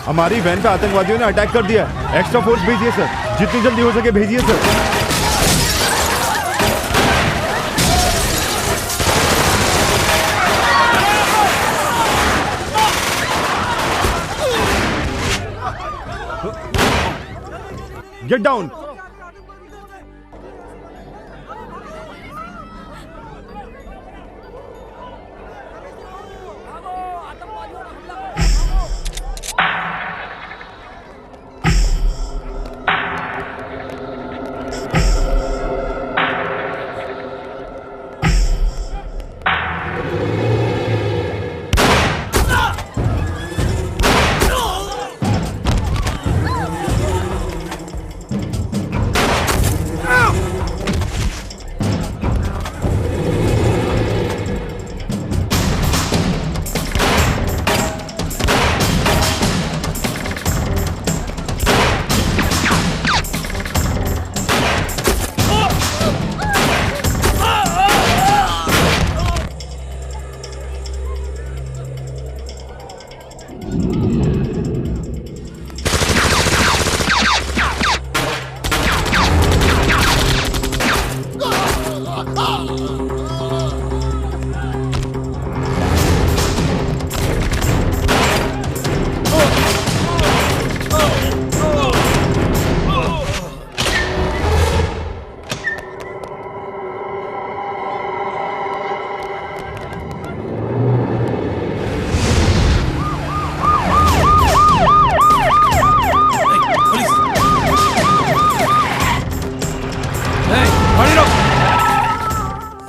हमारी वैन पे आतंकवादियों ने अटैक कर दिया। एक्स्ट्रा फोर्स भेजिए सर, जितनी जल्दी हो सके भेजिए सर। Get down.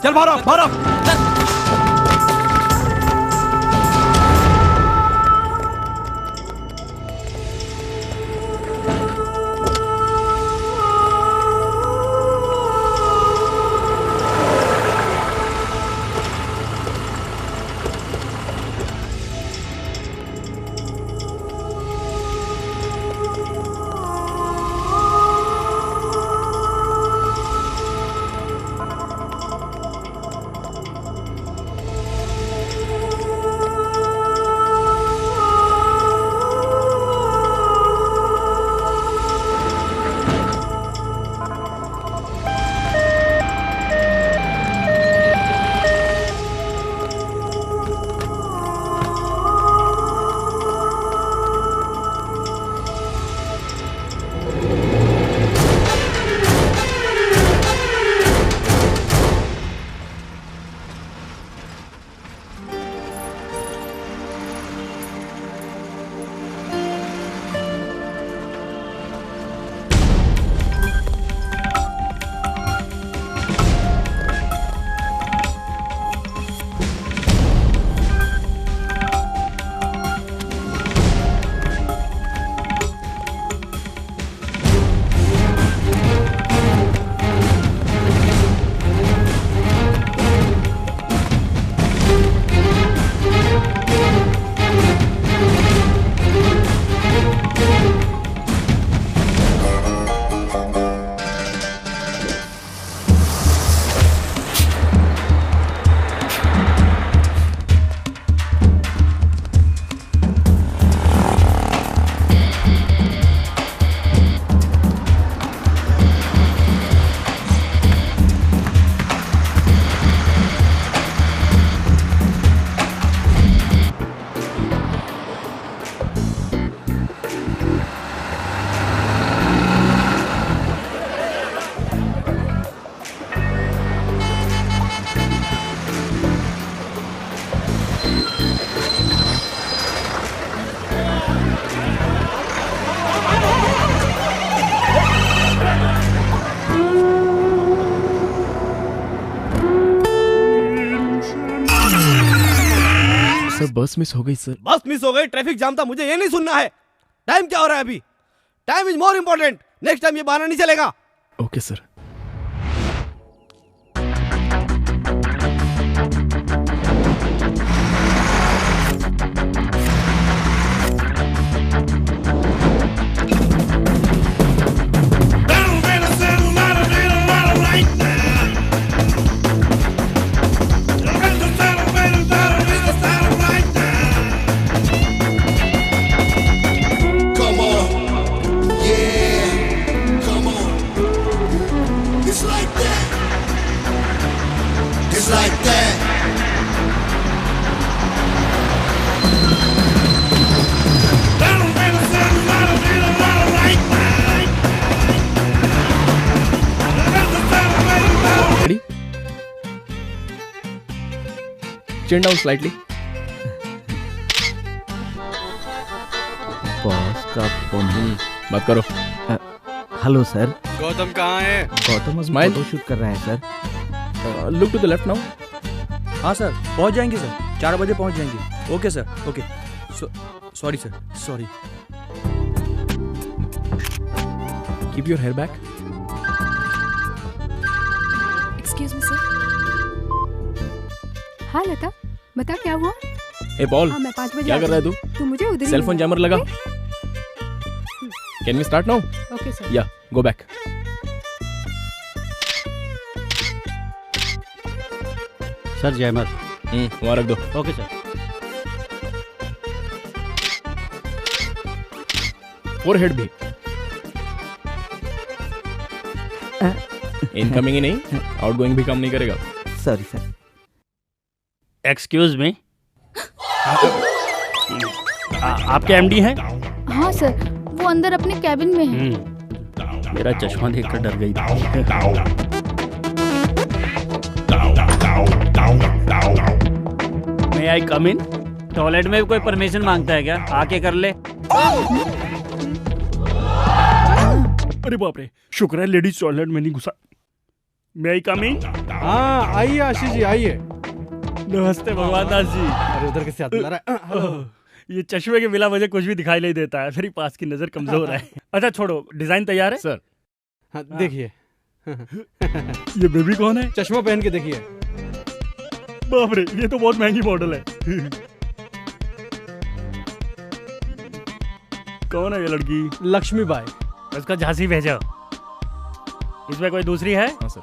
चल भारो भारो सर बस मिस हो गई सर। बस मिस हो गई, ट्रैफिक जाम था, मुझे ये नहीं सुनना है। टाइम क्या हो रहा है अभी? Time is more important. Next time ये बहाना नहीं चलेगा। Okay sir. chin down slightly. Boss का फोन ही। बात करो. Hello sir. गौतम कहाँ है? गौतम अभी Smile. फोटो शूट कर रहा है sir. Look to the left now. हाँ सर, पहुंच जाएंगे सर, 4 बजे पहुंच जाएंगे. Okay sir, okay. Sorry sir, sorry. Keep your hair back. Excuse me sir. हाँ लता, बता क्या हुआ? Hey Paul. हाँ मैं 5 बजे. क्या कर रहा है तू? तू मुझे उधर ही Cell phone jammer लगा. Can we start now? Okay sir. Yeah. Go back. Sir जयमत. वहाँ रख दो. Okay sir. Forehead भी. इनकमिंग ही नहीं, आउटगोइंग भी काम नहीं करेगा. Sorry sir. Excuse me. आपके एमडी हैं? हाँ सर, वो अंदर अपने कैबिन में है. मेरा चश्मा देखकर डर गई थी. मे आई कम इन? टॉयलेट में कोई परमिशन मांगता है क्या? आके कर ले. अरे बाप रे, शुक्र है लेडीज टॉयलेट में नहीं घुसा. मे आई कम इन? हाँ आइए आशीष जी आइए. नमस्ते भगवान दास जी. अरे उधर कैसे हाथ मिला रहा है? ये चश्मे के बिना मुझे कुछ भी दिखाई नहीं देता है. मेरी पास की नजर कमजोर है. अच्छा छोड़ो, डिजाइन तैयार है? सर. हाँ देखिए. ये बेबी कौन है? चश्मा पहन के देखिए. बाप रे, ये तो बहुत महंगी मॉडल है. कौन है ये लड़की? लक्ष्मी बाई. उसका झांसी भेजो. इसमें कोई दूसरी है? हाँ सर.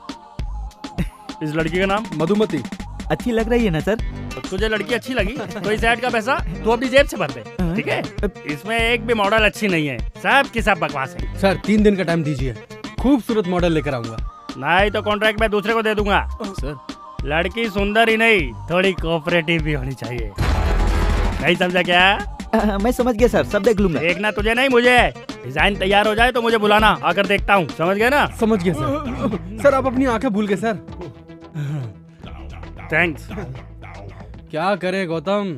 इस लड़की का नाम? मधुमती. अच्छी लग रही है ना सर? तुझे लड़की अच्छी लगी तो इस ऐड का पैसा तू अपनी जेब से भर दे. ठीक है? इसमें एक भी मॉडल अच्छी नहीं है. सब की सब बकवास है. सर 3 दिन का टाइम दीजिए, खूबसूरत मॉडल लेकर आऊंगा. नहीं तो कॉन्ट्रैक्ट मैं दूसरे को दे दूंगा. सर. लड़की सुंदर ही नहीं, थोड़ी कोऑपरेटिव भी होनी चाहिए. नहीं समझा क्या? मैं समझ गया सर, सब देख लूंगा. देखना तुझे नहीं मुझे. डिजाइन तैयार हो जाए तो मुझे बुलाना, आकर देखता हूँ. समझ गए ना? समझ गया सर. सर आप अपनी आंखें भूल गए सर. थैंक्स. क्या करें गौतम,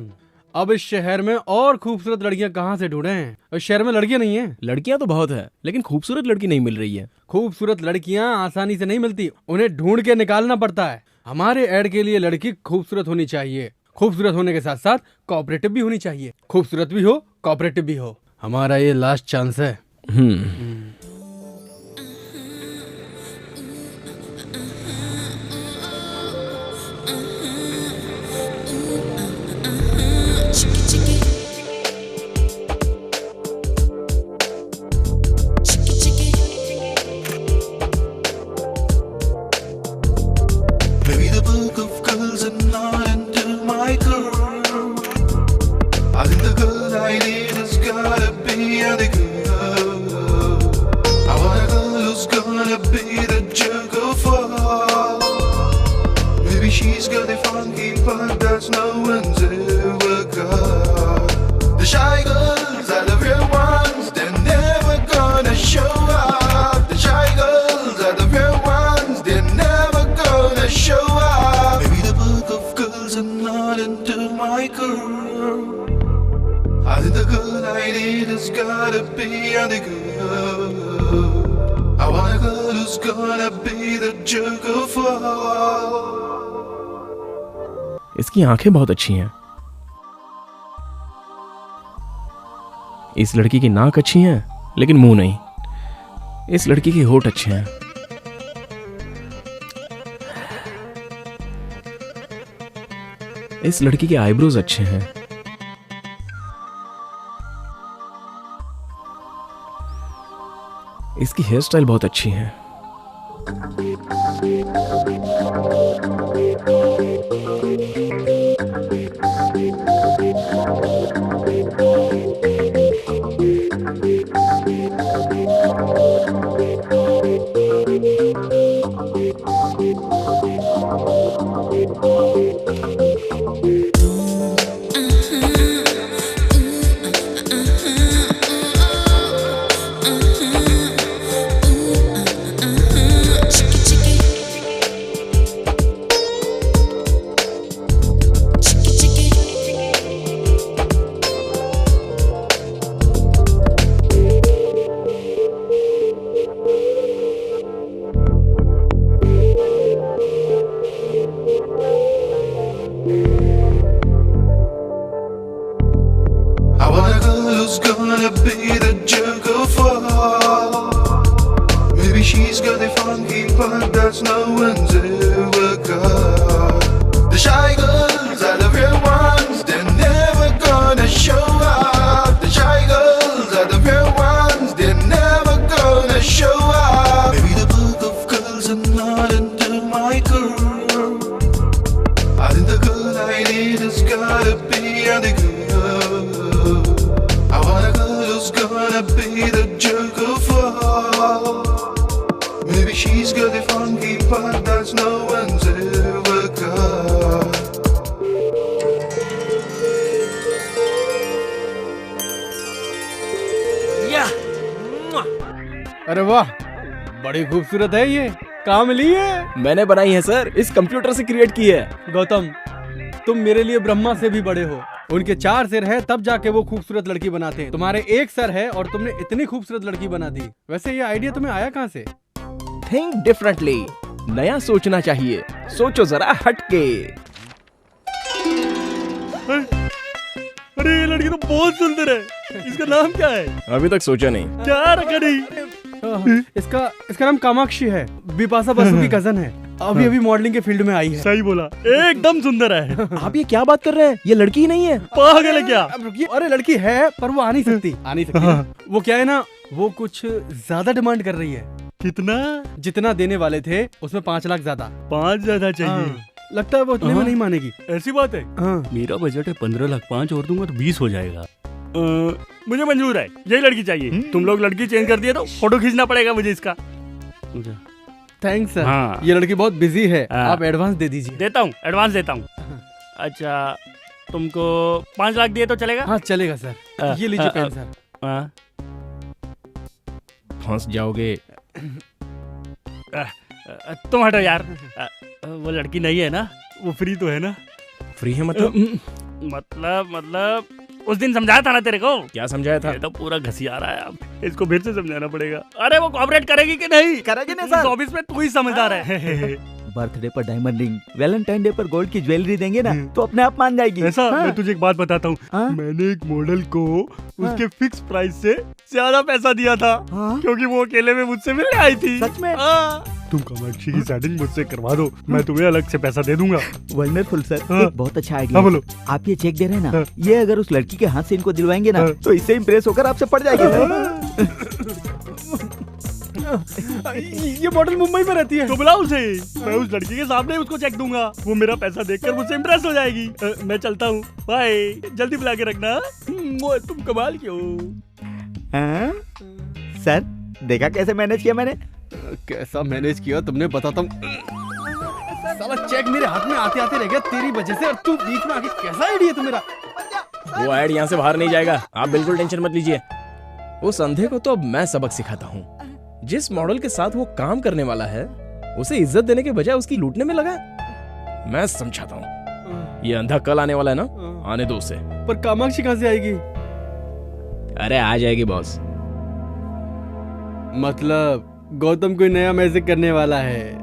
अब इस शहर में और खूबसूरत लड़कियां कहाँ से ढूंढें? इस शहर में लड़कियां नहीं है. लड़कियां तो बहुत है, लेकिन खूबसूरत लड़की नहीं मिल रही है. खूबसूरत लड़कियां आसानी से नहीं मिलती, उन्हें ढूंढ के निकालना पड़ता है. हमारे ऐड के लिए लड़की खूबसूरत होनी चाहिए. खूबसूरत होने के साथ साथ कोऑपरेटिव भी होनी चाहिए. खूबसूरत भी हो, कोऑपरेटिव भी हो. हमारा ये लास्ट चांस है. Maybe the book of girls are not into my girl. I think the girl I need has gotta be the girl. I want a girl who's gonna be the jerk of all. Maybe she's got a funky part that's no one's ever got. The shy girls are the real ones, they're never gonna show up. The shy girls are the real ones, they're never gonna show up. Maybe the book of girls are not into my girl. I think the girl I need has gotta be the girl. I want a girl who's gonna be the jerk of all. इसकी आंखें बहुत अच्छी हैं. इस लड़की की नाक अच्छी है, लेकिन मुंह नहीं. इस लड़की के होठ अच्छे हैं. इस लड़की के आईब्रोज अच्छे हैं. इसकी हेयर स्टाइल बहुत अच्छी है. who's gonna be the jerk of all. Maybe she's got a funky part that no one's ever got. The shy girls are the real ones, they're never gonna show up. The shy girls are the real ones, they're never gonna show up. Maybe the book of girls are not into my girl. I think the girl I need has gotta be the girl. I want a girl who's gonna be the jerk of all. Maybe she's got a funky part that no one's ever got. अरे वाह, बड़ी खूबसूरत है ये। कहाँ मिली है? मैंने बनाई है सर, इस कंप्यूटर से क्रिएट की है। गौतम, तुम मेरे लिए ब्रह्मा से भी बड़े हो। उनके 4 सिर है तब जाके वो खूबसूरत लड़की बनाते हैं। तुम्हारे 1 सर है और तुमने इतनी खूबसूरत लड़की बना दी। वैसे ये आइडिया तुम्हें आया कहाँ से? थिंक डिफरेंटली, नया सोचना चाहिए। सोचो जरा हटके। अरे ये लड़की तो बहुत सुंदर है। इसका नाम क्या है? अभी तक सोचा नहीं। क्या रखा नहीं? इसका नाम कामाक्षी है। बिपाशा बसु की कजन है। अभी मॉडलिंग के फील्ड में आई है। सही बोला, एकदम सुंदर है। आप ये क्या बात कर रहे हैं? ये लड़की ही नहीं है। पागल है क्या? अब रुकिए, अरे लड़की है पर वो आ नहीं सकती। वो क्या है ना, वो कुछ ज्यादा डिमांड कर रही है। कितना? जितना देने वाले थे उसमें 5 लाख ज्यादा। 5 ज्यादा चाहिए। हाँ, लगता है वो उतने में नहीं मानेगी। ऐसी बात है? हाँ। मेरा बजट है 15 लाख, 5 और दूंगा तो 20 हो जाएगा। मुझे मंजूर है, यही लड़की चाहिए। तुम लोग लड़की चेंज कर दिए तो फोटो खींचना पड़ेगा मुझे इसका। Thanks sir. हाँ। ये लड़की बहुत बिजी है। हाँ। आप एडवांस दे दीजिए। देता हूँ, एडवांस देता हूँ। अच्छा, तुमको 5 लाख दिए तो चलेगा? हाँ चलेगा सर। ये लीजिए पेन सर। फंस जाओगे। तुम हटो यार। वो लड़की नहीं है ना? वो फ्री तो है ना? फ्री है मतलब? मतलब उस दिन समझाया था ना तेरे को। क्या समझाया था? ये तो पूरा घसिया रहा है। अब इसको फिर से समझाना पड़ेगा। अरे वो कोऑपरेट करेगी कि नहीं? करेगी नहीं सर। ऑफिस में तू ही समझदार है। बर्थडे पर डायमंड रिंग, वैलेंटाइन डे पर गोल्ड की ज्वेलरी देंगे ना तो अपने आप मान जाएगी। ऐसा? हाँ। मैं तुझे एक बात बताता हूँ। हाँ? मैंने एक मॉडल को उसके फिक्स प्राइस से ज्यादा पैसा दिया था। हाँ? क्योंकि वो अकेले में मुझसे मिलने आई थी। सच में? हाँ। तुम कामाक्षी की सेटिंग मुझसे करवा दो, मैं तुम्हें अलग से पैसा दे दूंगा। Wonderful sir. हाँ। एक बहुत अच्छा आइडिया। हाँ, बोलो। आप ये चेक दे रहे हैं ना, हाँ। ये अगर उस लड़की के हाथ से इनको दिलवाएंगे ना हाँ। तो इससे इम्प्रेस होकर आपसे पड़ जाएगी सर। ये मॉडल मुंबई में रहती है। तो बुला उसे, मैं उस लड़की के सामने उसको चेक दूंगा। वो मेरा पैसा देखकर मुझसे इम्प्रेस हो जाएगी। मैं चलता हूँ, बाय। जल्दी बुला के रखना। तुम कमाल के हो। हाँ? सर देखा कैसे मैनेज किया मैंने? कैसा मैनेज किया तुमने, बताता हूँ। साला चेक मेरे हाथ में आते आते रह गया तेरी वजह से, और तू बीच में आके कैसा आइडिया तुम्हारा। वो ऐड यहाँ से बाहर नहीं जाएगा, आप बिल्कुल टेंशन मत लीजिए। उस अंधे को तो अब मैं सबक सिखाता हूँ। जिस मॉडल के साथ वो काम करने वाला है उसे इज्जत देने के बजाय उसकी लूटने में लगा। मैं समझाता हूँ। ये अंधा कल आने वाला है ना, आने दो उसे। पर कामाक्षी कहाँ से आएगी? अरे आ जाएगी बॉस। मतलब गौतम कोई नया मैजिक करने वाला है।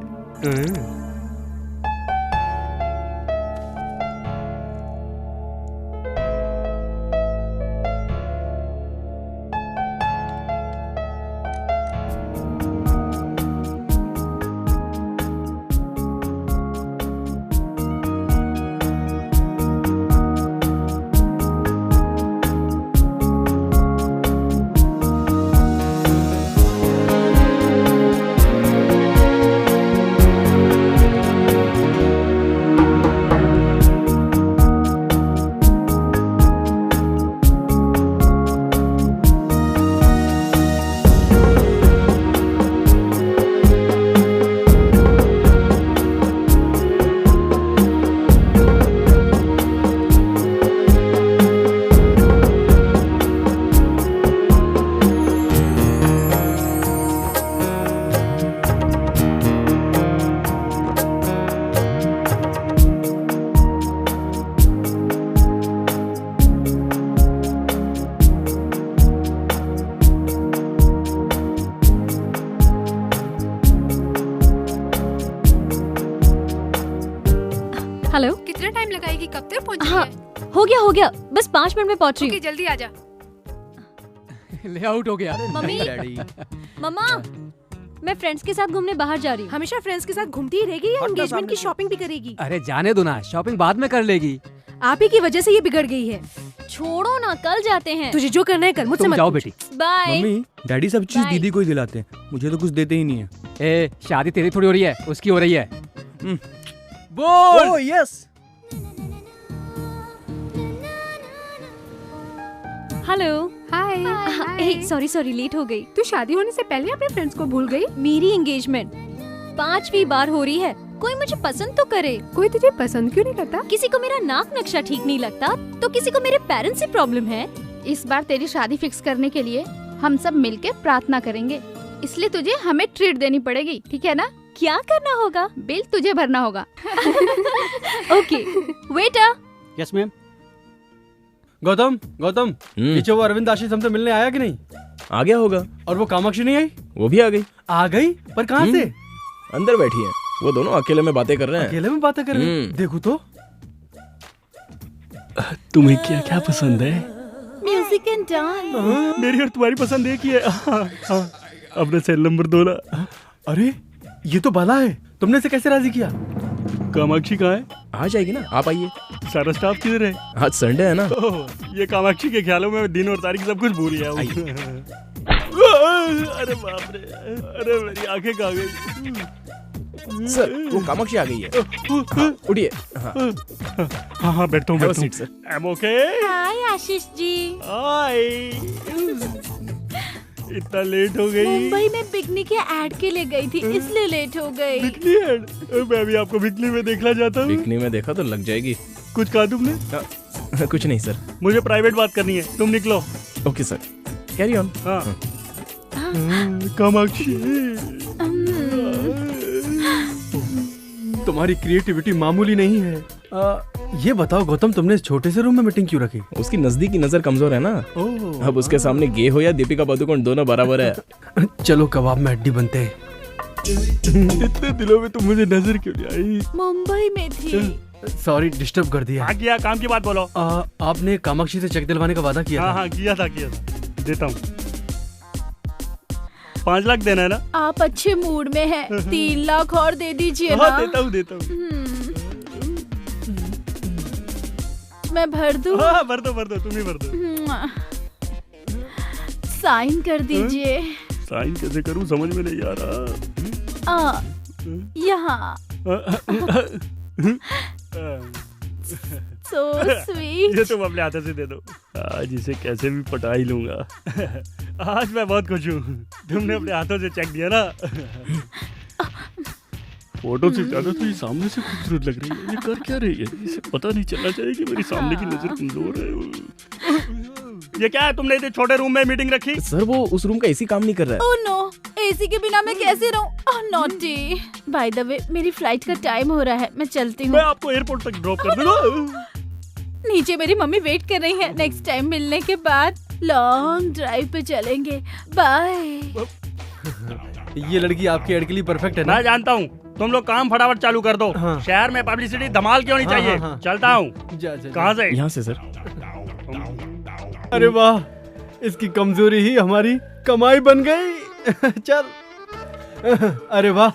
हेलो, कितना टाइम लगाएगी? कब तक पहुंचेगी? हाँ, हो गया बस 5 मिनट में पहुंच रही ओके, हूँ। जल्दी आ जा। ले आउट हो गया। मम्मी डैडी मम्मा मैं फ्रेंड्स के साथ घूमने बाहर जा रही हूँ। हमेशा फ्रेंड्स के साथ घूमती ही रहेगी या एंगेजमेंट की शॉपिंग भी करेगी? अरे जाने दो ना, शॉपिंग बाद में कर लेगी। आप ही की वजह से ये बिगड़ गई है। छोड़ो ना, कल जाते हैं। तुझे जो करना है कर, मुझसे तुम मत जाओ पूछ। बेटी। बाय। मम्मी डैडी सब चीज Bye. दीदी को ही दिलाते हैं, मुझे तो कुछ देते ही नहीं है। ए शादी तेरी थोड़ी हो रही है, उसकी हो रही है। बोल ओह यस। हेलो। हाय। सॉरी लेट हो गई। तू शादी होने से पहले अपने फ्रेंड्स को भूल गई? मेरी एंगेजमेंट 5वीं बार हो रही है, कोई मुझे पसंद तो करे। कोई तुझे पसंद क्यों नहीं करता? किसी को मेरा नाक नक्शा ठीक नहीं लगता, तो किसी को मेरे पेरेंट्स से प्रॉब्लम है। इस बार तेरी शादी फिक्स करने के लिए हम सब मिलके प्रार्थना करेंगे, इसलिए तुझे हमें ट्रीट देनी पड़ेगी, ठीक है ना? क्या करना होगा? बिल तुझे भरना होगा। Okay waiter. Yes ma'am. Gautam पीछे वो अरविंद आशीष हमसे मिलने आया कि नहीं? आ गया होगा। और वो कामाक्षी नहीं आई? वो भी आ गई। आ गई? पर कहाँ से? अंदर बैठी है, वो दोनों अकेले में बातें कर रहे हैं। अकेले में बातें कर रहे हैं? देखो तो। तुम्हें क्या क्या पसंद है? Music and dance. मेरी और तुम्हारी पसंद एक ही है। अपना सेल नंबर 2 ला। अरे ये तो बाला है, तुमने इसे कैसे राजी किया? कामाक्षी कहाँ है? आ जाएगी ना, आप आइए। सारा स्टाफ किधर है? आज संडे है ना। ये कामाक्षी के ख्यालों में दिन और तारीख सब कुछ भूल गया हूँ। अरे बाप रे, अरे मेरी आंखें कहाँ गई? सर वो कामाक्षी आ गई है। हाँ, उठिए। हाँ हाँ बैठता हूँ। Seat sir. I'm okay? हाय आशीष जी। हाय। इतना लेट हो गई? मुंबई में बिकनी के ऐड के लिए गई थी, इसलिए लेट हो गई। Bikini add? मैं भी आपको बिकनी में देखना चाहता हूँ। बिकनी में देखा तो लग जाएगी। कुछ कहा तुमने? कुछ नहीं सर। मुझे प्राइवेट बात करनी है, तुम निकलो। Okay sir, carry on. हाँ। कामाक्षी तुम्हारी क्रिएटिविटी मामूली नहीं है। ये बताओ गौतम, तुमने इस छोटे से रूम में मीटिंग क्यों रखी? उसकी नजदीकी नजर कमजोर है ना। अब उसके सामने गे हो या दीपिका पादुकोण दोनों बराबर है। चलो कबाब में हड्डी बनते हैं। इतने दिनों में तुम मुझे नजर क्यों नहीं आई? मुंबई में थी। सॉरी डिस्टर्ब कर दिया। हाँ किया, काम की बात बोलो। आपने कामाक्षी से चेक दिलवाने का वादा किया था। हाँ किया था। देता हूँ। 5 लाख देना है ना? आप अच्छे मूड में हैं, 3 लाख और दे दीजिए ना। हाँ देता हूँ। मैं भर दूँ? हाँ भर दो, तुम ही भर दो। साइन कर दीजिए। साइन कैसे करूँ समझ में नहीं आ रहा। यहाँ। So sweet. ये तुम अपने हाथों से दे दो। आज इसे कैसे भी पटा ही लूंगा। आज मैं बहुत खुश हूँ, तुमने अपने हाथों से चेक दिया ना। फोटो से ज्यादा तो ये सामने से खूबसूरत लग रही है। ये कर क्या रही है? इसे पता नहीं चलना चाहिए कि मेरी सामने की नजर कमजोर है। ये क्या है, तुमने इतने छोटे रूम में मीटिंग रखी? सर वो उस रूम का एसी काम नहीं कर रहा है। ओह नो, एसी के बिना मैं कैसे रहूं? ओह नॉटी। बाय द वे मेरी फ्लाइट का टाइम हो रहा है, मैं चलती हूँ। मैं आपको एयरपोर्ट तक ड्रॉप कर दूंगा। नीचे मेरी मम्मी वेट कर रही है। नेक्स्ट टाइम मिलने के बाद लॉन्ग ड्राइव पे चलेंगे। बाय। ये लड़की आपके एड के लिए परफेक्ट है ना? मैं जानता हूँ, तुम लोग काम फटाफट चालू कर दो। हाँ। शहर में पब्लिसिटी धमाल क्यों नहीं हाँ, चाहिए? हाँ, हाँ। चलता हूँ। कहाँ से? यहाँ से सर। अरे वाह, इसकी कमजोरी ही हमारी कमाई बन गई। चल। अरे वाह,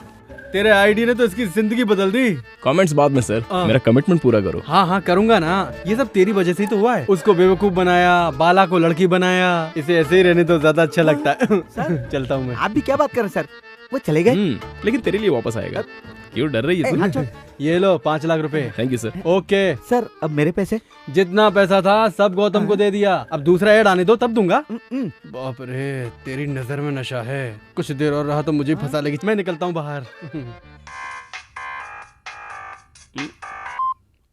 तेरे आईडी ने तो इसकी जिंदगी बदल दी। कमेंट्स बाद में सर, मेरा कमिटमेंट पूरा करो। हाँ करूंगा ना, ये सब तेरी वजह से ही तो हुआ है। उसको बेवकूफ बनाया, बाला को लड़की बनाया, इसे ऐसे ही रहने तो ज्यादा अच्छा लगता है। चलता हूँ मैं। आप भी क्या बात कर रहे सर, वो चले गए। लेकिन तेरे लिए वापस आएगा। क्यों डर रही है तू? ये लो 5 लाख रुपए। Thank you sir. Okay sir, अब मेरे पैसे? जितना पैसा था सब गौतम को दे दिया। अब दूसरा ऐड आने दो तब दूंगा। बाप रे, तेरी नजर में नशा है। कुछ देर और रहा तो मुझे फंसा लेगी। मैं निकलता हूँ बाहर।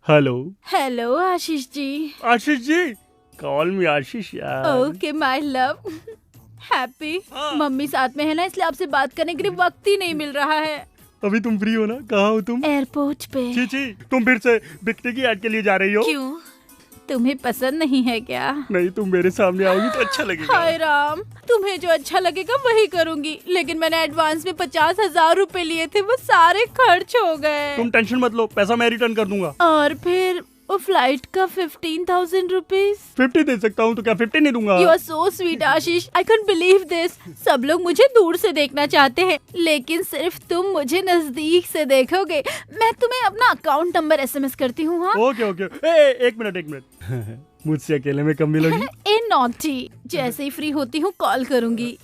Hello. Hello Ashish ji. Ashish ji, call मी आशीष यार। Okay my love. Happy. Mummy साथ में है ना, इसलिए आपसे बात करने के लिए वक्त ही नहीं मिल रहा है। अभी तुम फ्री हो ना? कहाँ हो तुम? एयरपोर्ट पे। छी, तुम फिर से बिकनी की ऐड के लिए जा रही हो? क्यों, तुम्हें पसंद नहीं है क्या? नहीं, तुम मेरे सामने आओगी तो अच्छा लगेगा। हाय राम, तुम्हें जो अच्छा लगेगा वही करूंगी, लेकिन मैंने एडवांस में 50,000 रुपए लिए थे, वो सारे खर्च हो गए। तुम टेंशन मत लो, पैसा मैं रिटर्न कर दूंगा। और फिर वो फ्लाइट का 15,000 रुपीज। 50 दे सकता हूँ तो क्या 50 नहीं दूंगा? You are so sweet Ashish, I can't believe this. सब लोग मुझे दूर से देखना चाहते हैं, लेकिन सिर्फ तुम मुझे नजदीक से देखोगे। मैं तुम्हें अपना अकाउंट नंबर SMS करती हूँ। हाँ ओके ओके। एक मिनट मुझसे अकेले में कब मिलोगी? ए नॉटी, जैसे ही फ्री होती हूँ कॉल करूंगी।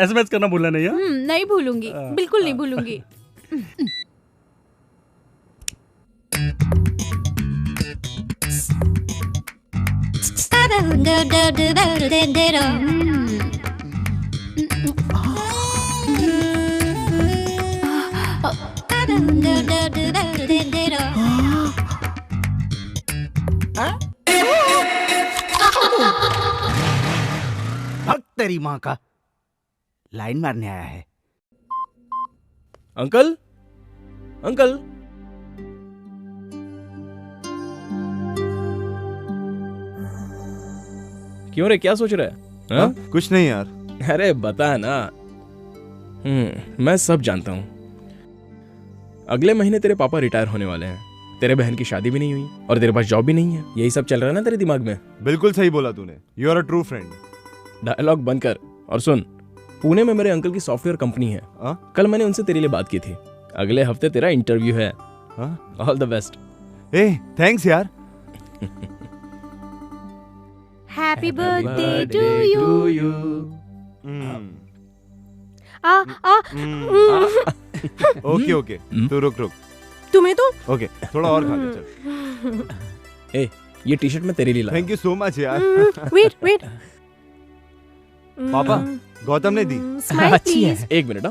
SMS करना भूलना नहीं है? नहीं भूलूंगी, बिल्कुल नहीं भूलूंगी। भक्त तेरी माँ का, लाइन मारने आया है। अंकल अंकल, क्यों रे, क्या सोच रहा है? हाँ? कुछ नहीं यार। अरे बता ना। मैं सब जानता हूँ। अगले महीने तेरे पापा रिटायर होने वाले हैं, तेरे बहन की शादी भी नहीं हुई और तेरे पास जॉब भी नहीं है। यही सब चल रहा है ना तेरे दिमाग में? बिल्कुल सही बोला तूने। You are a true friend. Dialogue बंद कर और सुन, पुणे में मेरे अंकल की सॉफ्टवेयर कंपनी है। कल मैंने उनसे तेरे लिए बात की थी। अगले हफ्ते तेरा इंटरव्यू है। All the best. ए थैंक्स यार। Happy birthday to you. Okay okay, तू रुक। तुम्हें तो ओके, थोड़ा और खा ले चल। ए, ये टी शर्ट मैं तेरे लिए लाया। थैंक यू सो मच यार। वेट। पापा, गौतम ने दी। Smile please. एक मिनट।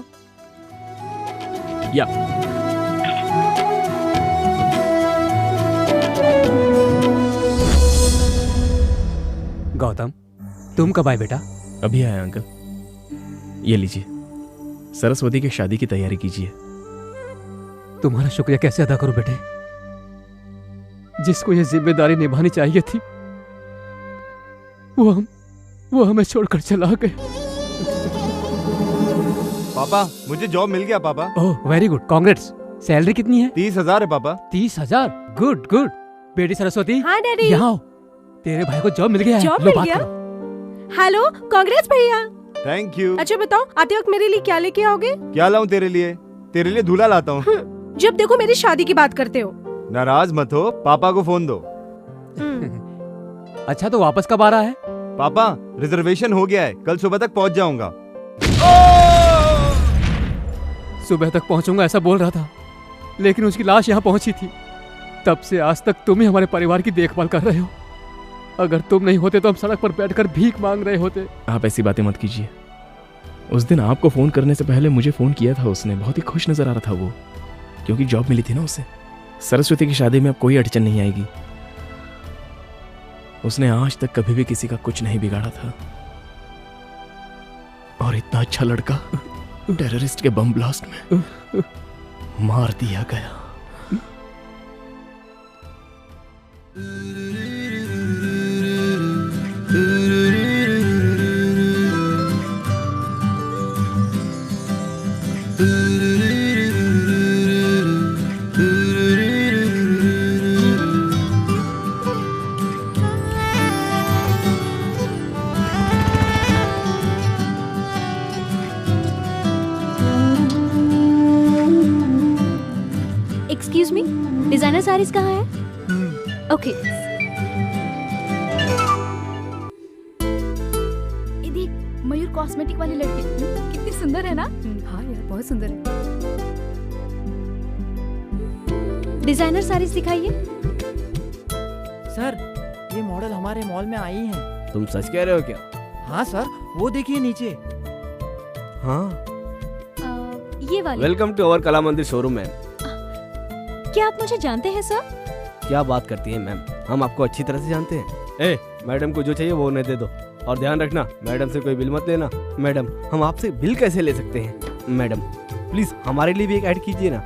या गौतम, तुम कब आए बेटा? अभी आया अंकल। ये लीजिए, सरस्वती की शादी की तैयारी कीजिए। तुम्हारा शुक्रिया कैसे अदा करूं बेटे? जिसको ये जिम्मेदारी निभानी चाहिए थी वो हमें छोड़कर चला गए। पापा, मुझे जॉब मिल गया पापा। Oh very good, congrats. Salary कितनी है? 30,000 है पापा। 30,000? Good good. बेटी सरस्वती, हाँ डैडी। यहाँ आओ। तेरे भाई को जॉब मिल गया है। जॉब लो मिल बात गया? करो। हेलो, कांग्रेस भैया। Thank you. अच्छा बताओ, आते वक्त मेरे लिए क्या लेके आओगे? क्या लाऊं तेरे लिए? तेरे लिए दूल्हा लाता हूँ। जब देखो मेरी शादी की बात करते हो। नाराज मत हो, पापा को फोन दो। अच्छा तो वापस कब आ रहा है? पापा, रिजर्वेशन हो गया है, कल सुबह तक पहुंच जाऊंगा। सुबह तक पहुंचूंगा ऐसा बोल रहा था, लेकिन उसकी लाश यहाँ पहुंची थी। तब से आज तक तुम ही हमारे परिवार की देखभाल कर रहे हो। अगर तुम नहीं होते तो हम सड़क पर बैठकर भीख मांग रहे होते। आप ऐसी बातें मत कीजिए। उस दिन आपको फोन करने से पहले मुझे फोन किया था उसने। बहुत ही खुश नजर आ रहा था वो, क्योंकि जॉब मिली थी ना उसे। सरस्वती की शादी में अब कोई अड़चन नहीं आएगी। उसने आज तक कभी भी किसी का कुछ नहीं बिगाड़ा था, और इतना अच्छा लड़का टेररिस्ट के बम ब्लास्ट में मार दिया गया। एक्सक्यूज मी, डिजाइनर साड़ीज कहाँ है? ओके। ये देख, मयूर कॉस्मेटिक वाली लड़की कितनी सुंदर है ना? हाँ यार, बहुत सुंदर है। डिजाइनर साड़ीज दिखाइए। सर, ये मॉडल हमारे मॉल में आई हैं। तुम सच कह रहे हो क्या? हाँ सर, वो देखिए नीचे। हाँ। ये वाली। वेलकम टू अवर कला मंदिर शोरूम मैम। क्या आप मुझे जानते हैं सर? क्या बात करती हैं मैम, हम आपको अच्छी तरह से जानते हैं। ए, मैडम को जो चाहिए वो उन्हें दे दो, और ध्यान रखना मैडम से कोई बिल मत लेना। मैडम, हम आपसे बिल कैसे ले सकते हैं? मैडम प्लीज हमारे लिए भी एक ऐड कीजिए ना।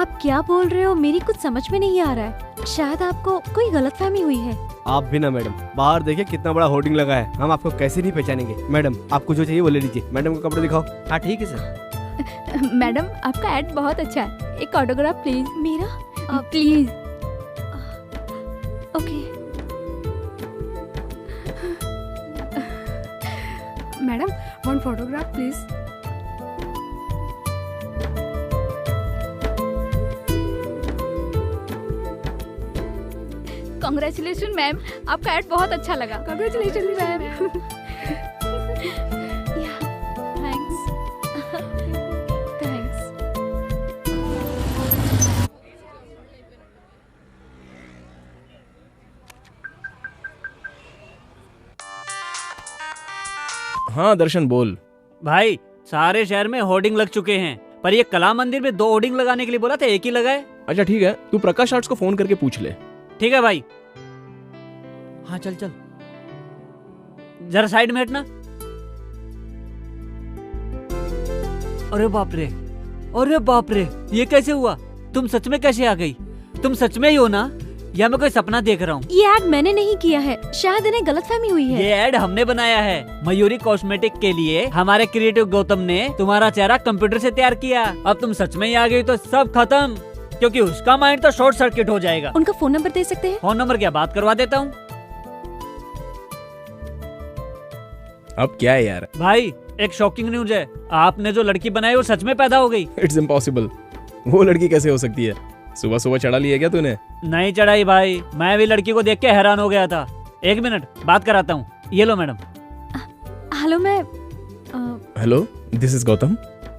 आप क्या बोल रहे हो? मेरी कुछ समझ में नहीं आ रहा है। शायद आपको कोई गलतफहमी हुई है। आप भी ना मैडम, बाहर देखिए कितना बड़ा होर्डिंग लगा है, हम आपको कैसे नहीं पहचानेंगे। मैडम, आपको जो चाहिए वो ले लीजिए। मैडम को कपड़े दिखाओ। हाँ ठीक है सर। मैडम, आपका एड बहुत अच्छा है। एक ऑटोग्राफ प्लीज। मेरा? Please. Okay. Madam, one photograph please. Congratulation ma'am, आपका एड बहुत अच्छा लगा। Congratulation ma'am. थैंक्स। थैंक्स। हाँ दर्शन बोल। भाई सारे शहर में होर्डिंग लग चुके हैं, पर ये कला मंदिर में 2 होर्डिंग लगाने के लिए बोला था, एक ही लगाए। अच्छा ठीक है, तू प्रकाश आर्ट्स को फोन करके पूछ ले। ठीक है भाई। हाँ चल चल, जरा साइड में हटना। अरे बाप रे, अरे बाप रे, ये कैसे हुआ? तुम सच में कैसे आ गई? तुम सच में ही हो ना, या मैं कोई सपना देख रहा हूँ? ये ऐड मैंने नहीं किया है, शायद इन्हें गलतफहमी हुई है। ये ऐड हमने बनाया है मयूरी कॉस्मेटिक के लिए। हमारे क्रिएटिव गौतम ने तुम्हारा चेहरा कंप्यूटर से तैयार किया। अब तुम सच में ही आ गई तो सब खत्म, क्योंकि उसका माइंड तो शॉर्ट सर्किट हो जाएगा। उनका फोन नंबर दे सकते हैं? फोन नंबर क्या, बात करवा देता हूँ। अब क्या है यार? भाई एक शॉकिंग न्यूज है, आपने जो लड़की बनाई वो सच में पैदा हो गई। It's impossible. वो लड़की कैसे हो सकती है? सुबह सुबह चढ़ा लिया क्या तूने? नहीं चढ़ाई भाई, मैं भी लड़की को देख के हैरान हो गया था। 1 मिनट बात कराता हूँ। ये लो मैडम। हेलो, मैं हेलो, दिस इज गौतम।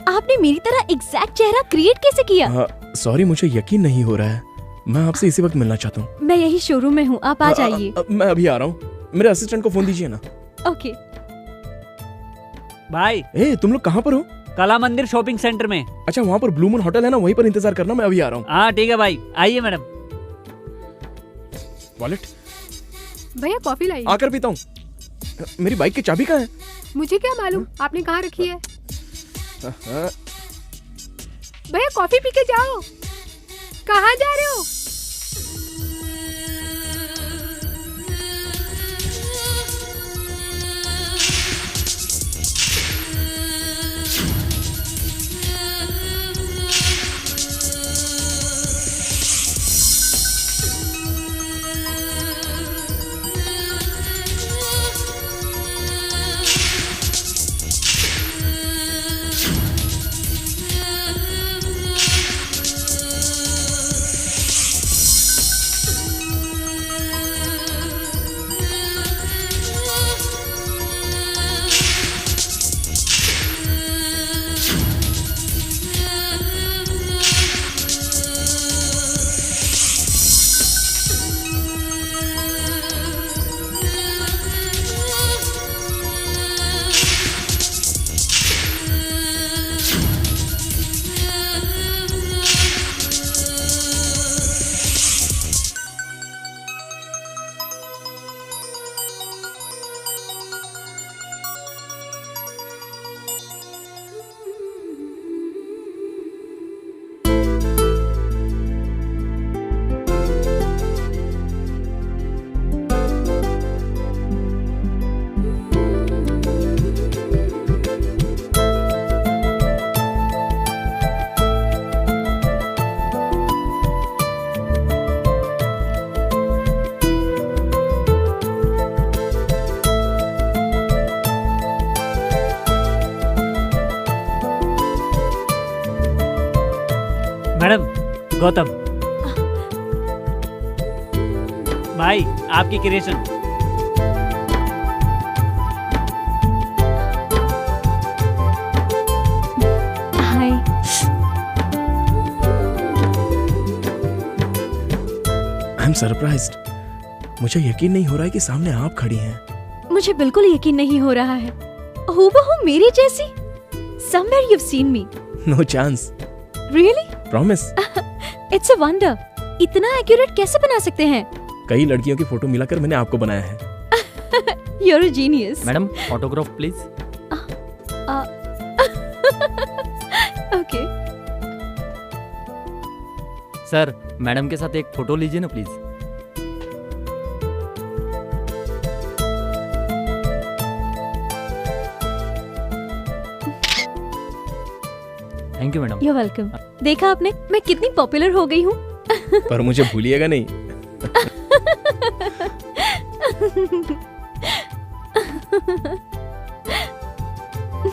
आपने मेरी तरह एग्जैक्ट चेहरा क्रिएट कैसे किया? सॉरी, मुझे यकीन नहीं हो रहा है। मैं आपसे इसी वक्त मिलना चाहता हूँ। मैं यही शोरूम में हूँ, आप आ जाइए। मैं अभी आ रहा हूँ। मेरे असिस्टेंट को फोन दीजिए ना। ओके। भाई तुम लोग कहाँ पर हो? कला मंदिर शॉपिंग सेंटर में। अच्छा, वहाँ पर ब्लू मून होटल है ना, वहीं पर इंतजार करना, मैं अभी आ रहा हूँ। हाँ ठीक है भाई, आइए मैडम। वॉलेट भैया कॉफी लाइए। आकर पीता हूँ। मेरी बाइक की चाबी कहाँ है? मुझे क्या मालूम, आपने कहाँ रखी है? भैया कॉफी पी के जाओ। कहाँ जा रहे हो? मैडम, गौतम भाई, आपकी creation. Hi. I am surprised. मुझे यकीन नहीं हो रहा है कि सामने आप खड़ी हैं। मुझे बिल्कुल यकीन नहीं हो रहा है, हूबहू मेरी जैसी। Somewhere you've seen me. No chance. Really? Promise. It's a wonder. इतना एक्यूरेट कैसे बना सकते हैं? कई लड़कियों की फोटो मिलाकर मैंने आपको बनाया है। You're a genius. Madam autograph please. Okay. Sir madam के साथ एक फोटो लीजिए ना please. Thank you madam. You're welcome. देखा आपने, मैं कितनी पॉपुलर हो गई हूँ। पर मुझे भूलिएगा नहीं। फोन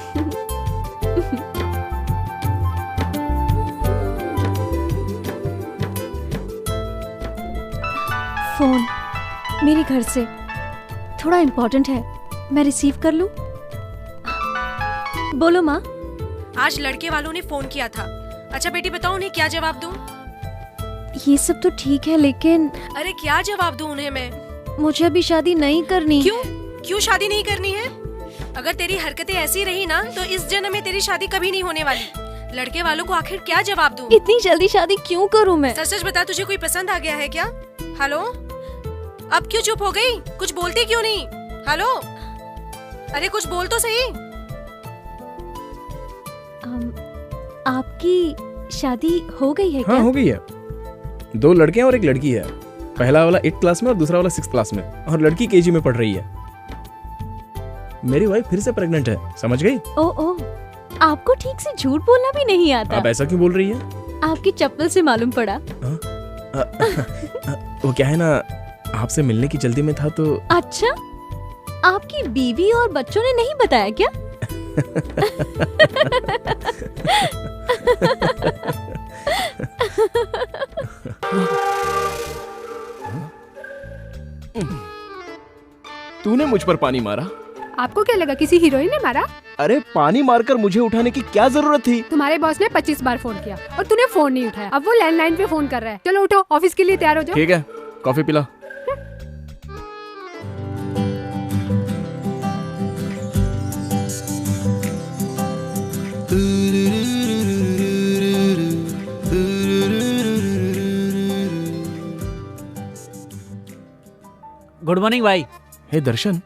मेरे घर से, थोड़ा इम्पोर्टेंट है, मैं रिसीव कर लूं? बोलो माँ। आज लड़के वालों ने फोन किया था। अच्छा बेटी बताओ उन्हें क्या जवाब दूं? ये सब तो ठीक है लेकिन अरे क्या जवाब दूं उन्हें मैं? मुझे अभी शादी नहीं करनी। क्यों शादी नहीं करनी है? अगर तेरी हरकतें ऐसी रही ना तो इस जन्म में तेरी शादी कभी नहीं होने वाली। लड़के वालों को आखिर क्या जवाब दूं? इतनी जल्दी शादी क्यों करूं मैं? सच सच बता, तुझे कोई पसंद आ गया है क्या? हेलो, अब क्यों चुप हो गई? कुछ बोलती क्यों नहीं? हेलो, अरे कुछ बोल तो सही। आपकी शादी हो गई है क्या? हाँ हो गई है। 2 लड़के हैं और 1 लड़की है। पहला वाला 8th क्लास में और दूसरा वाला 6th क्लास में, और लड़की केजी में पढ़ रही है। मेरी वाइफ फिर से प्रेग्नेंट है, समझ गई? ओ, आपको ठीक से झूठ बोलना भी नहीं आता। आप ऐसा क्यों बोल रही है? आपकी चप्पल से मालूम पड़ा। वो क्या है ना, आपसे मिलने की जल्दी में था तो। अच्छा, आपकी बीवी और बच्चों ने नहीं बताया क्या? तूने मुझ पर पानी मारा? आपको क्या लगा किसी हीरोइन ने मारा? अरे पानी मारकर मुझे उठाने की क्या जरूरत थी? तुम्हारे बॉस ने 25 बार फोन किया और तूने फोन नहीं उठाया। अब वो लैंडलाइन पे फोन कर रहा है। चलो उठो, ऑफिस के लिए तैयार हो जाओ। ठीक है, कॉफी पिला। गुड मॉर्निंग भाई। हे दर्शन,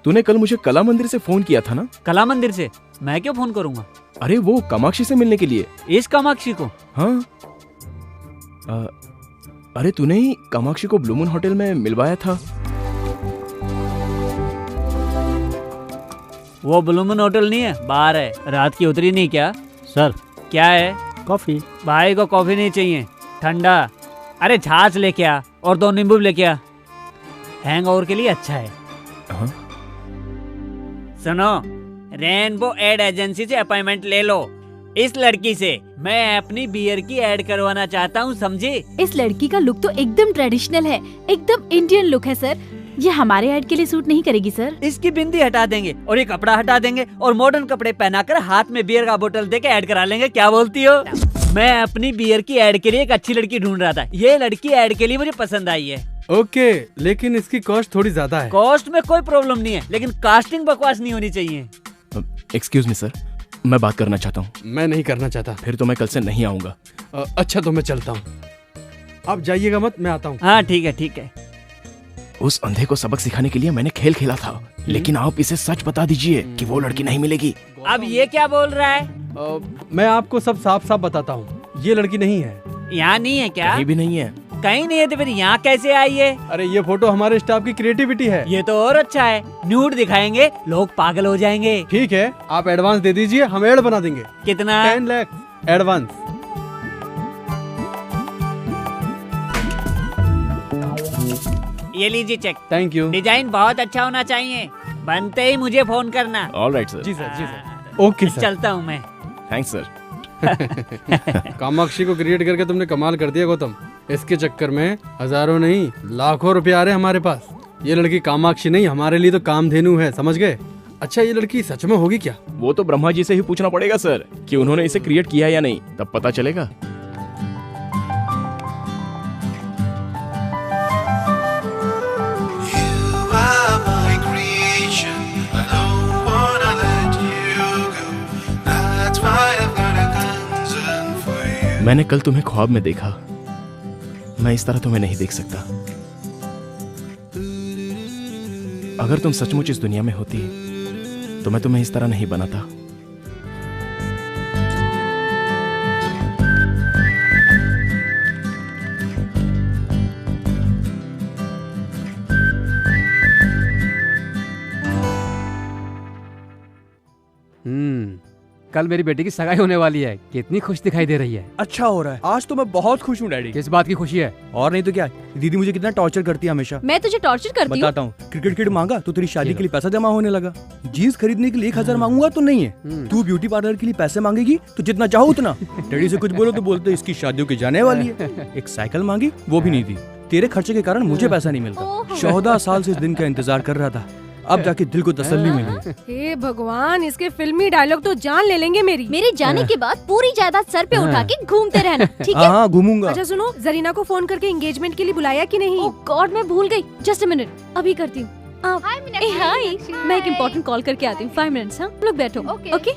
तूने कल मुझे कला मंदिर से फोन किया था ना? कला मंदिर से? मैं क्यों फोन करूंगा? अरे वो कामाक्षी से मिलने के लिए। इस कामाक्षी को? हाँ। अरे तूने ही कामाक्षी को ब्लू मून होटल में मिलवाया था। वो ब्लू मून होटल नहीं है, बाहर है। रात की उतरी नहीं क्या? सर क्या है? कॉफी। भाई को कॉफी नहीं चाहिए, ठंडा। अरे छाछ लेके आ और 2 नींबू लेके आ, हैंगओवर के लिए अच्छा है। हाँ? सुनो, रेनबो एड एजेंसी से अपॉइंटमेंट ले लो। इस लड़की से मैं अपनी बियर की ऐड करवाना चाहता हूँ, समझे? इस लड़की का लुक तो एकदम ट्रेडिशनल है, एकदम इंडियन लुक है सर। ये हमारे ऐड के लिए सूट नहीं करेगी सर। इसकी बिंदी हटा देंगे और ये कपड़ा हटा देंगे और मॉडर्न कपड़े पहनाकर हाथ में बियर का बोतल देके ऐड करा लेंगे। क्या बोलती हो? मैं अपनी बियर की ऐड के लिए एक अच्छी लड़की ढूंढ रहा था। ये लड़की ऐड के लिए मुझे पसंद आई है। ओके, लेकिन इसकी कॉस्ट थोड़ी ज्यादा है। कॉस्ट में कोई प्रॉब्लम नहीं है, लेकिन कास्टिंग बकवास नहीं होनी चाहिए। एक्सक्यूज मी सर, मैं बात करना चाहता हूँ। मैं नहीं करना चाहता। फिर तो मैं कल से नहीं आऊंगा। अच्छा तो मैं चलता हूँ, आप जाइएगा मत, मैं आता हूँ। हाँ ठीक है ठीक है। उस अंधे को सबक सिखाने के लिए मैंने खेल खेला था, लेकिन आप इसे सच बता दीजिए कि वो लड़की नहीं मिलेगी। अब ये क्या बोल रहा है? मैं आपको सब साफ साफ बताता हूँ, ये लड़की नहीं है। यहाँ नहीं है क्या? कहीं भी नहीं है। कहीं नहीं है तो फिर यहाँ कैसे आई है? अरे ये फोटो हमारे स्टाफ की क्रिएटिविटी है। ये तो और अच्छा है, न्यूड दिखाएंगे, लोग पागल हो जाएंगे। ठीक है, आप एडवांस दे दीजिए, हम एड बना देंगे। कितना? 10 लाख एडवांस। ये लीजिए चेक। Thank you. डिजाइन बहुत अच्छा होना चाहिए, बनते ही मुझे फोन करना। Alright sir. जी सर, जी सर। Okay sir. चलता हूँ मैं। Thanks sir. कामाक्षी को क्रिएट करके तुमने कमाल कर दिया गौतम। इसके चक्कर में हजारों नहीं लाखों रुपए आ रहे हमारे पास। ये लड़की कामाक्षी नहीं, हमारे लिए तो कामधेनु है, समझ गए? अच्छा ये लड़की सच में होगी क्या? वो तो ब्रह्मा जी से ही पूछना पड़ेगा सर कि उन्होंने इसे क्रिएट किया या नहीं, तब पता चलेगा। मैंने कल तुम्हें ख्वाब में देखा, मैं इस तरह तुम्हें नहीं देख सकता। अगर तुम सचमुच इस दुनिया में होती तो मैं तुम्हें इस तरह नहीं बनाता। कल मेरी बेटी की सगाई होने वाली है। कितनी खुश दिखाई दे रही है। अच्छा हो रहा है। आज तो मैं बहुत खुश हूँ डैडी। किस बात की खुशी है? और नहीं तो क्या, दीदी मुझे कितना टॉर्चर करती है हमेशा। मैं तुझे टॉर्चर करती हूँ? बताता हूँ। क्रिकेट किट मांगा तो तेरी शादी के लिए पैसा जमा होने लगा। जीन्स खरीदने के लिए 1000 मांगूंगा तो नहीं है। तू ब्यूटी पार्लर के लिए पैसे मांगेगी तो जितना चाहो उतना। डैडी से कुछ बोलो तो बोलते इसकी शादियों की जाने वाली है। एक साइकिल मांगी वो भी नहीं दी। तेरे खर्चे के कारण मुझे पैसा नहीं मिलता। 14 साल से इस दिन का इंतजार कर रहा था, अब जाके दिल को तसल्ली मिली। हे भगवान, इसके फिल्मी डायलॉग तो जान ले लेंगे मेरी। मेरे जाने के बाद पूरी जायदाद सर पे उठा के घूमते रहना, ठीक है? हाँ घूमूंगा। अच्छा सुनो, जरीना को फोन करके एंगेजमेंट के लिए बुलाया कि नहीं? ओह गॉड, मैं भूल गई। जस्ट अ मिनट, अभी करती हूँ। हाय, मैं एक इम्पोर्टेंट कॉल करके आती हूँ। 5 मिनट्स। हाँ, लोग बैठो। ओके।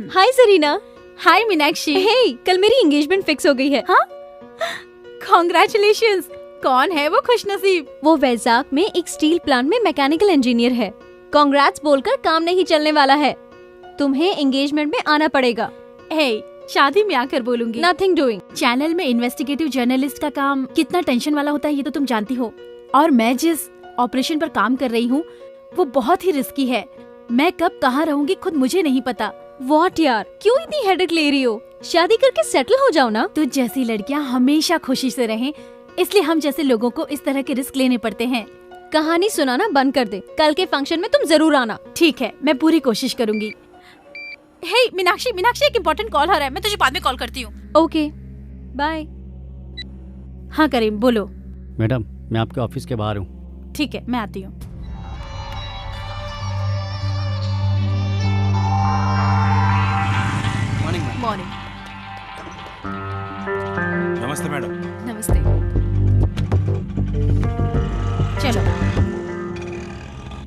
हाय सरीना। हाय मीनाक्षी। हे, कल मेरी एंगेजमेंट फिक्स हो गई है। हाँ, कॉन्ग्रेचुलेशंस। कौन है वो खुशनसीब? वो वैजाग में एक स्टील प्लांट में मैकेनिकल इंजीनियर है। कांग्रेट्स बोलकर काम नहीं चलने वाला है, तुम्हें एंगेजमेंट में आना पड़ेगा। हे, शादी में आकर बोलूंगी। Nothing doing. चैनल में इन्वेस्टिगेटिव जर्नलिस्ट का काम कितना टेंशन वाला होता है ये तो तुम जानती हो, और मैं जिस ऑपरेशन पर काम कर रही हूँ वो बहुत ही रिस्की है। मैं कब कहाँ रहूंगी खुद मुझे नहीं पता। व्हाट यार, क्यों इतनी हेडेक ले रही हो? शादी करके सेटल हो जाओ ना। तुझ जैसी लड़कियां हमेशा खुशी से रहें, इसलिए हम जैसे लोगों को इस तरह के रिस्क लेने पड़ते हैं। कहानी सुनाना बंद कर दे, कल के फंक्शन में तुम जरूर आना। ठीक है, मैं पूरी कोशिश करूंगी। हे मीनाक्षी, एक इम्पोर्टेंट कॉल आ रहा है, मैं तुझे बाद में कॉल करती हूँ। Okay, bye. हाँ करीम, बोलो। मैडम, मैं आपके ऑफिस के बाहर हूँ। ठीक है, मैं आती हूँ। मॉर्निंग। नमस्ते मैडम। नमस्ते। चलो,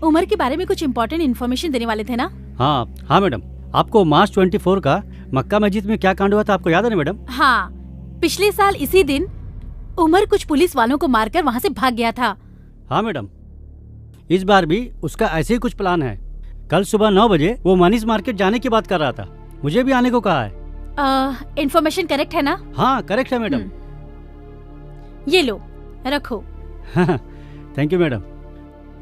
उमर के बारे में कुछ इम्पोर्टेंट इन्फॉर्मेशन देने वाले थे ना? हाँ मैडम, आपको मार्च 24 का मक्का मस्जिद में क्या कांड हुआ था आपको याद है ना मैडम? हाँ, पिछले साल इसी दिन उमर कुछ पुलिस वालों को मारकर वहाँ से भाग गया था। हाँ मैडम, इस बार भी उसका ऐसे ही कुछ प्लान है। कल सुबह 9 बजे वो मनीष मार्केट जाने की बात कर रहा था, मुझे भी आने को कहा है। इन्फॉर्मेशन करेक्ट है ना? हाँ करेक्ट है मैडम। ये लो, रखो। Thank you madam.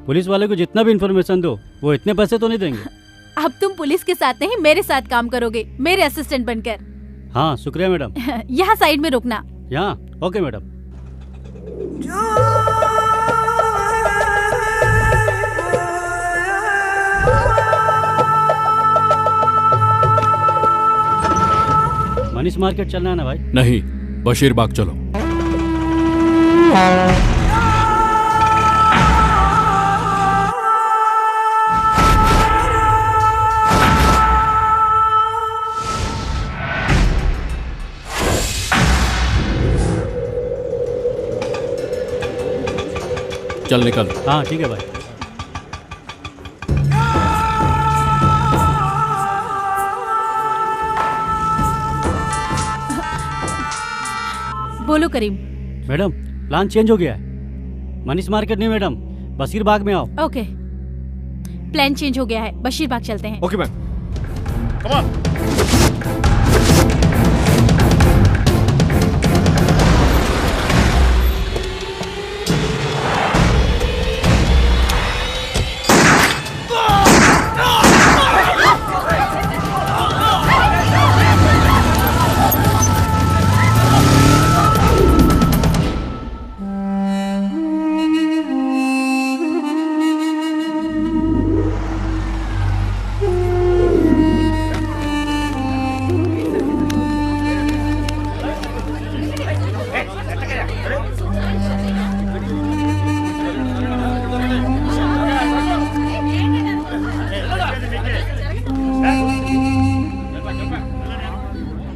पुलिस वाले को जितना भी इन्फॉर्मेशन दो वो इतने पैसे तो नहीं देंगे। अब तुम पुलिस के साथ नहीं मेरे साथ काम करोगे, मेरे असिस्टेंट बनकर। हाँ शुक्रिया मैडम। यहाँ साइड में रुकना। यहाँ ओके मैडम। मनीष मार्केट चलना है ना भाई? नहीं, बशीर बाग चलो। चल निकल। हाँ ठीक है भाई। बोलो करीम। मैडम, प्लान चेंज हो गया है। मनीष मार्केट नहीं मैडम, बशीर बाग में आओ। ओके, प्लान चेंज हो गया है, बशीर बाग चलते हैं। Okay ma'am, come on.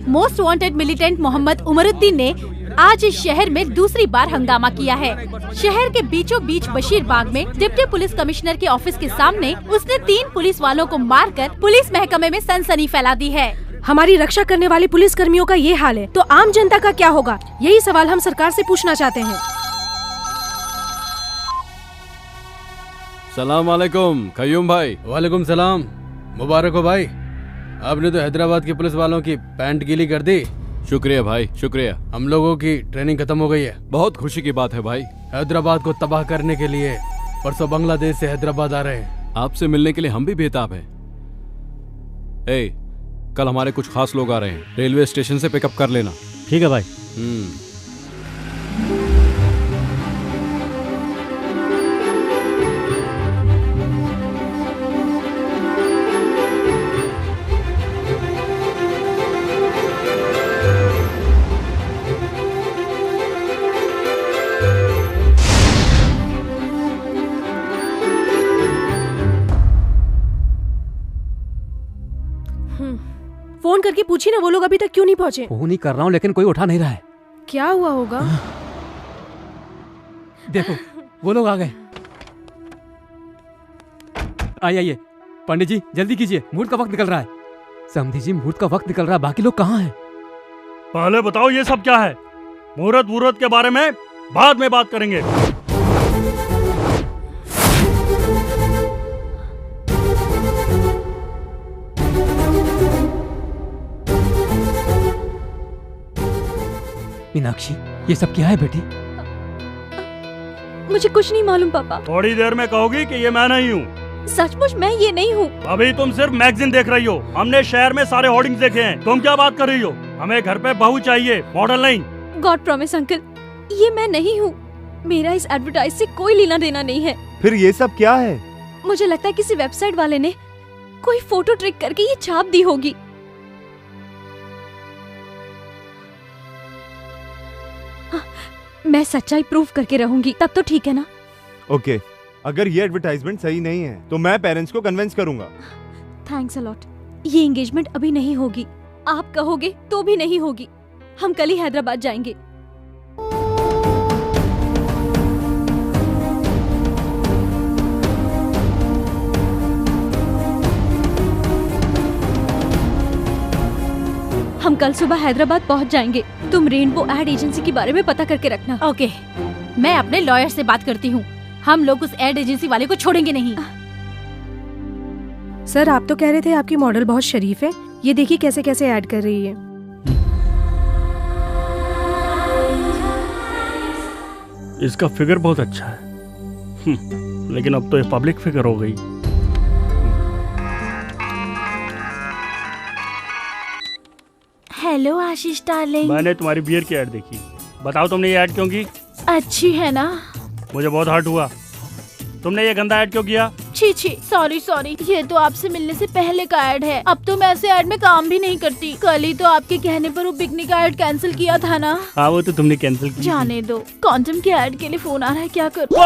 Most wanted militant Mohammed Umaruddin ने आज इस शहर में दूसरी बार हंगामा किया है। शहर के बीचों बीच बशीर बाग में डिप्टी पुलिस कमिश्नर के ऑफिस के सामने उसने 3 पुलिस वालों को मारकर पुलिस महकमे में सनसनी फैला दी है। हमारी रक्षा करने वाले पुलिस कर्मियों का ये हाल है तो आम जनता का क्या होगा? यही सवाल हम सरकार से पूछना चाहते हैं। सलाम वालेकुम कयूम भाई। वालेकुम सलाम। मुबारक हो भाई, आपने तो हैदराबाद के पुलिस वालों की पैंट गीली कर दी। शुक्रिया भाई, शुक्रिया। हम लोगों की ट्रेनिंग खत्म हो गई है। बहुत खुशी की बात है भाई। हैदराबाद को तबाह करने के लिए परसों बांग्लादेश से हैदराबाद आ रहे हैं। आपसे मिलने के लिए हम भी बेताब हैं। ए, कल हमारे कुछ खास लोग आ रहे हैं, रेलवे स्टेशन से पिकअप कर लेना। ठीक है भाई। फोन करके पूछी ना, वो लोग अभी तक क्यों नहीं पहुंचे? फोन ही कर रहा हूँ लेकिन कोई उठा नहीं रहा है। क्या हुआ होगा? देखो वो लोग आ गए। आइए पंडित जी जल्दी कीजिए, मुहूर्त का वक्त निकल रहा है। समधी जी मुहूर्त का वक्त निकल रहा है, बाकी लोग कहाँ हैं? पहले बताओ ये सब क्या है? मुहूर्त के बारे में बाद में बात करेंगे। मीनाक्षी ये सब क्या है बेटी? मुझे कुछ नहीं मालूम पापा। थोड़ी देर में कहोगी कि ये मैं नहीं हूँ। सचमुच मैं ये नहीं हूँ। अभी तुम सिर्फ मैगजीन देख रही हो। हमने शहर में सारे होर्डिंग्स देखे हैं। तुम क्या बात कर रही हो? हमें घर पे बहू चाहिए, मॉडल नहीं। गॉड प्रॉमिस अंकल, ये मैं नहीं हूँ। मेरा इस एडवर्टाइज से कोई लेना देना नहीं है। फिर ये सब क्या है? मुझे लगता है किसी वेबसाइट वाले ने कोई फोटो ट्रिक करके ये छाप दी होगी। मैं सच्चाई प्रूफ करके रहूंगी, तब तो ठीक है ना? ओके, अगर ये एडवर्टाइजमेंट सही नहीं है तो मैं पेरेंट्स को कन्विंस करूंगा। Thanks a lot. ये एंगेजमेंट अभी नहीं होगी, आप कहोगे तो भी नहीं होगी। हम कल ही हैदराबाद जाएंगे। हम कल सुबह हैदराबाद पहुंच जाएंगे। तुम रेनबो एड एजेंसी के बारे में पता करके रखना। ओके, मैं अपने लॉयर से बात करती हूँ। हम लोग उस एड एजेंसी वाले को छोड़ेंगे नहीं। सर आप तो कह रहे थे आपकी मॉडल बहुत शरीफ है। ये देखिए कैसे कैसे ऐड कर रही है। इसका फिगर बहुत अच्छा है। लेकिन अब तो ये पब्लिक फिगर हो गई। हेलो आशीष डार्लिंग। मैंने तुम्हारी बियर की ऐड देखी। बताओ तुमने ये ऐड क्यों की? अच्छी है ना? मुझे बहुत हर्ट हुआ। तुमने ये गंदा ऐड क्यों किया? छी छी, सॉरी। ये तो आपसे मिलने से पहले का ऐड है। अब तो मैं ऐसे ऐड में काम भी नहीं करती। कल ही तो आपके कहने पर वो पिकनिक का ऐड कैंसिल किया था ना। हाँ वो तो तुमने कैंसिल किया। जाने दो। कॉन्डम के ऐड के लिए फोन आ रहा है, क्या करूं?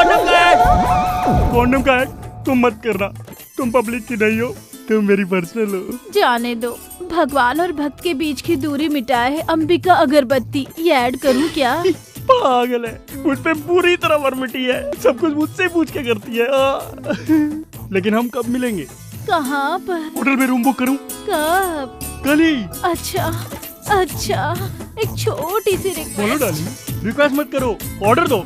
कॉन्डम का ऐड तुम मत करना। तुम पब्लिक की नहीं हो, तुम मेरी पर्सनल हो। जाने दो। भगवान और भक्त के बीच की दूरी मिटाए है अंबिका अगरबत्ती। ये ऐड करूं क्या? पागल है, मुझ पे पूरी तरह वर्मिटी है। सब कुछ मुझसे पूछ के करती है। लेकिन हम कब मिलेंगे? कहाँ पर? होटल में रूम बुक करूं? कब? कल ही। अच्छा, एक छोटी सी बोलो डार्लिंग, रिक्वेस्ट मत करो, ऑर्डर दो।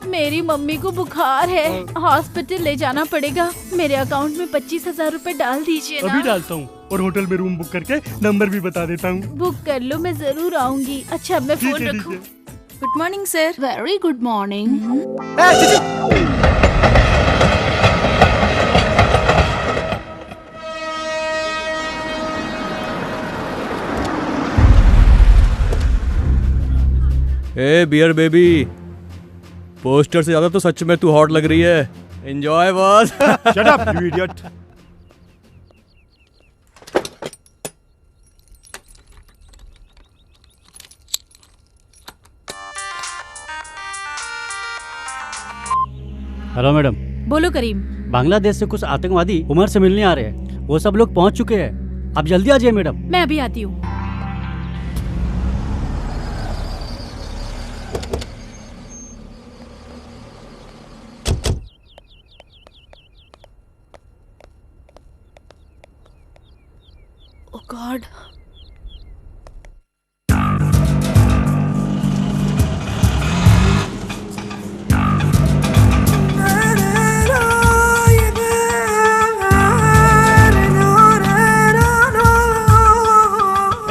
मेरी मम्मी को बुखार है, हॉस्पिटल ले जाना पड़ेगा। मेरे अकाउंट में 25,000 रूपए डाल दीजिए ना। अभी डालता हूँ और होटल में रूम बुक करके नंबर भी बता देता हूँ। बुक कर लो, मैं जरूर आऊंगी। अच्छा अब मैं फोन रखूं। Good morning sir. Very good morning. ए बियर बेबी, पोस्टर से ज्यादा तो सच में तू हॉट लग रही है। Enjoy boss. Shut up you idiot. Hello madam. बोलो करीम। बांग्लादेश से कुछ आतंकवादी उमर से मिलने आ रहे हैं। वो सब लोग पहुंच चुके हैं। आप जल्दी आ जाइए मैडम। मैं अभी आती हूँ। ओह गॉड।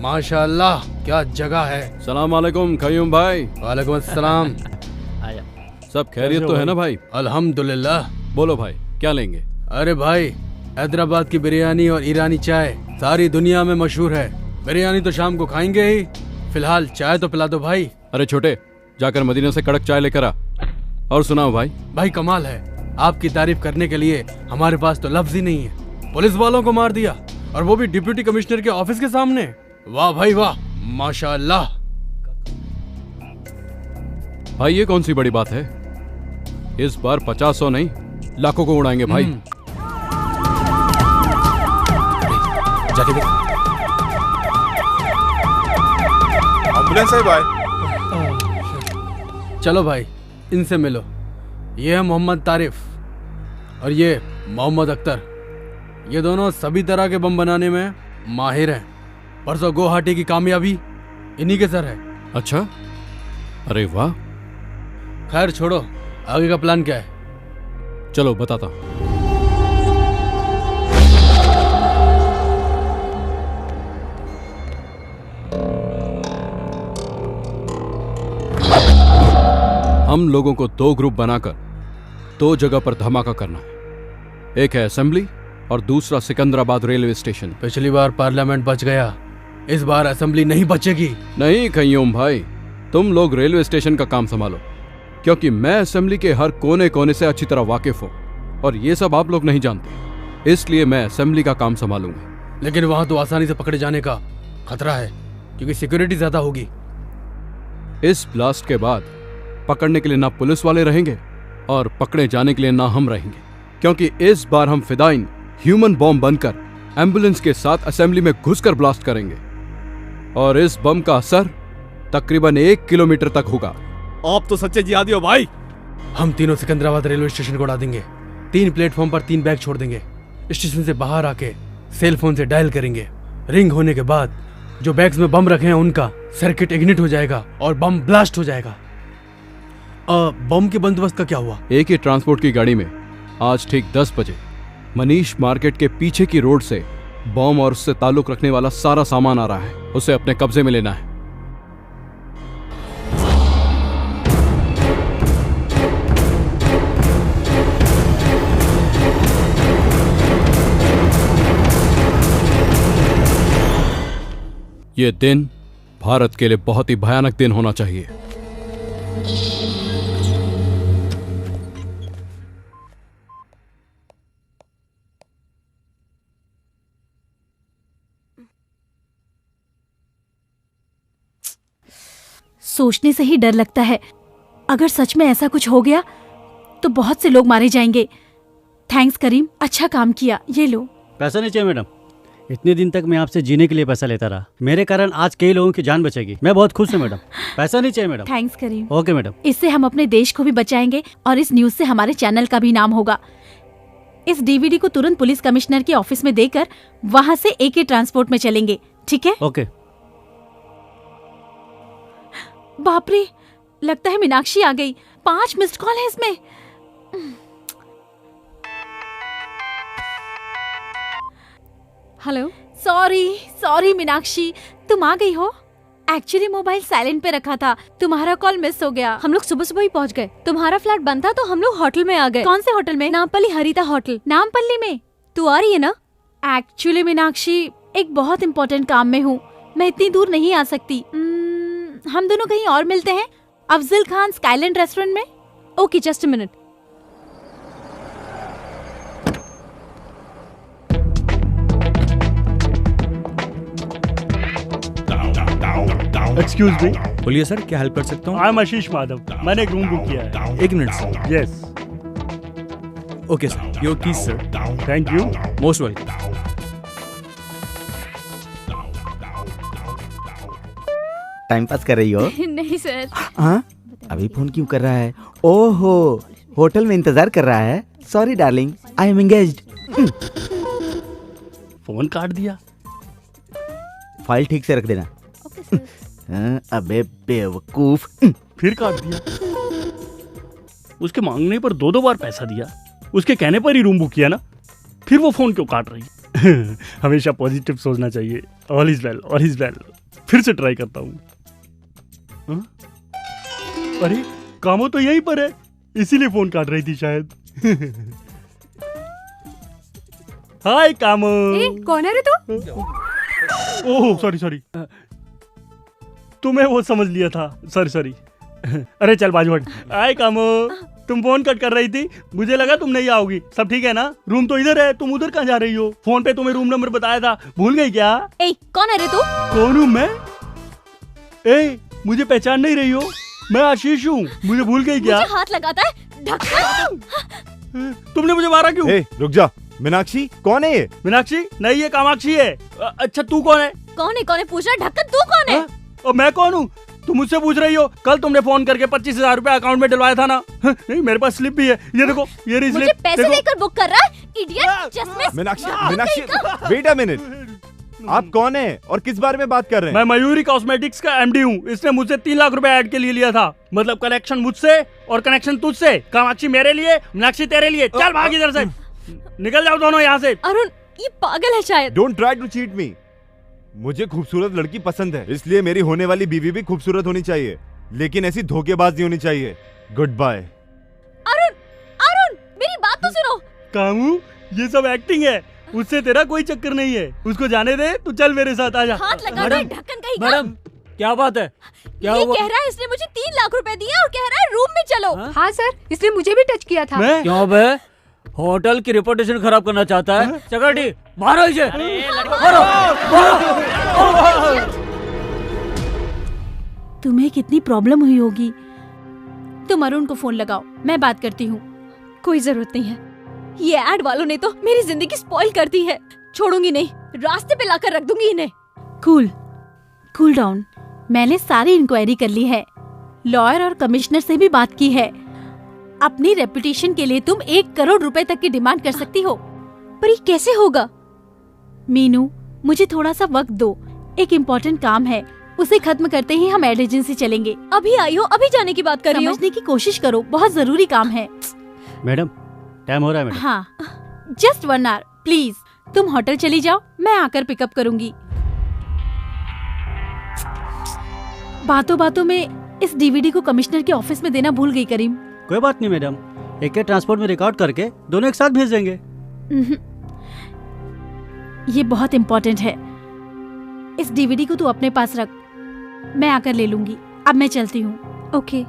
माशाल्लाह क्या जगह है। सलाम वालेकुम कयूम भाई। वालेकुम अस्सलाम। सब खैरियत तो है ना भाई? अल्हम्दुलिल्लाह। बोलो भाई क्या लेंगे? अरे भाई हैदराबाद की बिरयानी और ईरानी चाय सारी दुनिया में मशहूर है। बिरयानी तो शाम को खाएंगे ही, फिलहाल चाय तो पिला दो भाई। अरे छोटे जाकर मदीना से कड़क चाय लेकर आ। और सुनाओ भाई। भाई कमाल है, आपकी तारीफ करने के लिए हमारे पास तो लफ्ज ही नहीं है। पुलिस वालों को मार दिया और वो भी डिप्टी कमिश्नर के ऑफिस के सामने। वाह भाई वाह, माशाअल्लाह। भाई ये कौन सी बड़ी बात है? इस बार 50-100 नहीं लाखों को उड़ाएंगे भाई। जाके देख। एम्बुलेंस है भाई। चलो भाई इनसे मिलो। ये है मोहम्मद तारिफ और ये मोहम्मद अख्तर। ये दोनों सभी तरह के बम बनाने में माहिर हैं। परसों गुवाहाटी की कामयाबी इन्हीं के सर है। अच्छा, अरे वाह। खैर छोड़ो, आगे का प्लान क्या है? चलो बताता हूं। हम लोगों को 2 ग्रुप बनाकर 2 जगह पर धमाका करना है। एक है असेंबली और दूसरा सिकंदराबाद रेलवे स्टेशन। पिछली बार पार्लियामेंट बच गया, इस बार असेंबली नहीं बचेगी। नहीं कयूम भाई, तुम लोग रेलवे स्टेशन का काम संभालो, क्योंकि मैं असेंबली के हर कोने कोने से अच्छी तरह वाकिफ हूँ और ये सब आप लोग नहीं जानते, इसलिए मैं असेंबली का काम संभालूंगा। लेकिन वहां तो आसानी से पकड़े जाने का खतरा है, क्योंकि सिक्योरिटी ज्यादा होगी। इस ब्लास्ट के बाद पकड़ने के लिए ना पुलिस वाले रहेंगे और पकड़े जाने के लिए ना हम रहेंगे, क्योंकि इस बार हम फिदाइन ह्यूमन बॉम्ब बनकर एम्बुलेंस के साथ असेंबली में घुसकर ब्लास्ट करेंगे और इस बम का असर तकरीबन 1 किलोमीटर तक होगा। आप तो सच्चे जिहादी हो भाई। हम तीनों सिकंदराबाद रेलवे स्टेशन को उड़ा देंगे। 3 प्लेटफॉर्म पर 3 बैग छोड़ देंगे। स्टेशन से बाहर आके सेल फोन से डायल करेंगे। रिंग होने के बाद जो बैग्स में बम रखे हैं उनका सर्किट इग्निट हो जाएगा और बम ब्लास्ट हो जाएगा। बम के बंदोबस्त का क्या हुआ? एक ही ट्रांसपोर्ट की गाड़ी में आज ठीक 10 बजे मनीष मार्केट के पीछे की रोड से बम और उससे ताल्लुक रखने वाला सारा सामान आ रहा है। उसे अपने कब्जे में लेना है। ये दिन भारत के लिए बहुत ही भयानक दिन होना चाहिए। सोचने से ही डर लगता है, अगर सच में ऐसा कुछ हो गया तो बहुत से लोग मारे जाएंगे। थैंक्स करीम, अच्छा काम किया। ये लो। पैसा नहीं चाहिए मैडम, इतने दिन तक मैं आपसे जीने के लिए पैसा लेता रहा, मेरे कारण आज कई लोगों की जान बचेगी। मैं बहुत खुश हूँ मैडम। पैसा नहीं चाहिए madam. Thanks Karim. Okay madam. इससे हम अपने देश को भी बचाएंगे और इस न्यूज से हमारे चैनल का भी नाम होगा। इस डीवीडी को तुरंत पुलिस कमिश्नर के ऑफिस में देकर वहाँ से AK ट्रांसपोर्ट में चलेंगे, ठीक है? ओके। बाप रे, लगता है मीनाक्षी आ गई। 5 मिस्ड कॉल है इसमें। हेलो। सॉरी मीनाक्षी, तुम आ गई हो? एक्चुअली मोबाइल साइलेंट पे रखा था, तुम्हारा कॉल मिस हो गया। हम लोग सुबह सुबह ही पहुंच गए। तुम्हारा फ्लैट बंद था तो हम लोग होटल में आ गए। कौन से होटल में? नामपल्ली हरिता होटल। नामपल्ली में? तू आ रही है ना? एक्चुअली मीनाक्षी, एक बहुत इम्पोर्टेंट काम में हूँ, मैं इतनी दूर नहीं आ सकती। हम दोनों कहीं और मिलते हैं, अफजल खान स्काईलैंड रेस्टोरेंट में। Okay, just a minute. Excuse me. बोलिए सर, क्या हेल्प कर सकता हूँ? आई एम आशीष माधव, मैंने एक रूम बुक किया है। 1 minute sir. Yes. Okay sir, your keys sir. Thank you. Most welcome. Time pass कर रही हो? नहीं सर। हाँ, अभी फोन क्यों कर रहा है? ओहो, होटल में इंतजार कर रहा है। Sorry darling, I am engaged. Phone काट दिया। फाइल ठीक से रख देना। अबे बेवकूफ। फिर काट दिया। उसके मांगने पर 2 बार पैसा दिया। उसके कहने पर ही रूम बुक किया ना, फिर वो फोन क्यों काट रही है? हमेशा पॉजिटिव सोचना चाहिए। All is well, all is well. फिर से ट्राई करता हूँ। अरे कामो तो यहीं पर है, इसीलिए फोन काट रही थी शायद। हाय कामो। कौन है रे तू? ओह सॉरी, तुम्हें वो समझ लिया था, सॉरी। अरे चल बाजू हट। हाय कामो, तुम फोन कट कर रही थी, मुझे लगा तुम नहीं आओगी। सब ठीक है ना? रूम तो इधर है, तुम उधर कहाँ जा रही हो? फोन पे तुम्हें रूम नंबर बताया था, भूल गई क्या? कौन है रे तू? कौन हूँ मैं? मुझे पहचान नहीं रही हो? मैं आशीष हूँ, मुझे भूल गई क्या? मुझे हाथ लगाता है, ढक्कन। तुमने मुझे मारा क्यों? रुक जा। मीनाक्षी कौन है ये? मीनाक्षी नहीं, ये कामाक्षी है। अच्छा तू कौन है? कौन है पूछ रहा? ढक्कन तू कौन है? और मैं कौन हूँ? तुम मुझसे पूछ रही हो? कल तुमने फोन करके 25,000 रुपए अकाउंट में डलवाया था ना? नहीं, मेरे पास स्लिप भी है, ये देखो, ये रही स्लिप। मुझे पैसे देकर बुक कर रहा है, इडियट। चश्मे। मीनाक्षी वेट अ मिनट, आप कौन है और किस बारे में बात कर रहे हैं? मैं मयूरी कॉस्मेटिक्स का एमडी हूँ। इसने मुझसे 3 लाख रुपए ऐड के लिए लिया था। मतलब कनेक्शन मुझसे और कनेक्शन तुझसे। कामाक्षी मेरे लिए, मीनाक्षी तेरे लिए। चल भाग इधर से, निकल जाओ दोनों यहाँ से। अरुण ये पागल है शायद। Don't try to cheat me. मुझे खूबसूरत लड़की पसंद है, इसलिए मेरी होने वाली बीवी भी खूबसूरत होनी चाहिए, लेकिन ऐसी धोखेबाज नहीं होनी चाहिए। Good bye. अरुण मेरी बात तो सुनो। कामू ये सब एक्टिंग है, उससे तेरा कोई चक्कर नहीं है। उसको जाने दे, तू चल मेरे साथ आजा। हाथ लगा दे, ढक्कन कहीं का। मैडम क्या बात है? क्या ये हुआ? कह रहा है इसने मुझे 3 लाख रुपए दिए और कह रहा है रूम में चलो। हाँ सर, इसने मुझे भी टच किया था। क्यों बे? होटल की रेपुटेशन खराब करना चाहता है? चकरटी मारो इसे, मारो। तुम्हें कितनी प्रॉब्लम हुई होगी। तुम अरुण को फोन लगाओ, मैं बात करती हूँ। कोई जरूरत नहीं है, ये एड वालों ने तो मेरी जिंदगी स्पॉइल कर दी है। छोड़ूंगी नहीं, रास्ते पे लाकर रख दूंगी इन्हें। Cool down. मैंने सारी इंक्वायरी कर ली है, लॉयर और कमिश्नर से भी बात की है। अपनी रेपुटेशन के लिए तुम 1 करोड़ रुपए तक की डिमांड कर सकती हो। पर ये कैसे होगा? मीनू मुझे थोड़ा सा वक्त दो, एक इम्पोर्टेंट काम है, उसे खत्म करते ही हम एड एजेंसी चलेंगे। अभी आई हो, अभी जाने की बात कर रही हो? समझने की कोशिश करो, बहुत जरूरी काम है। मैडम टाइम हो रहा है मैडम। हाँ जस्ट 1 आवर प्लीज। तुम होटल चली जाओ, मैं आकर पिकअप करूंगी। बातों बातों में इस डीवीडी को कमिश्नर के ऑफिस में देना भूल गई करीम। कोई बात नहीं मैडम, एक के ट्रांसपोर्ट में रिकॉर्ड करके दोनों एक साथ भेज देंगे। ये बहुत इम्पोर्टेंट है, इस डीवीडी को तू अपने पास रख, मैं आकर ले लूंगी। अब मैं चलती हूँ। ओके।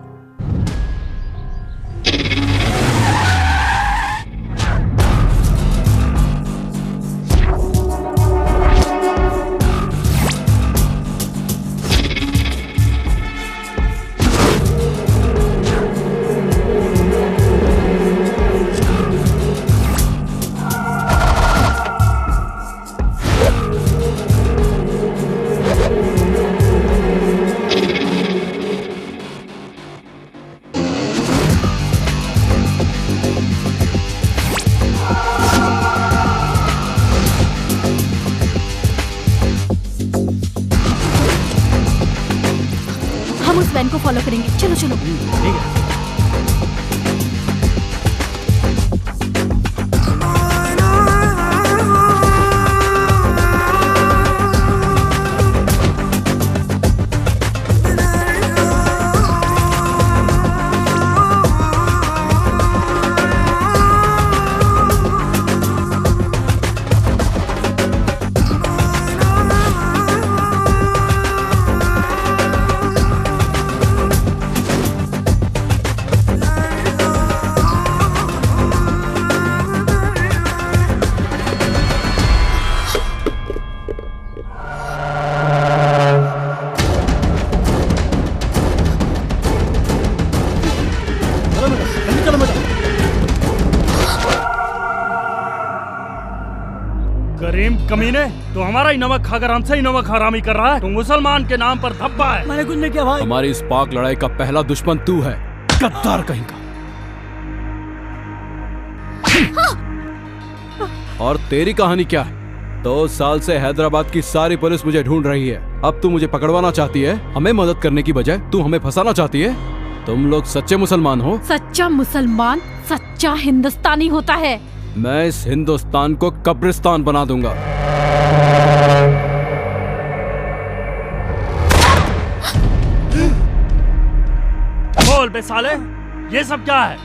हम उस वैन को फॉलो करेंगे। चलो चलो। ठीक है। करीम कमीने, तो हमारा ही नमक खाकर हमसे ही नमक हरामी कर रहा है। तू मुसलमान के नाम पर धब्बा है। मैंने कुछ नहीं किया भाई। हमारी इस पाक लड़ाई का पहला दुश्मन तू है, गद्दार कहीं का। और तेरी कहानी क्या है? 2 साल से हैदराबाद की सारी पुलिस मुझे ढूंढ रही है। अब तू मुझे पकड़वाना चाहती है? हमें मदद करने की बजाय तू हमें फंसाना चाहती है? तुम लोग सच्चे मुसलमान हो? सच्चा मुसलमान सच्चा हिंदुस्तानी होता है। मैं इस हिंदुस्तान को कब्रिस्तान बना दूंगा। बोल बे साले, ये सब क्या है?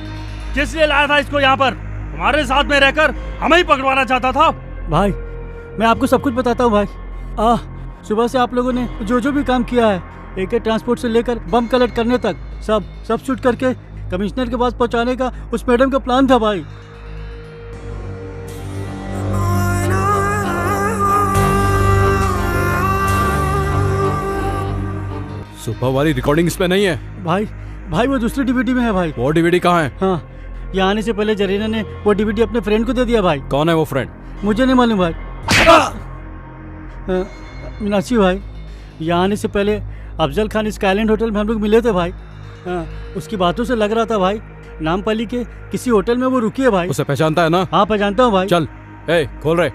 किस लिए लाया था इसको यहाँ पर? हमारे साथ में रहकर हमें ही पकड़वाना चाहता था। भाई मैं आपको सब कुछ बताता हूँ भाई। सुबह से आप लोगों ने जो जो भी काम किया है, AK ट्रांसपोर्ट से लेकर बम कलेक्ट करने तक, सब शूट करके कमिश्नर के पास पहुंचाने का उस मैडम का प्लान था भाई। सुबह वाली रिकॉर्डिंग इसमें नहीं है। भाई वो दूसरी DVD में है भाई। वो DVD कहाँ है? हाँ, यहाँ आने से पहले जरीना ने वो DVD अपने फ्रेंड को दे दिया भाई। कौन है वो फ्रेंड? मुझे नहीं मालूम भाई। मीनाक्षी भाई, यहाँ आने से पहले अफजल खान स्काईलैंड होटल में हम लोग मिले थे भाई। उसकी बातों से लग रहा था भाई नामपल्ली के किसी होटल में वो रुकी है भाई। उसे पहचानता है ना? हाँ पहचानता हूँ भाई। चल खोल रहे।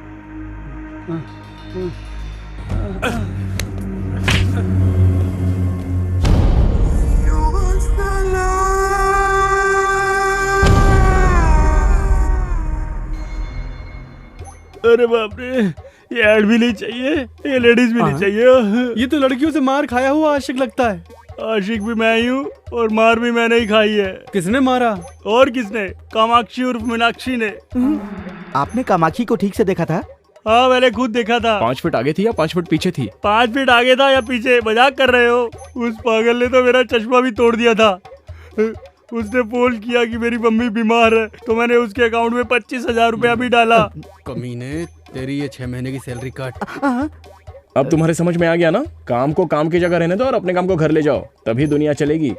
अरे बाप रे, ये ऐड भी नहीं चाहिए, ये लेडीज भी नहीं चाहिए। ये तो लड़कियों से मार खाया हुआ आशिक लगता है। आशिक भी मैं ही हूँ और मार भी मैंने ही खाई है। किसने मारा? और किसने? कामाक्षी उर्फ मीनाक्षी ने। आपने कामाक्षी को ठीक से देखा था? हाँ मैंने खुद देखा था। 5 फीट आगे थी या 5 फीट पीछे थी? 5 फीट आगे था या पीछे? मजाक कर रहे हो? उस पागल ने तो मेरा चश्मा भी तोड़ दिया था। उसने फोन किया कि मेरी मम्मी बीमार है, तो मैंने उसके अकाउंट में 25,000 रुपया भी डाला। कमीने, तेरी ये 6 महीने की सैलरी काट। अब तुम्हारे समझ में आ गया ना? काम को काम की जगह रहने दो और अपने काम को घर ले जाओ, तभी दुनिया चलेगी।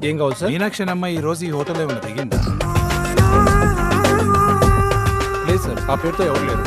ఏం కావాలి సార్? మీనాక్షి అమ్మ ఈ రోజు ఈ హోటల్ ఏమైనా దిగిందా? లేదు సార్, ఆ పేరుతో ఎవరు లేరు.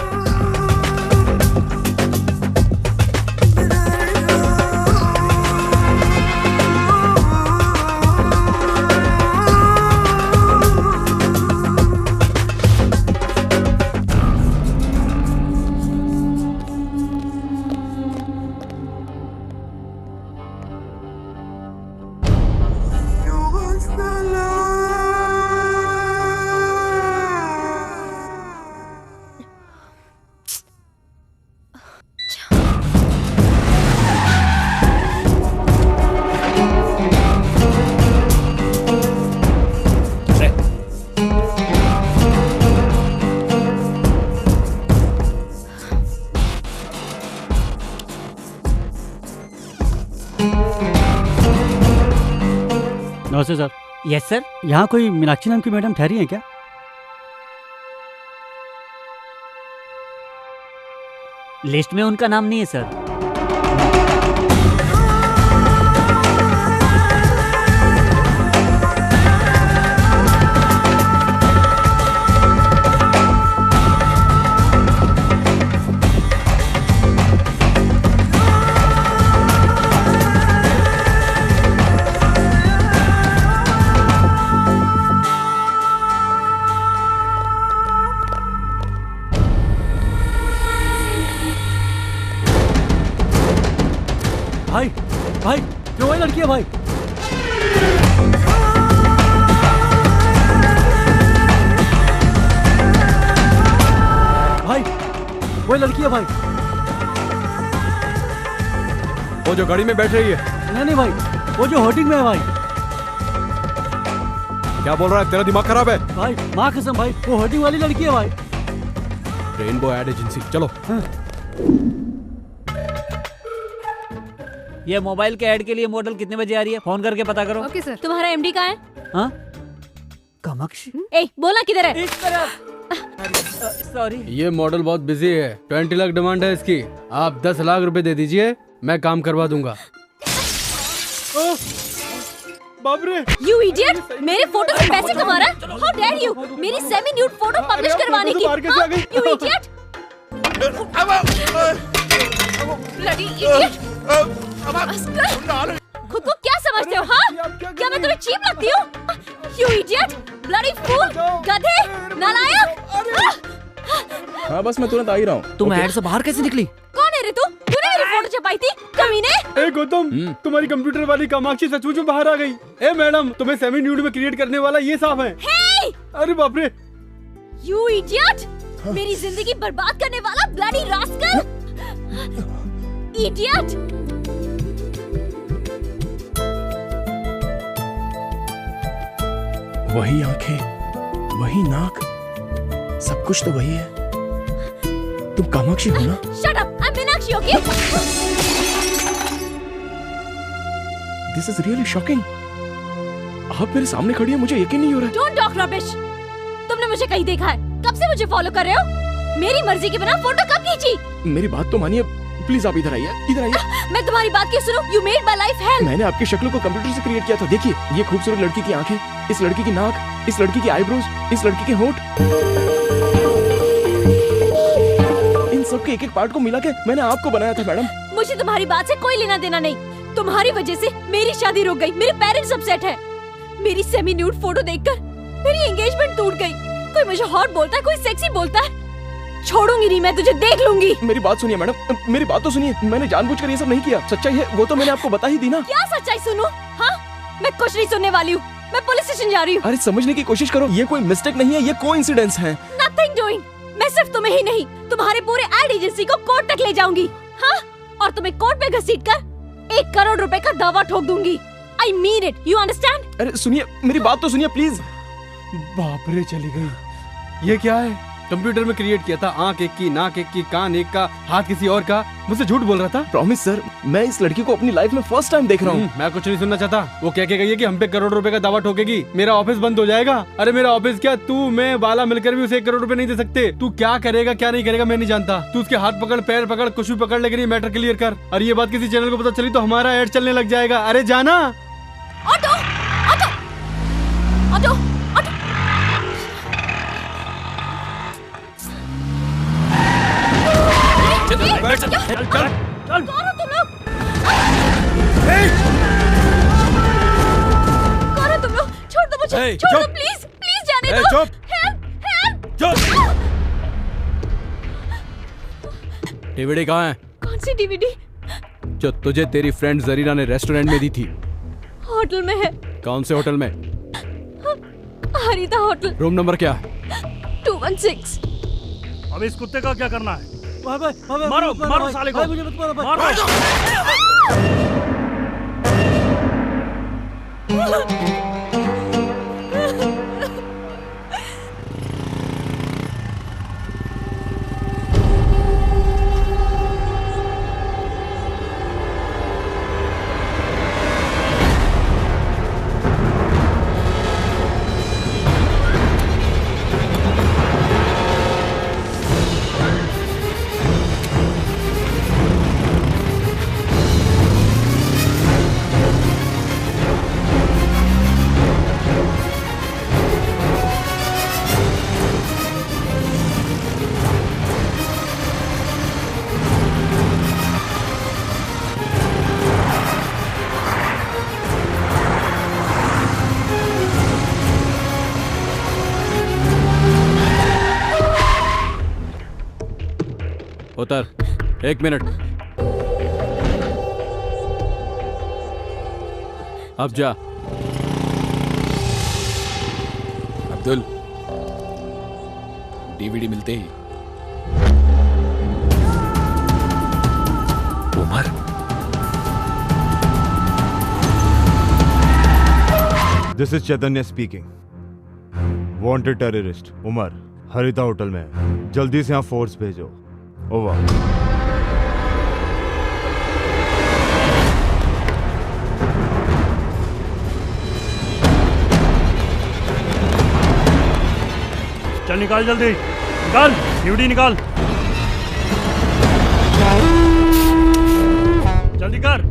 नमस्ते सर। Yes sir. यहाँ कोई मीनाक्षी नाम की मैडम ठहरी है क्या? लिस्ट में उनका नाम नहीं है सर। भाई जो वही लड़की है भाई। भाई वही लड़की है भाई। वो जो गाड़ी में बैठ रही है? नहीं भाई, वो जो होर्डिंग में है भाई। क्या बोल रहा है? तेरा दिमाग खराब है? भाई माँ कसम भाई, वो होर्डिंग वाली लड़की है भाई। रेनबो एड एजेंसी, चलो। ये मोबाइल के ऐड के लिए मॉडल कितने बजे आ रही है? फोन करके पता करो। Okay sir. तुम्हारा MD कहाँ है? हाँ? कामाक्षी? ए, बोला किधर है? सॉरी। ये मॉडल बहुत बिजी है, 20 लाख डिमांड है इसकी। आप 10 लाख रुपए दे दीजिए, मैं काम करवा दूंगा। बाप रे! You idiot! मेरे फोटो से पैसे कमा रहा है? How dare you! मेरी सेमी न्यूड फोटो पब्लिश करवाने की? हाँ? You idiot! Bloody idiot! खुद को क्या समझते हो? हाँ, क्या मैं तुम्हें चीप लगती हूँ? You idiot, bloody fool, गधे, नालायक! हाँ बस मैं तुरंत आ ही रहा हूँ। तुम ऐड से बाहर कैसे निकली? कौन है रे तू? तूने मेरी फोटो छपाई थी, कमीने? ए गौतम, तुम्हारी कंप्यूटर वाली कामाक्षी सचमुच में बाहर आ गई। ए मैडम, तुम्हें सेमी न्यूड में क्रिएट करने वाला ये साफ है। Hey! अरे बाप रे! You idiot! मेरी जिंदगी बर्बाद करने वाला bloody rascal! Idiot! वही आंखें, वही नाक, सब कुछ तो वही है। तुम कामाक्षी हो ना? Shut up! I'm Meenakshi, okay? This is really shocking. आप मेरे सामने खड़ी हैं, मुझे यकीन नहीं हो रहा। Don't talk rubbish. तुमने मुझे कहीं देखा है? कब से मुझे फॉलो कर रहे हो? मेरी मर्जी के बिना फोटो कब खींची? मेरी बात तो मानिए, प्लीज आप इधर आइए, इधर आइए। मैं तुम्हारी बात क्यों सुनूं? You made my life hell. मैंने आपकी शक्ल को कंप्यूटर से क्रिएट किया था। देखिए, ये खूबसूरत लड़की की आंखें, इस लड़की की नाक, इस लड़की की आईब्रोज, इस लड़की के होंठ, इन सब के एक-एक पार्ट को मिला के मैंने आपको बनाया था मैडम। मुझे तुम्हारी बात से कोई लेना देना नहीं। तुम्हारी वजह से मेरी शादी रुक गई, मेरे पेरेंट्स अपसेट है। मेरी सेमी न्यूड फोटो देखकर मेरी एंगेजमेंट टूट गई। कोई मुझे हॉट बोलता है, कोई सेक्सी बोलता है। छोड़ूंगी नहीं, मैं तुझे देख लूंगी। मेरी बात सुनिए मैडम, मेरी बात तो सुनिए। मैंने जानबूझकर ये सब नहीं किया। सच्चाई है वो तो मैंने आपको बता ही दी ना। क्या सच्चाई सुनूं? हाँ, मैं कुछ नहीं सुनने वाली हूँ। मैं पुलिस स्टेशन जा रही हूँ। अरे समझने की कोशिश करो, ये कोई मिस्टेक नहीं है, ये कोइंसिडेंस है। Nothing doing. मैं सिर्फ तुम्हें ही नहीं, तुम्हारे पूरे एड एजेंसी को कोर्ट तक ले जाऊंगी। हाँ, और तुम्हें कोर्ट में घसीटकर 1 करोड़ रुपए का दावा ठोक दूंगी। I mean it. You understand? अरे सुनिए, मेरी बात तो सुनिए प्लीज। बाप रे, चली गई। ये क्या है? कंप्यूटर में क्रिएट किया था, आंख एक की, नाक एक की, कान एक का, हाथ किसी और का। मुझसे झूठ बोल रहा था। प्रॉमिस सर, मैं इस लड़की को अपनी लाइफ में फर्स्ट टाइम देख रहा हूँ। मैं कुछ नहीं सुनना चाहता। वो क्या गई है कि हम पे 1 करोड़ रुपए का दावा ठोकेगी, मेरा ऑफिस बंद हो जाएगा। अरे मेरा ऑफिस क्या, तू मैं बाला मिलकर भी उसे 1 करोड़ रुपए नहीं दे सकते। तू क्या करेगा क्या नहीं करेगा मैं नहीं जानता। तू उसके हाथ पकड़, पैर पकड़, कुछ भी पकड़, लेकिन ये मैटर क्लियर कर। और ये बात किसी चैनल को पता चली तो हमारा एड चलने लग जाएगा। अरे जाना। Auto, auto, auto, auto. चल चल चल। कौन हो तुम लोग? कौन हो तुम लोग? छोड़ दो मुझे, छोड़ दो प्लीज, प्लीज जाने दो। चुप। Help, help. चुप। डीवीडी कहाँ है? कौन सी डीवीडी? जो तुझे तेरी फ्रेंड जरीना ने रेस्टोरेंट में दी थी। होटल में है। कौन से होटल में? हरिता होटल। रूम नंबर क्या है? 216। अब इस कुत्ते का क्या करना है? मारो मारो साले को, मुझे मत मारो भाई। मारो। उतर, 1 मिनट। अब जा। अब्दुल, डीवीडी मिलते ही Umar. This is Chaitanya speaking. Wanted terrorist Umar Haritha hotel में है। जल्दी से यहाँ फोर्स भेजो। ओवर। चल निकाल, जल्दी निकाल, डीवीडी निकाल, जल्दी कर।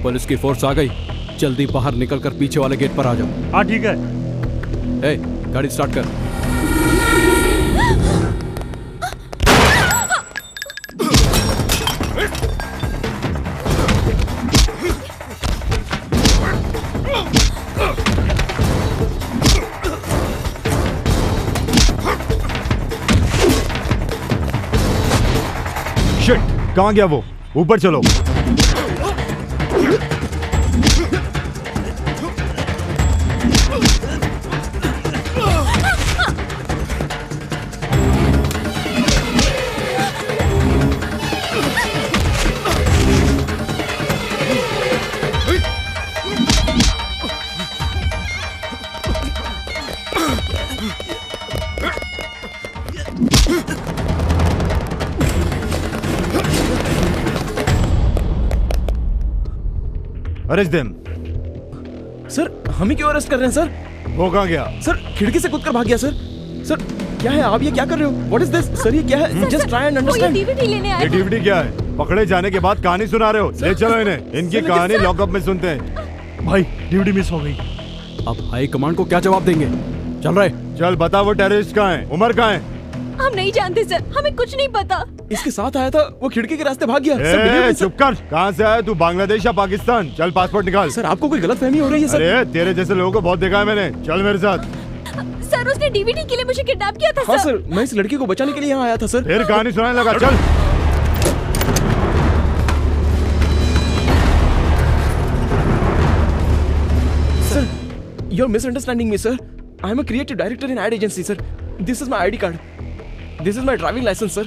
पुलिस की फोर्स आ गई, जल्दी बाहर निकलकर पीछे वाले गेट पर आ जाओ। हाँ ठीक है। ए, गाड़ी स्टार्ट कर। कहाँ गया वो? ऊपर चलो। Arrest them. सर हम ही क्यों अरेस्ट कर रहे हैं सर? वो कहाँ गया? सर खिड़की से कूदकर भाग गया सर। सर क्या है आप ये क्या कर रहे हो? What is this? सर ये क्या है? Just try and understand. DVD लेने आया ये डीवीडी क्या है? पकड़े जाने के बाद कहानी सुना रहे हो? ले चलो इन्हें, इनकी कहानी लॉकअप में सुनते हैं। भाई डीवीडी मिस हो गई। अब हाई कमांड को क्या जवाब देंगे? चल रहे। चल बता वो टेररिस्ट कहाँ है? उमर कहाँ है? हम नहीं जानते सर, हमें कुछ नहीं पता। इसके साथ आया था, वो खिड़की के रास्ते भाग गया। चुप कर। कहाँ से आया तू? बांग्लादेश या पाकिस्तान? चल पासपोर्ट निकाल। सर आपको कोई गलतफहमी हो रही है सर? अरे तेरे जैसे लोगों को बहुत देखा है मैंने। चल मेरे साथ। सर उसने डीवीडी के लिए मुझे किडनैप किया था। हाँ सर, मैं इस लड़की को बचाने के लिए यहाँ आया था सर। फिर कहानी सुनाने लगा। चल। Sir you're misunderstanding me sir. I am a creative director in ad agency sir. This is my ID card. This is my driving license sir.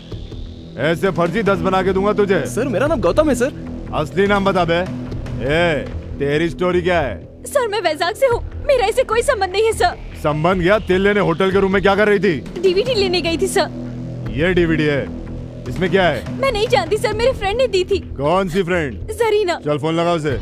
ऐसे फर्जी 10 बना के दूंगा तुझे। सर मेरा नाम गौतम है सर। असली नाम बता बे। तेरी स्टोरी क्या है? सर मैं वैजाग से हूँ, मेरा इससे कोई संबंध नहीं है सर। संबंध गया? तेल लेने होटल के रूम में क्या कर रही थी? डीवीडी लेने गई थी सर। ये डीवीडी है, इसमें क्या है? मैं नहीं जानती सर, मेरे फ्रेंड ने दी थी। कौन सी फ्रेंड? जरीना। चल फोन लगा उसे।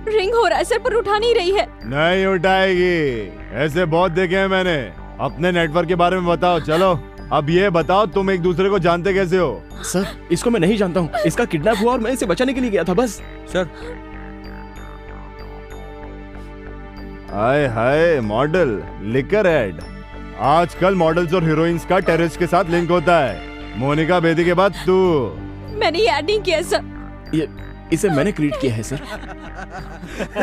रिंग हो रहा है सर, पर उठा नहीं रही है। नहीं उठाएगी, ऐसे बहुत देखे हैं मैंने। अपने नेटवर्क के बारे में बताओ। चलो अब ये बताओ तुम एक दूसरे को जानते कैसे हो? सर इसको मैं नहीं जानता हूँ, इसका किडनैप हुआ और मैं इसे बचाने के लिए गया था बस। सर हाय हाय मॉडल लिकर एड। आजकल मॉडल्स और हीरोइंस का टेररिस्ट के साथ लिंक होता है। मोनिका बेदी के बाद तू। मैंने ये ऐड नहीं किया सर। ये इसे मैंने क्रिएट किया है सर।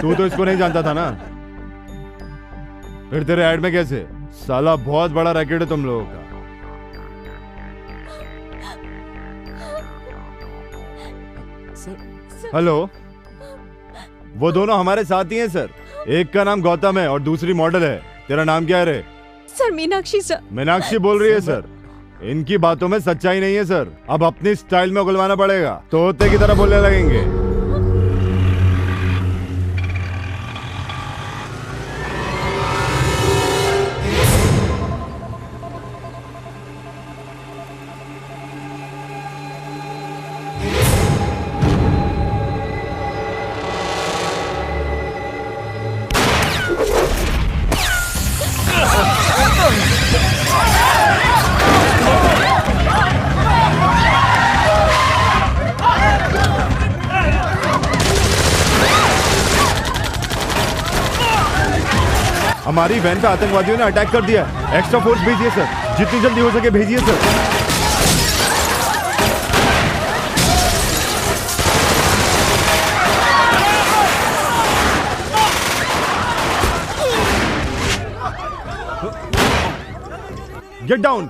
तू तो इसको नहीं जानता था ना? फिर तेरे ऐड में कैसे? साला बहुत बड़ा रैकेट है तुम लोगों का। हेलो, वो दोनों हमारे साथी हैं सर। एक का नाम गौतम है और दूसरी मॉडल है। तेरा नाम क्या है रे? Sir Meenakshi sir. मीनाक्षी बोल रही है सर। इनकी बातों में सच्चाई नहीं है सर। अब अपनी स्टाइल में उगलवाना पड़ेगा, तोते की तरह बोलने लगेंगे। हमारी वैन पे आतंकवादियों ने अटैक कर दिया। एक्स्ट्रा फोर्स भेजिए सर, जितनी जल्दी हो सके भेजिए सर। Get down.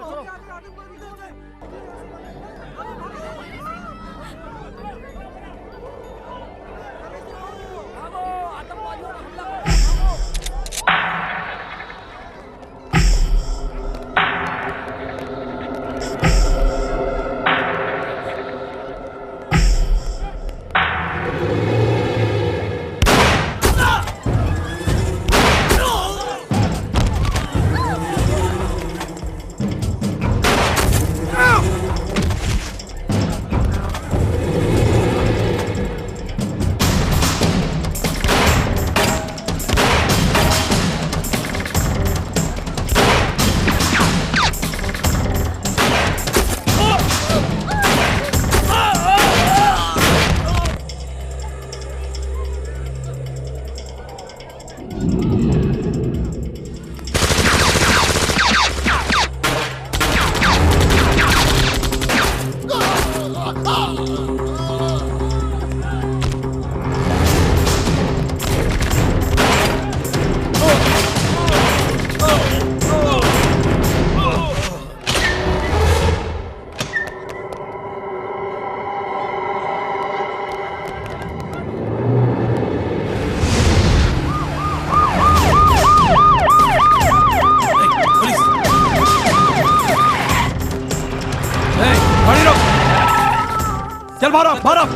गाड़ी रोक। चल बाहर आओ, बाहर आओ।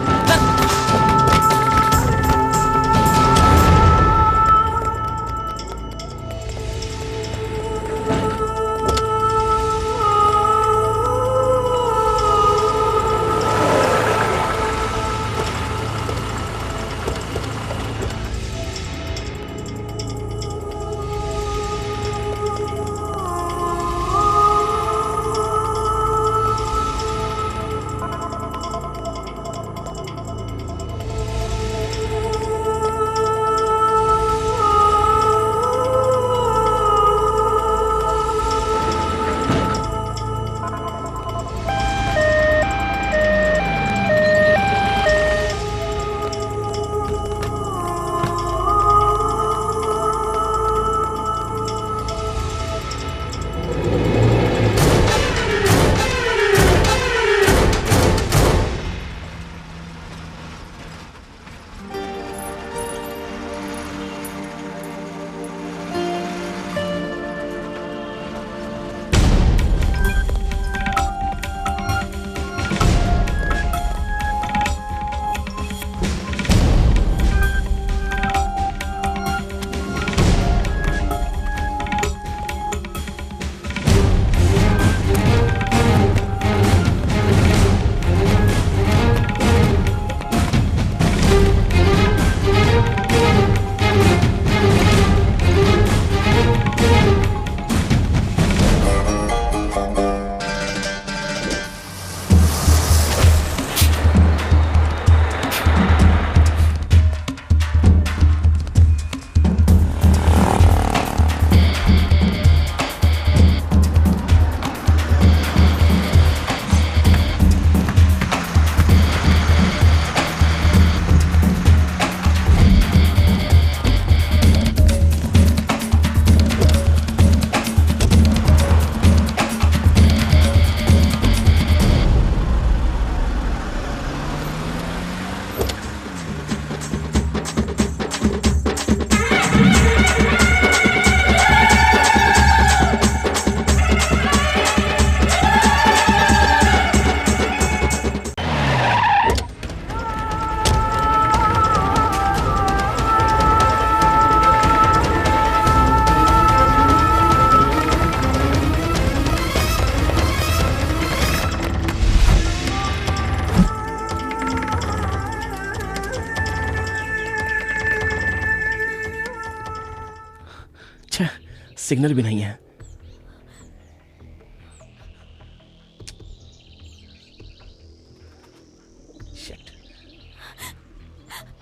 सिग्नल भी नहीं है।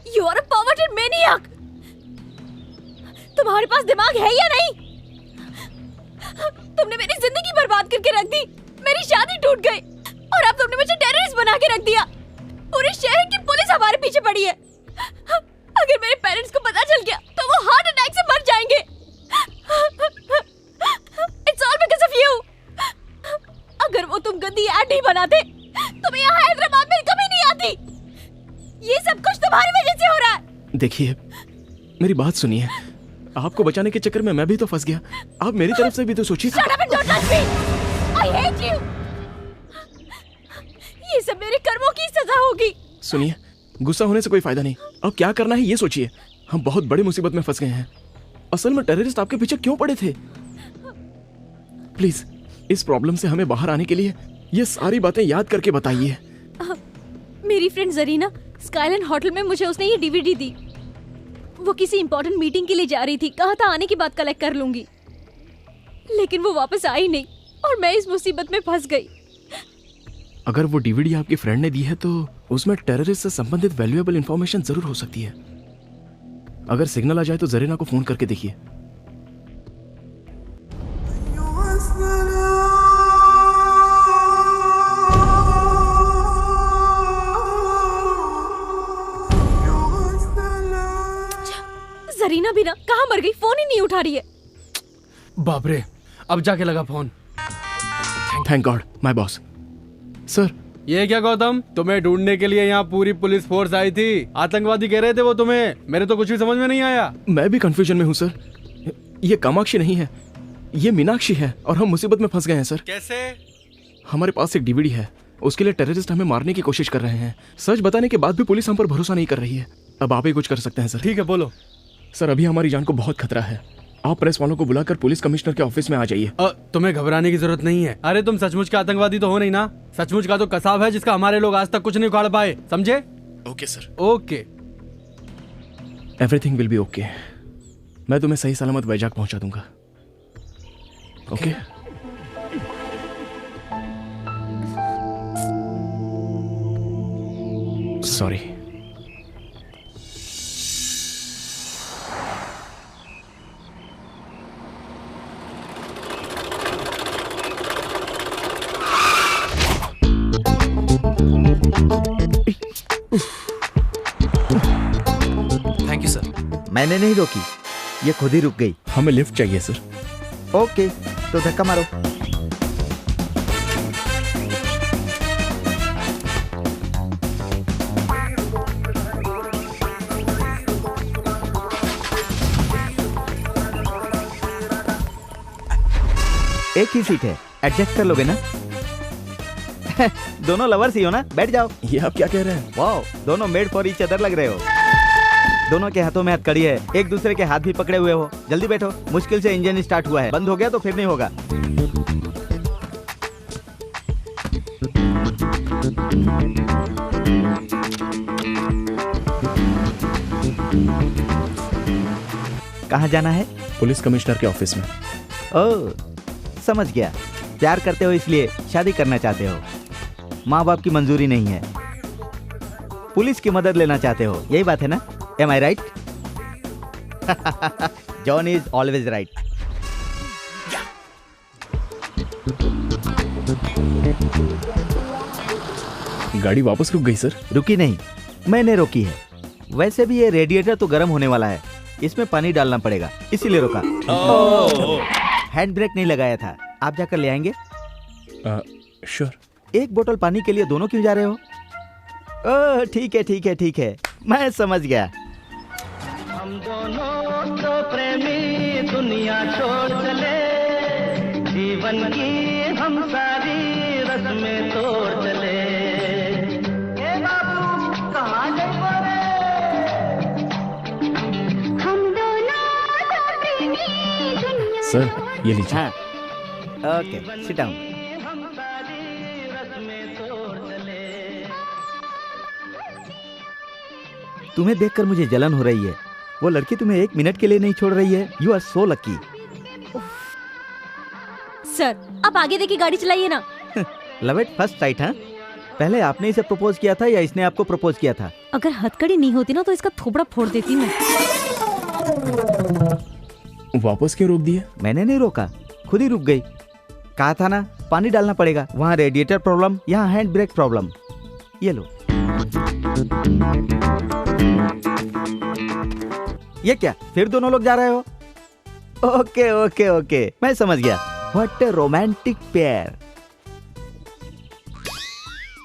You are a perverted maniac! तुम्हारे पास दिमाग है या नहीं? तुमने मेरी जिंदगी बर्बाद करके रख दी, मेरी शादी टूट गई और अब तुमने मुझे टेररिस्ट बना के रख दिया। पूरे शहर की पुलिस हमारे पीछे पड़ी है। अगर मेरे पेरेंट्स को पता चल गया तो वो हार्ट अटैक से मर जाएंगे। It's all because of you. अगर वो तुम गंदी ऐड नहीं बनाते तो मैं यहाँ हैदराबाद में कभी नहीं आती। ये सब कुछ तुम्हारी वजह से हो रहा है। देखिए, मेरी बात सुनिए। आपको बचाने के चक्कर में मैं भी तो फंस गया। आप मेरी तरफ से भी तो सोचिए। Shut up and don't touch me. I hate you. ये सब मेरे कर्मों की सजा होगी। सुनिए, गुस्सा होने से कोई फायदा नहीं। अब क्या करना है ये सोचिए। हम बहुत बड़ी मुसीबत में फंस गए हैं। असल में टेररिस्ट आपके पीछे क्यों पड़े थे? प्लीज इस प्रॉब्लम से हमें बाहर आने के लिए ये सारी बातें याद करके बताइए। मेरी फ्रेंड जरीना स्काईलैंड होटल में मुझे उसने ये डीवीडी दी। वो किसी इंपॉर्टेंट मीटिंग के लिए जा रही थी। कहा था आने के बाद कलेक्ट कर लूंगी, लेकिन वो वापस आई नहीं और मैं इस मुसीबत में फंस गई। अगर वो डीवीडी आपकी फ्रेंड ने दी है तो उसमें टेररिस्ट से संबंधित वैल्यूएबल इंफॉर्मेशन जरूर हो सकती है। अगर सिग्नल आ जाए तो जरीना को फोन करके देखिए। जरीना भी ना कहाँ मर गई, फोन ही नहीं उठा रही है। बाप रे, अब जाके लगा phone. Thank God my boss. Sir, ये क्या गौतम, तुम्हें ढूंढने के लिए यहाँ पूरी पुलिस फोर्स आई थी। आतंकवादी कह रहे थे वो तुम्हें। मेरे तो कुछ भी समझ में नहीं आया। मैं भी कंफ्यूजन में हूँ सर। ये कामाक्षी नहीं है, ये मीनाक्षी है और हम मुसीबत में फंस गए हैं सर। कैसे? हमारे पास एक डीवीडी है, उसके लिए टेररिस्ट हमें मारने की कोशिश कर रहे हैं। सच बताने के बाद भी पुलिस हम पर भरोसा नहीं कर रही है। अब आप ही कुछ कर सकते हैं सर। ठीक है, बोलो। सर अभी हमारी जान को बहुत खतरा है। आप प्रेस वालों को बुलाकर पुलिस कमिश्नर के ऑफिस में आ जाइए। तुम्हें घबराने की जरूरत नहीं है। अरे तुम सचमुच के आतंकवादी तो हो नहीं ना। सचमुच का तो कसाब है जिसका हमारे लोग आज तक कुछ नहीं उखाड़ पाए, समझे? Okay sir. Okay, everything will be okay. मैं तुम्हें सही सलामत वैजाग पहुंचा दूंगा। Okay sorry. Thank you sir. मैंने नहीं रोकी, ये खुद ही रुक गई। हमें लिफ्ट चाहिए सर। ओके, तो धक्का मारो। एक ही सीट है, एडजस्ट कर लोगे ना? दोनों लवर्स ही हो ना? बैठ जाओ। ये आप क्या कह रहे हैं? वाओ, दोनों मेड फॉर ईच अदर लग रहे हो। दोनों के हाथों में हथकड़ी है, एक दूसरे के हाथ भी पकड़े हुए हो। जल्दी बैठो, मुश्किल से इंजन स्टार्ट हुआ है, बंद हो गया तो फिर नहीं होगा। कहाँ जाना है? पुलिस कमिश्नर के ऑफिस में। ओह, समझ गया। प्यार करते हो इसलिए शादी करना चाहते हो। माँ बाप की मंजूरी नहीं है, पुलिस की मदद लेना चाहते हो, यही बात है ना? Am I right? John is always right. गाड़ी वापस रुक गई सर। रुकी नहीं, मैंने रोकी है। वैसे भी ये रेडिएटर तो गर्म होने वाला है, इसमें पानी डालना पड़ेगा, इसीलिए रोका। हैंड ब्रेक नहीं लगाया था। आप जाकर ले आएंगे? श्योर। एक बोतल पानी के लिए दोनों क्यों जा रहे हो? ओह, ठीक है ठीक है ठीक है, मैं समझ गया। हम दोनों तो प्रेमी दुनिया छोड़ चले, जीवन की हम सारी रस्में तोड़ चले। ए बाबू कहाँ गए बोले? हम दोनों तो प्रेमी दुनिया। सर ये लीजिए। हाँ, ओके, सिट डाउन। तुम्हें देखकर मुझे जलन हो रही है। वो लड़की तुम्हें एक मिनट के लिए नहीं छोड़ रही है। You are so lucky. Sir आप आगे देखिए, गाड़ी चलाइए ना। लव एट फर्स्ट साइट, हाँ? पहले आपने इसे प्रपोज किया था या इसने आपको प्रपोज किया था? अगर हथकड़ी नहीं होती ना तो इसका थोबड़ा फोड़ देती मैं। वापस क्यों रोक दिया? मैंने नहीं रोका, खुद ही रुक गई। कहा था ना पानी डालना पड़ेगा। वहाँ रेडिएटर प्रॉब्लम, यहाँ हैंड ब्रेक प्रॉब्लम। ये लो। ये क्या, फिर दोनों लोग जा रहे हो? ओके ओके ओके, मैं समझ गया। What A romantic pair.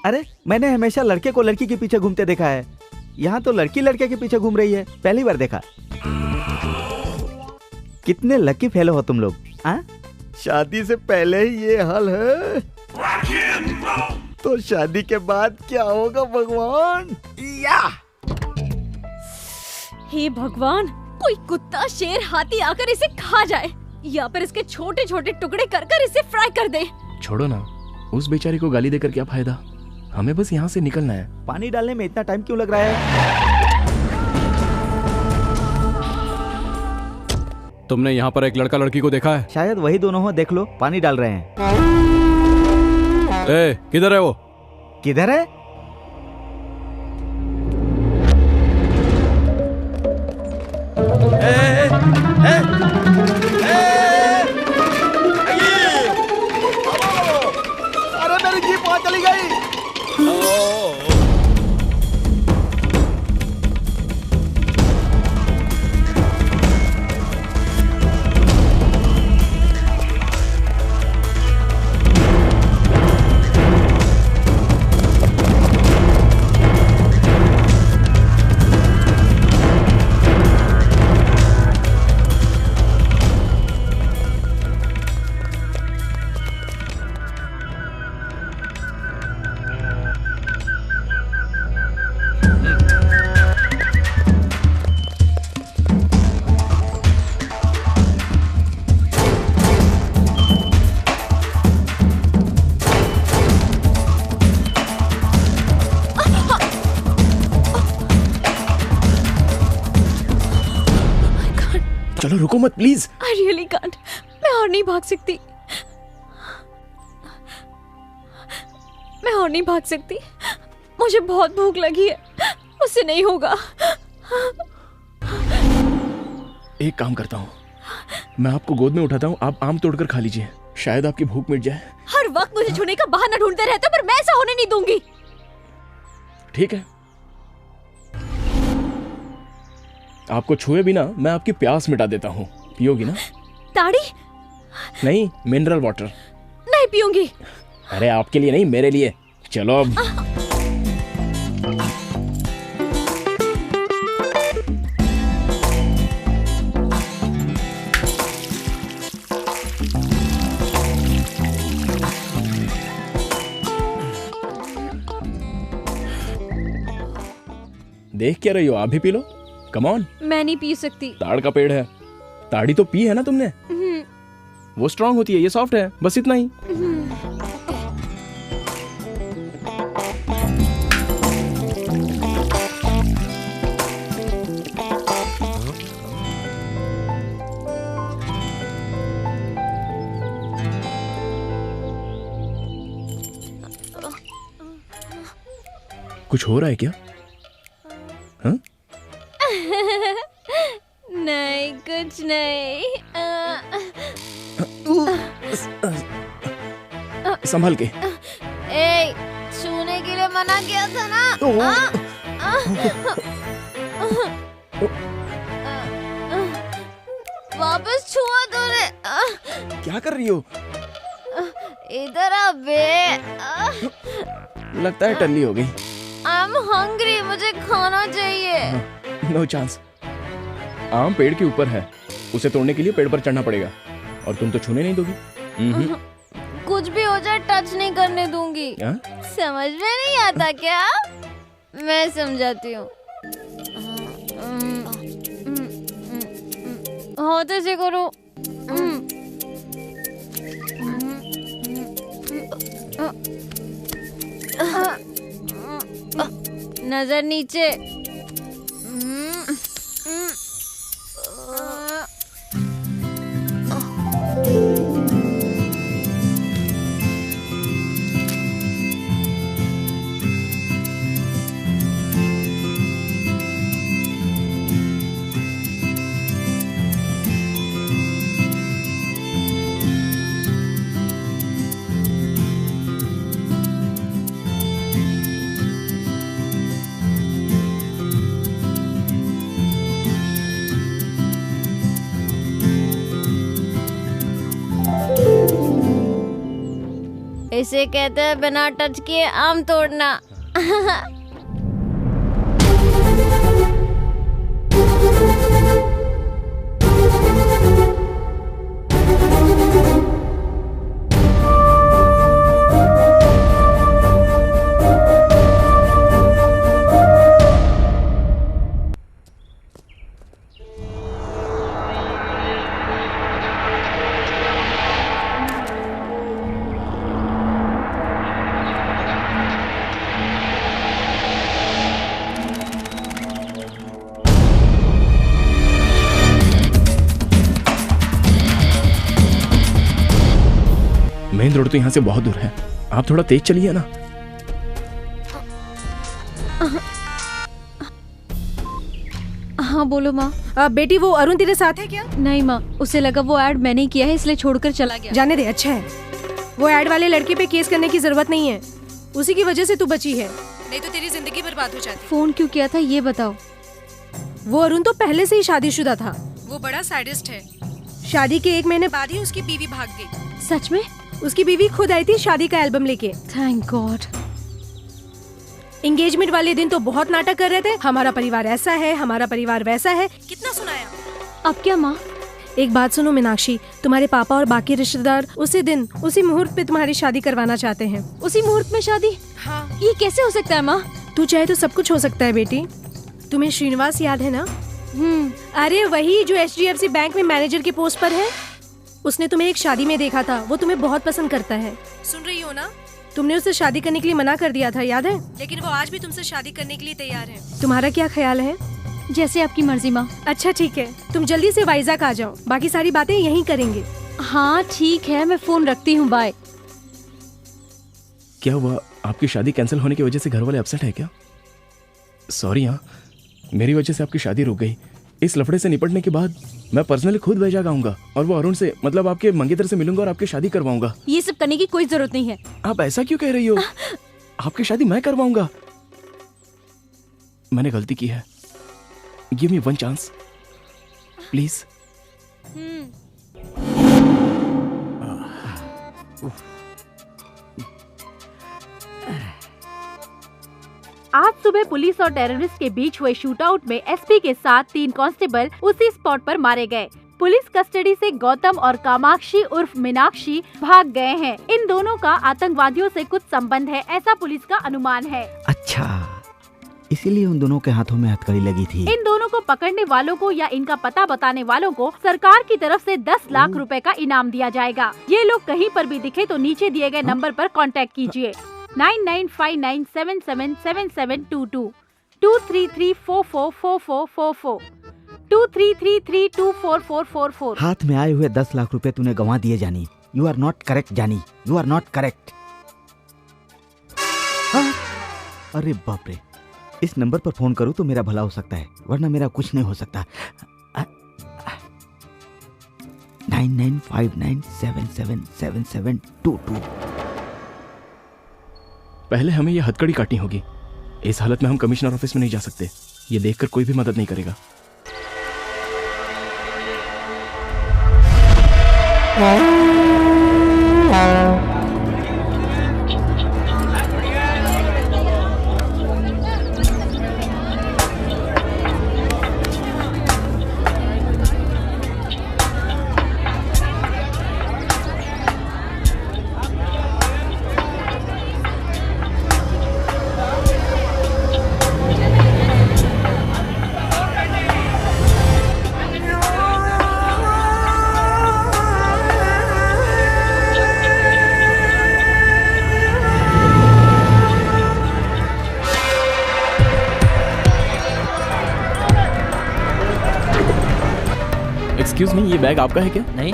अरे मैंने हमेशा लड़के को लड़की के पीछे घूमते देखा है, यहाँ तो लड़की लड़के के पीछे घूम रही है। पहली बार देखा। कितने लकी फेलो हो तुम लोग। हाँ, शादी से पहले ही ये हाल है तो शादी के बाद क्या होगा भगवान? या हे भगवान, कोई कुत्ता शेर हाथी आकर इसे खा जाए या फिर इसके छोटे छोटे टुकड़े कर कर इसे फ्राई कर दे। छोड़ो ना, उस बेचारी को गाली देकर क्या फायदा? हमें बस यहाँ से निकलना है। पानी डालने में इतना टाइम क्यों लग रहा है? तुमने यहाँ पर एक लड़का लड़की को देखा है? शायद वही दोनों हो, देख लो, पानी डाल रहे हैं। ए, किधर है वो? किधर है? अरे मेरी जीप वहां चली गई। चलो रुको मत प्लीज। I really can't. मैं और नहीं भाग सकती। मैं और नहीं भाग सकती। मुझे बहुत भूख लगी है। मुझसे नहीं होगा। एक काम करता हूँ, मैं आपको गोद में उठाता हूँ, आप आम तोड़कर खा लीजिए, शायद आपकी भूख मिट जाए। हर वक्त मुझे छूने का बहाना ढूंढते रहते हो, पर मैं ऐसा होने नहीं दूंगी। ठीक है, आपको छुए बिना मैं आपकी प्यास मिटा देता हूँ, पियोगी ना? ताड़ी? नहीं, मिनरल वाटर। नहीं पीऊंगी। अरे आपके लिए नहीं, मेरे लिए। चलो अब। देख क्या रही हो, आप भी पी लो। Come on. मैं नहीं पी सकती। ताड़ का पेड़ है, ताड़ी तो पी है ना तुमने? वो स्ट्रांग होती है, ये सॉफ्ट है, बस इतना ही। कुछ हो रहा है क्या? हाँ? नहीं, कुछ नहीं। संभल के। ए, छूने के लिए मना किया था ना? वापस छुआ तूने। क्या कर रही हो? इधर आ बे। लगता है टल्ली हो गई। आई एम हंग्री, मुझे खाना चाहिए। No chance. आम पेड़ के ऊपर है, उसे तोड़ने के लिए पेड़ पर चढ़ना पड़ेगा, और तुम तो छूने नहीं दोगी। कुछ भी हो जाए टच नहीं करने दूंगी। समझ में नहीं आता क्या? मैं समझाती हूँ। होते से करो। नजर नीचे। इसे कहते हैं बिना टच किए आम तोड़ना। मेन रोड तो यहाँ से बहुत दूर है, आप थोड़ा तेज चलिए ना। हाँ बोलो माँ। बेटी वो अरुण तेरे साथ है क्या? नहीं माँ, उसे लगा वो ऐड मैंने किया है इसलिए छोड़कर चला गया। जाने दे, अच्छा है। वो ऐड वाले लड़के पे केस करने की जरूरत नहीं है, उसी की वजह से तू बची है, नहीं तो तेरी जिंदगी बर्बाद हो जाती। फोन क्यों किया था ये बताओ। वो अरुण तो पहले से ही शादीशुदा था, वो बड़ा सैडिस्ट है। शादी के 1 महीने बाद ही उसकी बीवी भाग गई। सच में? उसकी बीवी खुद आई थी शादी का एल्बम लेके। Thank God. एंगेजमेंट वाले दिन तो बहुत नाटक कर रहे थे, हमारा परिवार ऐसा है, हमारा परिवार वैसा है। कितना सुनाया। अब क्या माँ? एक बात सुनो मीनाक्षी, तुम्हारे पापा और बाकी रिश्तेदार उसी दिन उसी मुहूर्त पे तुम्हारी शादी करवाना चाहते हैं। उसी मुहूर्त में शादी? हाँ। ये कैसे हो सकता है माँ? तू चाहे तो सब कुछ हो सकता है बेटी। तुम्हें श्रीनिवास याद है ना? अरे वही जो HDFC बैंक में मैनेजर की पोस्ट पर है। उसने तुम्हें एक शादी में देखा था, वो तुम्हें बहुत पसंद करता है। सुन रही हो ना? तुमने उससे शादी करने के लिए मना कर दिया था, याद है? लेकिन वो आज भी तुमसे शादी करने के लिए तैयार है। तुम्हारा क्या ख्याल है? जैसे आपकी मर्जी माँ। अच्छा ठीक है, तुम जल्दी से वाइजाग आ जाओ, बाकी सारी बातें यहीं करेंगे। हाँ ठीक है, मैं फोन रखती हूँ, बाय। क्या हुआ, आपकी शादी कैंसिल होने की वजह से घर वाले अपसेट है क्या? सॉरी हाँ, मेरी वजह से आपकी शादी रुक गई। इस लफड़े से निपटने के बाद मैं पर्सनली खुद वैजाग आऊंगा और वो अरुण से, मतलब आपके मंगेतर से मिलूंगा और आपकी शादी करवाऊंगा। ये सब करने की कोई जरूरत नहीं है। आप ऐसा क्यों कह रही हो? आपकी शादी मैं करवाऊंगा। मैंने गलती की है, give me one chance please. आज सुबह पुलिस और टेररिस्ट के बीच हुए शूटआउट में एसपी के साथ 3 कांस्टेबल उसी स्पॉट पर मारे गए। पुलिस कस्टडी से गौतम और कामाक्षी उर्फ मीनाक्षी भाग गए हैं। इन दोनों का आतंकवादियों से कुछ संबंध है, ऐसा पुलिस का अनुमान है। अच्छा, इसीलिए उन दोनों के हाथों में हथकड़ी लगी थी। इन दोनों को पकड़ने वालों को या इनका पता बताने वालों को सरकार की तरफ से 10 लाख रुपए का इनाम दिया जाएगा। ये लोग कहीं पर भी दिखे तो नीचे दिए गए नंबर पर कांटेक्ट कीजिए 9959777722 233444444 233324444। हाथ में आए हुए 10 लाख रुपए तूने गंवा दिए जानी। यू आर नॉट करेक्ट जानी, यू आर नॉट करेक्ट। अरे बाप रे, इस नंबर पर फोन करूं तो मेरा भला हो सकता है, वरना मेरा कुछ नहीं हो सकता। 9959777722। पहले हमें यह हथकड़ी काटनी होगी। इस हालत में हम कमिश्नर ऑफिस में नहीं जा सकते, ये देखकर कोई भी मदद नहीं करेगा। एक्सक्यूज मी, ये बैग आपका है क्या? नहीं।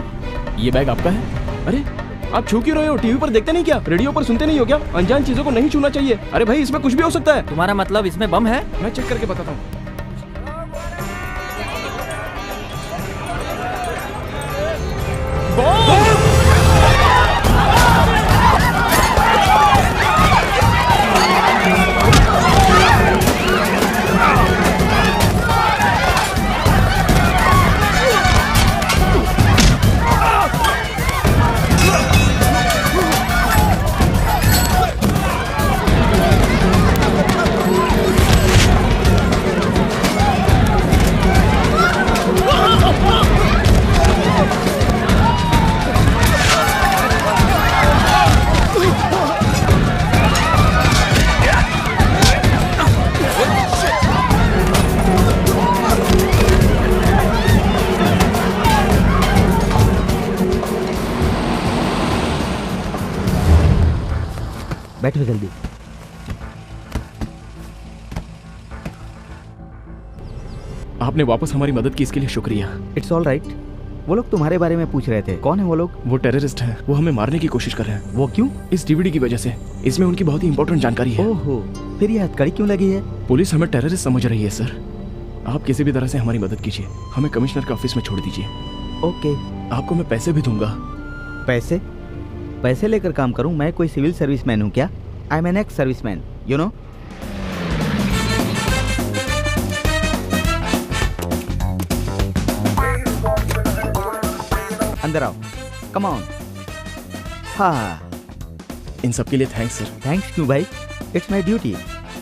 ये बैग आपका है? अरे आप छू क्यों रहे हो? टीवी पर देखते नहीं क्या? रेडियो पर सुनते नहीं हो क्या? अनजान चीजों को नहीं छूना चाहिए। अरे भाई, इसमें कुछ भी हो सकता है। तुम्हारा मतलब इसमें बम है? मैं चेक करके बताता हूँ। बैठो जल्दी। आपने वापस हमारी मदद की, इसके लिए शुक्रिया। It's all right. वो लोग तुम्हारे बारे में पूछ रहे थे, कौन है वो लोग? वो टेररिस्ट हैं, वो हमें मारने की कोशिश कर रहे हैं। वो क्यों? इस डीवीडी की वजह से। इसमें उनकी बहुत ही इंपॉर्टेंट जानकारी है। ओहो, फिर ये हथकड़ी क्यों लगी है? पुलिस हमें टेररिस्ट समझ रही है सर। आप किसी भी तरह से हमारी मदद कीजिए, हमें कमिश्नर के ऑफिस में छोड़ दीजिए। ओके। आपको मैं पैसे भी दूंगा। पैसे? पैसे लेकर काम करूं? मैं कोई सिविल सर्विसमैन हूं क्या? I am an ex serviceman, you know. अंदर आओ, कम ऑन। हाँ, इन सब के लिए थैंक्स सर। थैंक्स क्यों भाई, इट्स माय ड्यूटी।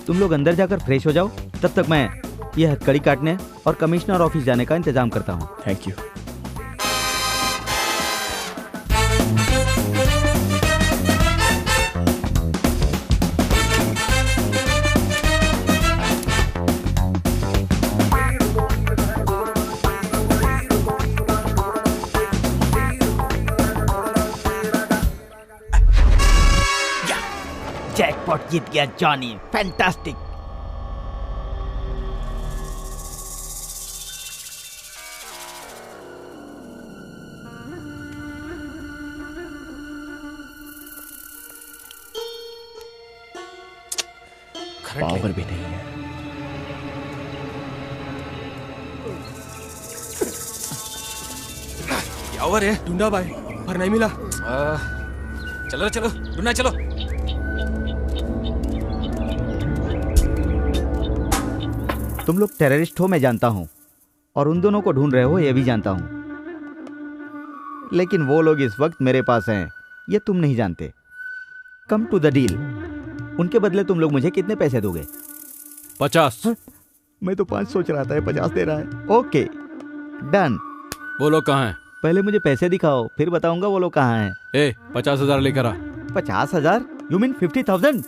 तुम लोग अंदर जाकर फ्रेश हो जाओ, तब तक मैं ये हथकड़ी काटने और कमिश्नर ऑफिस जाने का इंतजाम करता हूँ। Thank you. जैकपॉट जीत गया जॉनी, फैंटास्टिक। पावर भी नहीं है। क्या हुआ रे? ढूंढा भाई पर नहीं मिला। चलो चलो ढूंढना चलो। तुम लोग टेररिस्ट हो मैं जानता हूँ, और उन दोनों को ढूंढ रहे हो ये भी जानता हूँ, लेकिन वो लोग इस वक्त मेरे पास हैं ये तुम नहीं जानते। Come to the deal. उनके बदले तुम लोग मुझे कितने पैसे दोगे? 50। मैं तो 5 सोच रहा था, 50 दे रहा है। Okay done. वो लोग कहाँ हैं? पहले मुझे पैसे दिखाओ, फिर बताऊंगा वो लोग कहाँ हैं। 50,000 लेकर आ। 50,000? You mean 50,000?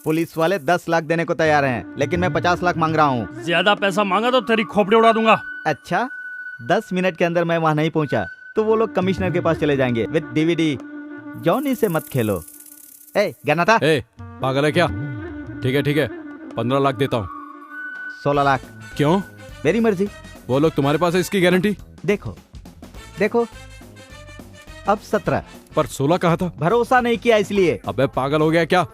पुलिस वाले 10 लाख देने को तैयार हैं, लेकिन मैं 50 लाख मांग रहा हूँ। ज्यादा पैसा मांगा तो तेरी खोपड़ी उड़ा दूंगा। अच्छा, 10 मिनट के अंदर मैं वहाँ नहीं पहुँचा तो वो लोग कमिश्नर के पास चले जाएंगे विद डीवीडी। जॉनी से मत खेलो। गन्नाटा। पागल है क्या? ठीक है 15 लाख देता हूँ। 16 लाख। क्यों? मेरी मर्जी। वो लोग तुम्हारे पास है इसकी गारंटी? देखो अब 17। पर 16 कहा था। भरोसा नहीं किया इसलिए। अबे पागल हो गया क्या?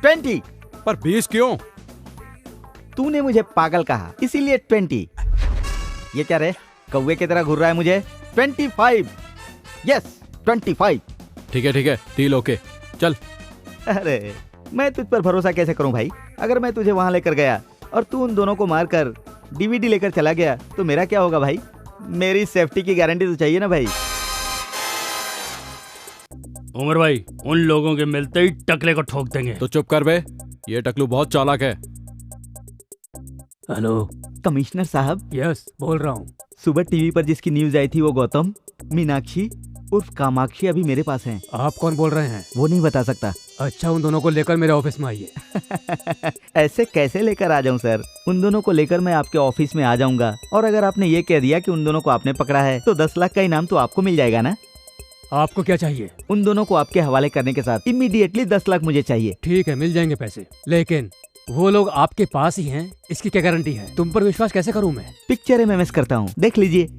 20। पर 20 क्यों? तूने मुझे पागल कहा इसीलिए 20। ये क्या रे, कौवे की तरह घूर रहा है मुझे? 25। यस 25। ठीक है डील ओके चल। अरे मैं तुझ पर भरोसा कैसे करूं भाई? अगर मैं तुझे वहां लेकर गया और तू उन दोनों को मारकर डीवीडी लेकर चला गया तो मेरा क्या होगा भाई? मेरी सेफ्टी की गारंटी तो चाहिए ना भाई। उमर भाई, उन लोगों के मिलते ही टकले को ठोक देंगे। तो चुप कर बे, ये टकलू बहुत चालाक है। हेलो कमिश्नर साहब। यस बोल रहा हूँ। सुबह टीवी पर जिसकी न्यूज आई थी वो गौतम, मीनाक्षी उर्फ कामाक्षी अभी मेरे पास हैं। आप कौन बोल रहे हैं? वो नहीं बता सकता। अच्छा, उन दोनों को लेकर मेरे ऑफिस में आइए। ऐसे कैसे लेकर आ जाऊं सर? उन दोनों को लेकर मैं आपके ऑफिस में आ जाऊंगा, और अगर आपने ये कह दिया कि उन दोनों को आपने पकड़ा है तो 10 लाख का इनाम तो आपको मिल जाएगा ना? आपको क्या चाहिए? उन दोनों को आपके हवाले करने के साथ इमीडिएटली 10 लाख मुझे चाहिए। ठीक है, मिल जाएंगे पैसे, लेकिन वो लोग आपके पास ही हैं, इसकी क्या गारंटी है? तुम पर विश्वास कैसे करूं मैं? पिक्चर में मिस करता हूँ, देख लीजिए।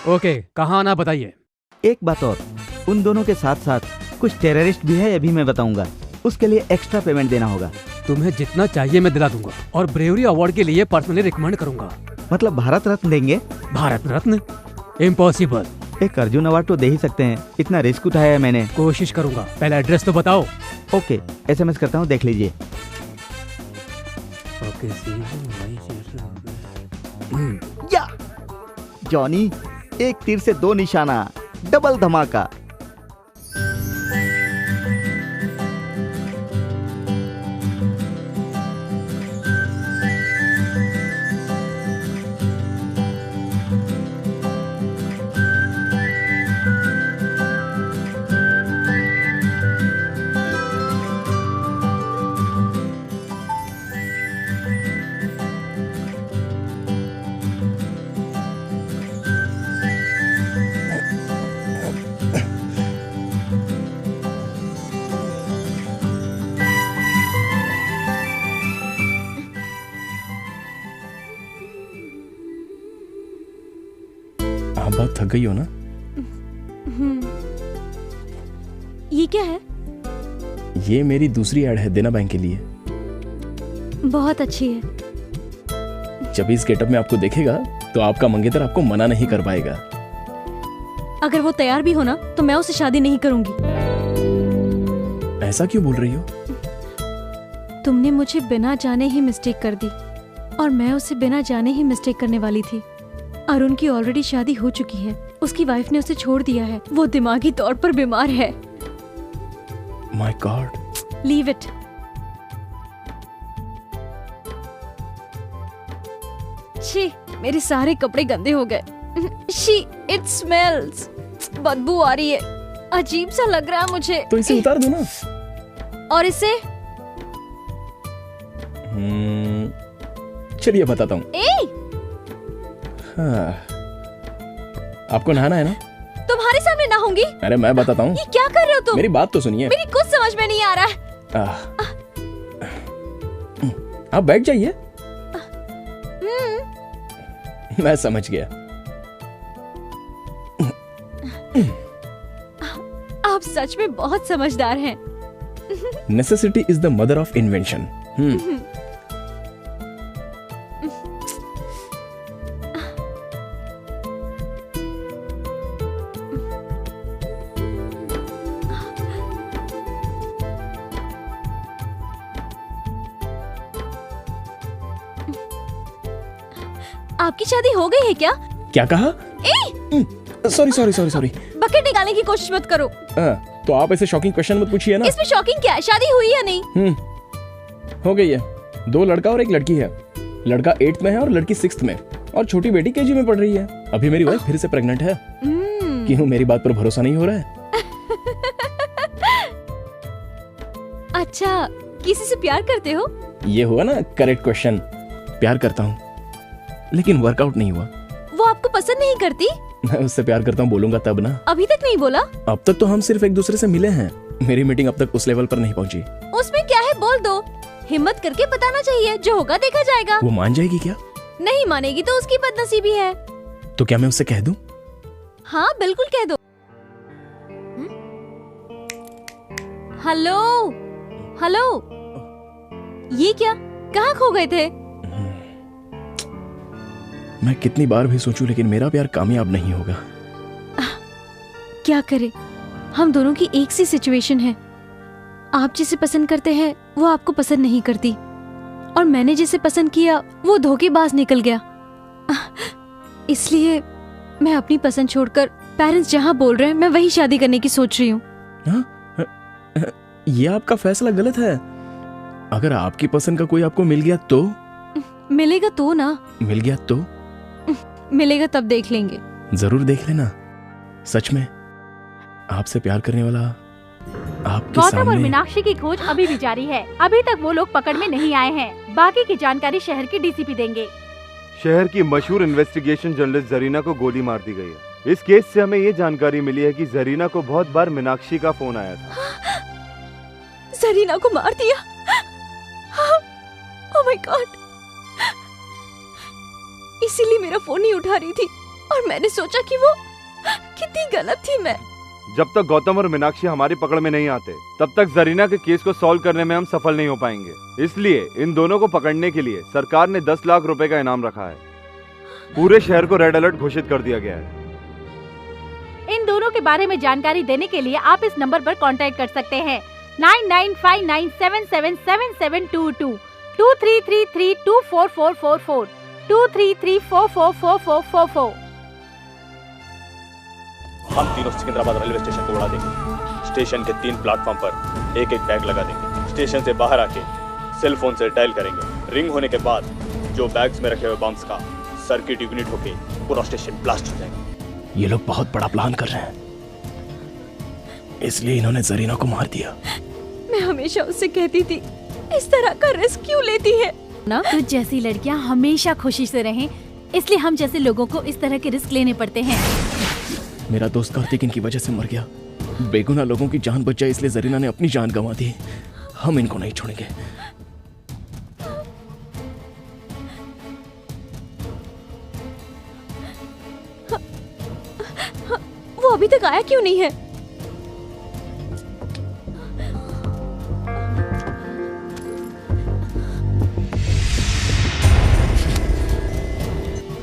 ओके, कहाँ आना बताइए। एक बात और, उन दोनों के साथ साथ कुछ टेररिस्ट भी है, ये भी मैं बताऊंगा। उसके लिए एक्स्ट्रा पेमेंट देना होगा। तुम्हें जितना चाहिए मैं दिला दूंगा, और ब्रेवरी अवार्ड के लिए पर्सनली रिकमेंड करूंगा। मतलब भारत रत्न देंगे? भारत रत्न? इम्पॉसिबल। एक अर्जुन अवार्ड तो दे ही सकते हैं, इतना रिस्क उठाया है मैंने। कोशिश करूंगा, पहले एड्रेस तो बताओ। ओके, SMS करता हूँ, देख लीजिए। या जॉनी, एक तीर से 2 निशाना, डबल धमाका। आप बहुत थक गई हो ना? ये क्या है? ये मेरी दूसरी ऐड है देना बैंक के लिए। बहुत अच्छी है। जब इस गेटअप में आपको देखेगा तो आपका मंगेतर आपको मना नहीं कर पाएगा। अगर वो तैयार भी हो ना तो मैं उससे शादी नहीं करूंगी। ऐसा क्यों बोल रही हो? तुमने मुझे बिना जाने ही मिस्टेक कर दी, और मैं उसे बिना जाने ही मिस्टेक करने वाली थी। अरुण की ऑलरेडी शादी हो चुकी है, उसकी वाइफ ने उसे छोड़ दिया है, वो दिमागी तौर पर बीमार है। My God. Leave it. छी, मेरे सारे कपड़े गंदे हो गए। She, it smells. बदबू आ रही है, अजीब सा लग रहा है मुझे। तो इसे उतार दो ना। और इसे? चलिए बताता हूँ। हाँ। आपको नहाना है ना? तुम्हारे सामने नहाऊंगी? अरे मैं बताता हूँ। ये क्या कर रहे हो तुम? मेरी बात तो सुनिए। मेरी कुछ समझ में नहीं आ रहा है। आप बैठ जाइए। मैं समझ गया। आप सच में बहुत समझदार हैं। Necessity is the mother of invention. आपकी शादी हो गई है क्या? क्या कहा? Sorry sorry sorry sorry. Bucket निकालने की कोशिश मत करो। तो आप ऐसे शॉकिंग क्वेश्चन मत पूछिए ना। इसमें शॉकिंग क्या है? शादी हुई या नहीं? हो गई है। 2 लड़का और 1 लड़की है। लड़का 8th में है और लड़की 6th में, और छोटी बेटी KG में पढ़ रही है। अभी मेरी वाइफ फिर से प्रेग्नेंट है। क्यों, मेरी बात पर भरोसा नहीं हो रहा है? अच्छा, किसी से प्यार करते हो? ये हुआ ना करेक्ट क्वेश्चन। प्यार करता हूँ, लेकिन वर्कआउट नहीं हुआ। वो आपको पसंद नहीं करती? मैं उससे प्यार करता हूँ बोलूंगा तब ना। अभी तक नहीं बोला? अब तक तो हम सिर्फ एक दूसरे से मिले हैं। मेरी मीटिंग अब तक उस लेवल पर नहीं पहुंची। उसमें क्या है, बोल दो। हिम्मत करके बताना चाहिए, जो होगा देखा जाएगा। वो मान जाएगी क्या? नहीं मानेगी तो उसकी बदनसीबी है। तो क्या मैं उससे कह दूं? हाँ बिल्कुल कह दो। हेलो हेलो, ये क्या, कहाँ खो गए थे? मैं कितनी बार भी सोचूं, लेकिन मेरा प्यार कामयाब नहीं होगा। क्या करे, हम दोनों की एक सी सिचुएशन है। आप जिसे पसंद करते हैं वो आपको पसंद नहीं करती, और मैंने जिसे पसंद किया वो धोखेबाज निकल गया। इसलिए मैं अपनी पसंद छोड़कर पेरेंट्स जहाँ बोल रहे हैं मैं वही शादी करने की सोच रही हूँ। ये आपका फैसला गलत है। अगर आपकी पसंद का कोई आपको मिल गया तो? मिलेगा तो ना। मिल गया तो? मिलेगा तब देख लेंगे। जरूर देख लेना। सच में आपसे प्यार करने वाला आपके गौतम सामने। और मीनाक्षी की खोज अभी भी जारी है। अभी तक वो लोग पकड़ में नहीं आए हैं। बाकी की जानकारी शहर के DCP देंगे। शहर की मशहूर इन्वेस्टिगेशन जर्नलिस्ट जरीना को गोली मार दी गई है। इस केस से हमें ये जानकारी मिली है कि जरीना को बहुत बार मीनाक्षी का फोन आया था। जरीना को मार दिया? Oh my God. इसीलिए मेरा फोन नहीं उठा रही थी, और मैंने सोचा कि वो कितनी गलत थी मैं। जब तक गौतम और मीनाक्षी हमारी पकड़ में नहीं आते, तब तक जरीना के केस को सॉल्व करने में हम सफल नहीं हो पाएंगे। इसलिए इन दोनों को पकड़ने के लिए सरकार ने 10 लाख रुपए का इनाम रखा है। पूरे शहर को रेड अलर्ट घोषित कर दिया गया है। इन दोनों के बारे में जानकारी देने के लिए आप इस नंबर पर कांटेक्ट कर सकते हैं 9959777722 2333244444 2334444444। हम तीनों सिकंदराबाद रेलवे स्टेशन को उड़ा देंगे। स्टेशन के 3 प्लेटफॉर्म पर एक एक बैग लगा देंगे। स्टेशन से बाहर आके सेल फोन से डायल करेंगे। रिंग होने के बाद जो बैग्स में रखे हुए बम्स का सर्किट इग्निट होके पूरा स्टेशन ब्लास्ट हो जाएगा। ये लोग बहुत बड़ा प्लान कर रहे हैं, इसलिए इन्होंने जरीना को मार दिया। मैं हमेशा उससे कहती थी इस तरह का रिस्क क्यों लेती है ना। तो जैसी लड़कियां हमेशा खुशी से रहें, इसलिए हम जैसे लोगों को इस तरह के रिस्क लेने पड़ते हैं। मेरा दोस्त कार्तिक इनकी वजह से मर गया। बेगुनाह लोगों की जान बच जाए, इसलिए जरीना ने अपनी जान गंवा दी। हम इनको नहीं छोड़ेंगे। वो अभी तक आया क्यों नहीं है?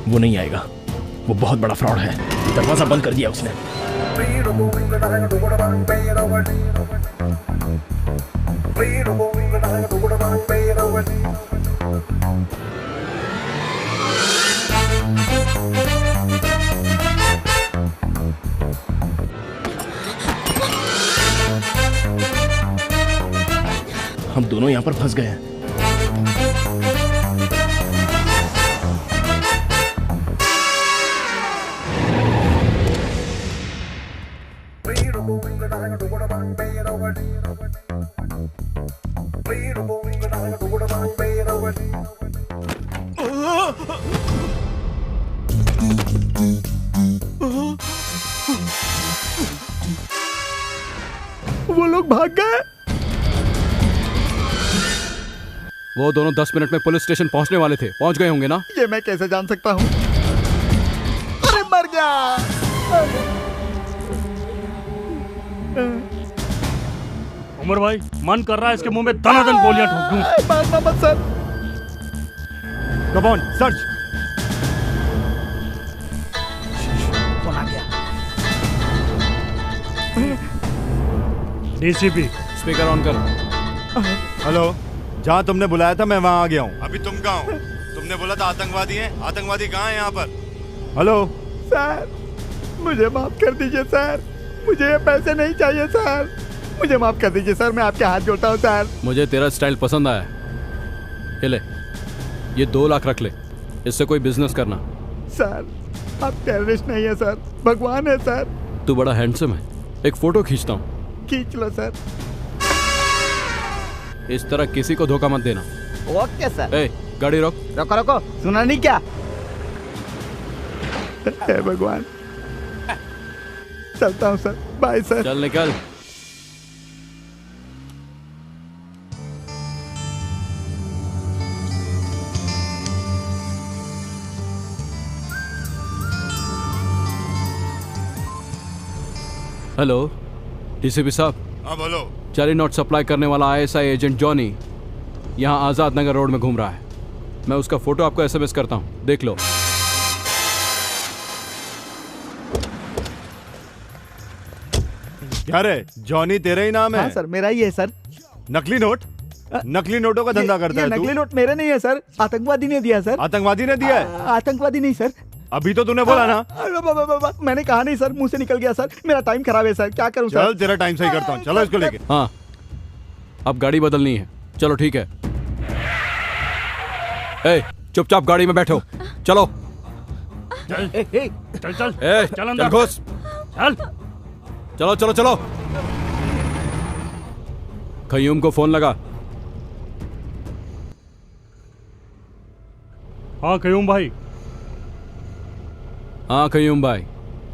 वो नहीं आएगा, वो बहुत बड़ा फ्रॉड है। दरवाजा बंद कर दिया उसने। हम दोनों यहाँ पर फंस गए हैं। वो लोग भाग गए। वो दोनों 10 मिनट में पुलिस स्टेशन पहुंचने वाले थे। पहुंच गए होंगे ना? ये मैं कैसे जान सकता हूँ? अरे मर गया। उमर भाई मन कर रहा है इसके मुंह में दनादन गोलियां ठोक दूं। मारना मत सर। Come on search. कौन आ गया? डीसीपी स्पीकर ऑन कर। हेलो, जहाँ तुमने बुलाया था मैं वहाँ आ गया हूँ। अभी तुम कहाँ हो? तुमने बोला था आतंकवादी हैं। आतंकवादी कहाँ हैं यहाँ पर? हेलो सर मुझे माफ कर दीजिए सर, मुझे ये पैसे नहीं चाहिए सर, मुझे माफ कर दीजिए सर, मैं आपके हाथ जोड़ता हूँ सर। मुझे तेरा स्टाइल पसंद आया। ये ले, ये 2 लाख रख ले, इससे कोई बिजनेस करना। सर आप टेररिस्ट नहीं है सर, भगवान है सर। तू बड़ा हैंडसम है, एक फोटो खींचता हूँ। खींच लो सर। इस तरह किसी को धोखा मत देना। Okay sir. ए, गाड़ी रोक। रोको रोको, सुना नहीं क्या? हे भगवान, चलता हूँ सर, बाय सर। चल निकल। हेलो डीसीपी साहब। हाँ बोलो। जाली नोट सप्लाई करने वाला आईएसआई एजेंट जॉनी यहाँ आजाद नगर रोड में घूम रहा है। मैं उसका फोटो आपको एसएमएस करता हूँ, देख लो। क्या रे, जॉनी तेरा ही नाम है? हाँ सर, मेरा ही है सर। नकली नोट? नकली नोटों का धंधा करता है तू? नकली नोट मेरे नहीं है सर, आतंकवादी ने दिया सर। आतंकवादी ने दिया है? आतंकवादी नहीं सर। अभी तो तूने बोला ना। मैंने कहा नहीं सर, मुंह से निकल गया सर, मेरा टाइम खराब है सर, क्या करूं सर? चल तेरा टाइम सही करता हूँ, चलो इसको लेके। हाँ, अब गाड़ी बदलनी है। चलो ठीक है। ए, चुपचाप गाड़ी में बैठो, चलो। चल चल चल ए, चल अंदर चल घुस। चल। चलो चलो चलो। खयूम को फोन लगा। हाँ कयूम भाई। हाँ खयूम भाई,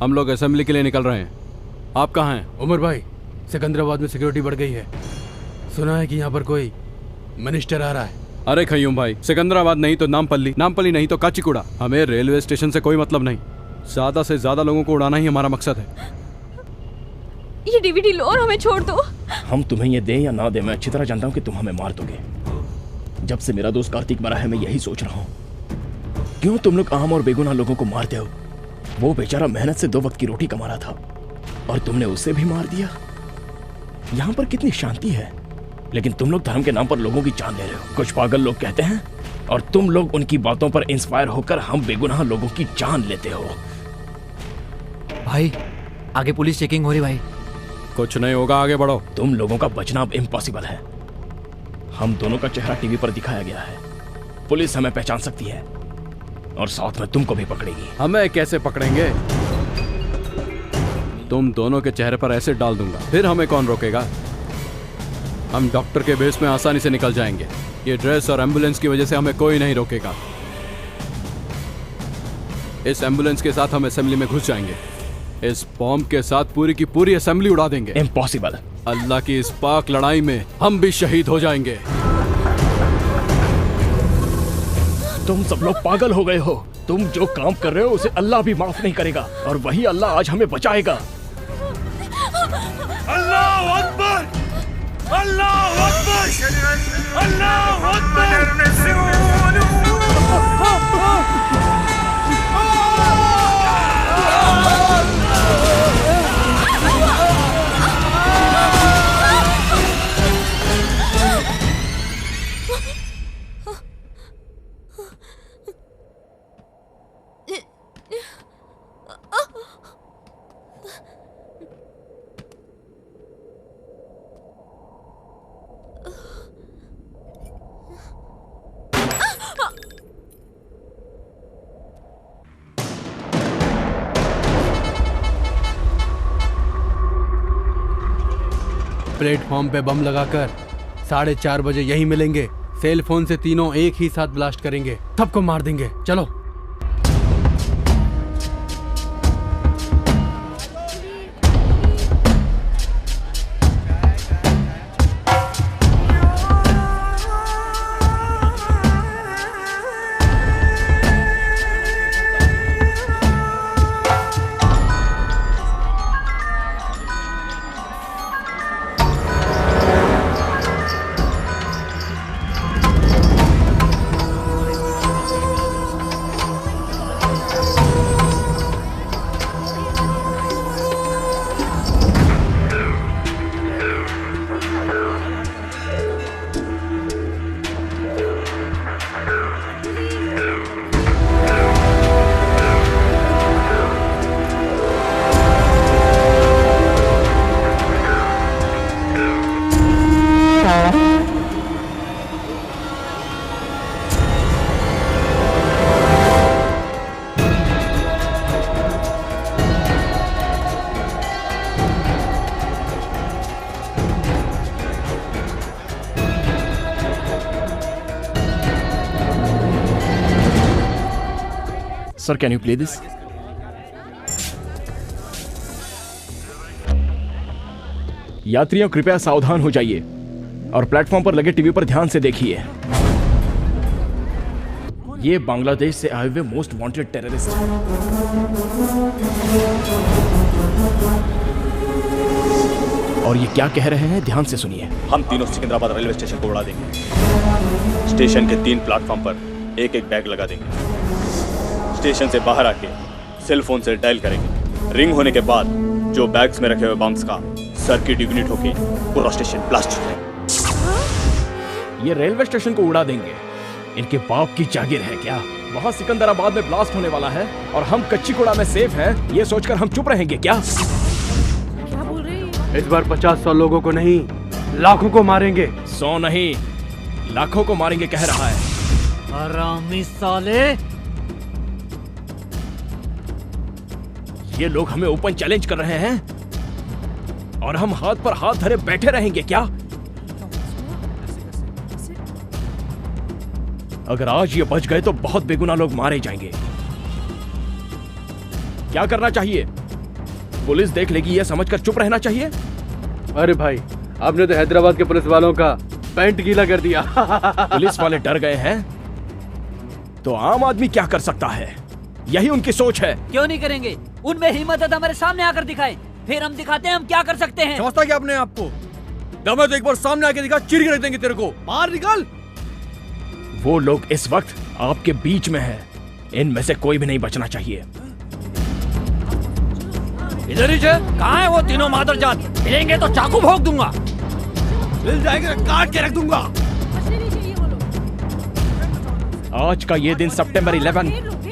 हम लोग असेंबली के लिए निकल रहे हैं। आप कहाँ हैं? उमर भाई, सिकंदराबाद में सिक्योरिटी बढ़ गई है। सुना है कि यहाँ पर कोई मिनिस्टर आ रहा है। अरे खयूम भाई, सिकंदराबाद नहीं तो नामपल्ली, नामपल्ली नहीं तो काचीकुड़ा। हमें रेलवे स्टेशन से कोई मतलब नहीं, ज्यादा से ज्यादा लोगों को उड़ाना ही हमारा मकसद है। ये डीवीडी लो और हमें छोड़ दो। हम तुम्हें ये दे या ना दे, मैं अच्छी तरह जानता हूँ कि तुम हमें मार दोगे। जब से मेरा दोस्त कार्तिक मरा है, मैं यही सोच रहा हूँ, क्यों तुम लोग आम और बेगुनाह लोगों को मारते हो? वो बेचारा मेहनत से 2 वक्त की रोटी कमा रहा था और तुमने उसे भी मार दिया। यहाँ पर कितनी शांति है, लेकिन तुम लोग धर्म के नाम पर लोगों की जान ले रहे हो। कुछ पागल लोग कहते हैं और तुम लोग उनकी बातों पर इंस्पायर होकर हम बेगुनाह लोगों की जान लेते हो। भाई आगे पुलिस चेकिंग हो रही भाई। कुछ नहीं होगा, आगे बढ़ो। तुम लोगों का बचना अब इम्पॉसिबल है। हम दोनों का चेहरा टीवी पर दिखाया गया है, पुलिस हमें पहचान सकती है और साथ में तुमको भी पकड़ेगी। हमें कैसे पकड़ेंगे? तुम दोनों के चेहरे पर एसिड डाल दूंगा, फिर हमें कौन रोकेगा? हम डॉक्टर के बेस में आसानी से निकल जाएंगे। ये ड्रेस और एम्बुलेंस की वजह से हमें कोई नहीं रोकेगा। इस एम्बुलेंस के साथ हम असेंबली में घुस जाएंगे। इस बॉम्ब के साथ पूरी की पूरी असेंबली उड़ा देंगे। इम्पॉसिबल। अल्लाह की इस पाक लड़ाई में हम भी शहीद हो जाएंगे। तुम सब लोग पागल हो गए हो। तुम जो काम कर रहे हो उसे अल्लाह भी माफ नहीं करेगा और वही अल्लाह आज हमें बचाएगा। अल्लाह अकबर, अल्लाह अकबर, अल्लाह अकबर। प्लेटफॉर्म पे बम लगाकर 4:30 बजे यहीं मिलेंगे। सेल फोन से तीनों एक ही साथ ब्लास्ट करेंगे, सबको मार देंगे। चलो। Sir, can you play this? यात्रियों कृपया सावधान हो जाइए और प्लेटफॉर्म पर लगे टीवी पर ध्यान से देखिए। ये बांग्लादेश से आए हुए मोस्ट वांटेड टेररिस्ट हैं। और ये क्या कह रहे हैं, ध्यान से सुनिए। हम तीनों सिकंदराबाद रेलवे स्टेशन को उड़ा देंगे। स्टेशन के 3 प्लेटफॉर्म पर एक एक बैग लगा देंगे। स्टेशन से बाहर आके सेल फोन से डायल करेंगे। रिंग होने के बाद जो बैग्स में रखे हुए बम्स का सर्किट इग्निट होके पूरा स्टेशन ब्लास्ट हो जाएगा। ये रेलवे स्टेशन को उड़ा देंगे, इनके बाप की जागीर है क्या? वहाँ सिकंदराबाद में ब्लास्ट होने वाला है और हम कच्चीकोड़ा में सेफ हैं, ये सोचकर हम चुप रहेंगे क्या? क्या बोल रहे हैं? इस बार 50-100 लोगों को नहीं, लाखों को मारेंगे। 100 नहीं, लाखों को मारेंगे कह रहा है। हरामी साले! ये लोग हमें ओपन चैलेंज कर रहे हैं और हम हाथ पर हाथ धरे बैठे रहेंगे क्या? अगर आज ये बच गए तो बहुत बेगुनाह लोग मारे जाएंगे। क्या करना चाहिए? पुलिस देख लेगी ये समझकर चुप रहना चाहिए? अरे भाई, आपने तो हैदराबाद के पुलिस वालों का पैंट गीला कर दिया। पुलिस वाले डर गए हैं तो आम आदमी क्या कर सकता है? यही उनकी सोच है। क्यों नहीं करेंगे? उनमें हिम्मत है तो हमारे सामने आकर दिखाए, फिर हम दिखाते हैं हम क्या कर सकते हैं। समझता क्या अपने आप को? दम है तो एक बार सामने आके दिखा, चीर के रख देंगे तेरे को। बाहर निकल। वो लोग इस वक्त आपके बीच में हैं, इनमें से कोई भी नहीं बचना चाहिए। इधर ही कहाँ है वो तीनों मादरजात? मिलेंगे तो चाकू भोंक दूंगा। मिल जाएगा, काट के रख दूंगा। आज का ये दिन सितंबर 11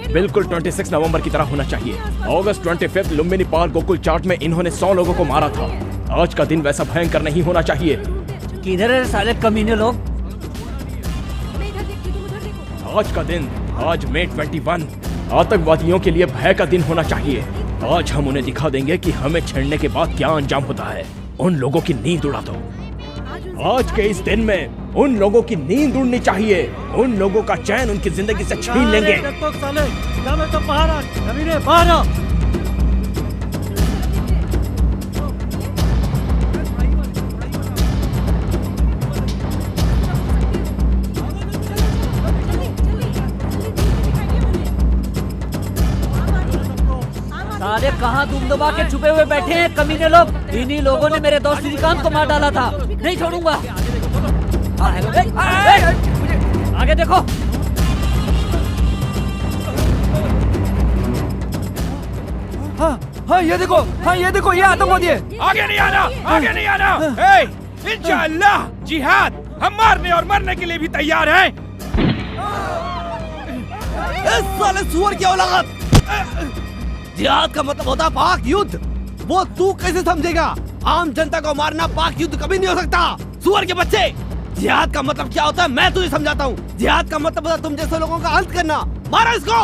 बिल्कुल 26 नवंबर की तरह होना चाहिए। अगस्त 25 लुम्बिनी पार्क गोकुल चाट में इन्होंने 100 लोगों को मारा था। आज का दिन वैसा भयंकर नहीं होना चाहिए। किधर है साले कमीने लोग? आज का दिन, आज मई 21 आतंकवादियों के लिए भय का दिन होना चाहिए। आज हम उन्हें दिखा देंगे कि हमें छेड़ने के बाद क्या अंजाम होता है। उन लोगों की नींद उड़ा दो। आज के इस दिन में उन लोगों की नींद उड़नी चाहिए। उन लोगों का चैन उनकी जिंदगी से छीन लेंगे। बाहर आ। साले कहाँ दुम दबा के छुपे हुए बैठे हैं कमीने लोग? इन्हीं लोगों ने मेरे दोस्त श्रीकांत को मार डाला था। नहीं छोड़ूंगा। आगे देखो। हाँ ये देखो, हाँ ये देखो, ये आतंकवादी है। आगे नहीं आना, आगे नहीं आना। इंशाअल्लाह जिहाद, हम मारने और मरने के लिए भी तैयार हैं। इस साले सुअर की औलाद। जिहाद का मतलब होता है पाक युद्ध। वो तू कैसे समझेगा? आम जनता को मारना पाक युद्ध कभी नहीं हो सकता, सुअर के बच्चे। जिहाद का मतलब क्या होता है मैं तुझे समझाता हूँ। जिहाद का मतलब होता है तुम जैसे लोगों का अंत करना। मारो इसको।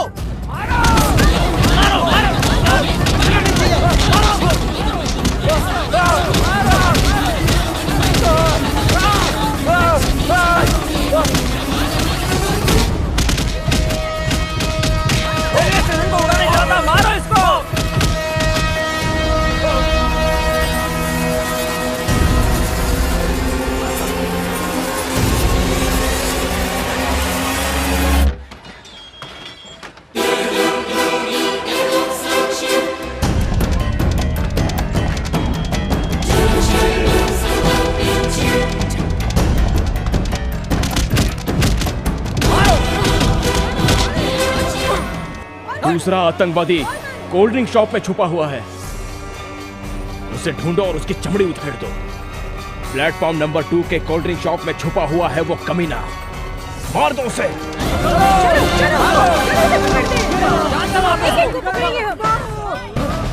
मारो इसको। दूसरा आतंकवादी कोल्ड ड्रिंक शॉप में छुपा हुआ है, उसे ढूंढो और उसकी चमड़ी उधेड़ दो। प्लेटफॉर्म नंबर 2 के कोल्ड ड्रिंक शॉप में छुपा हुआ है वो कमीना। मार दो उसे।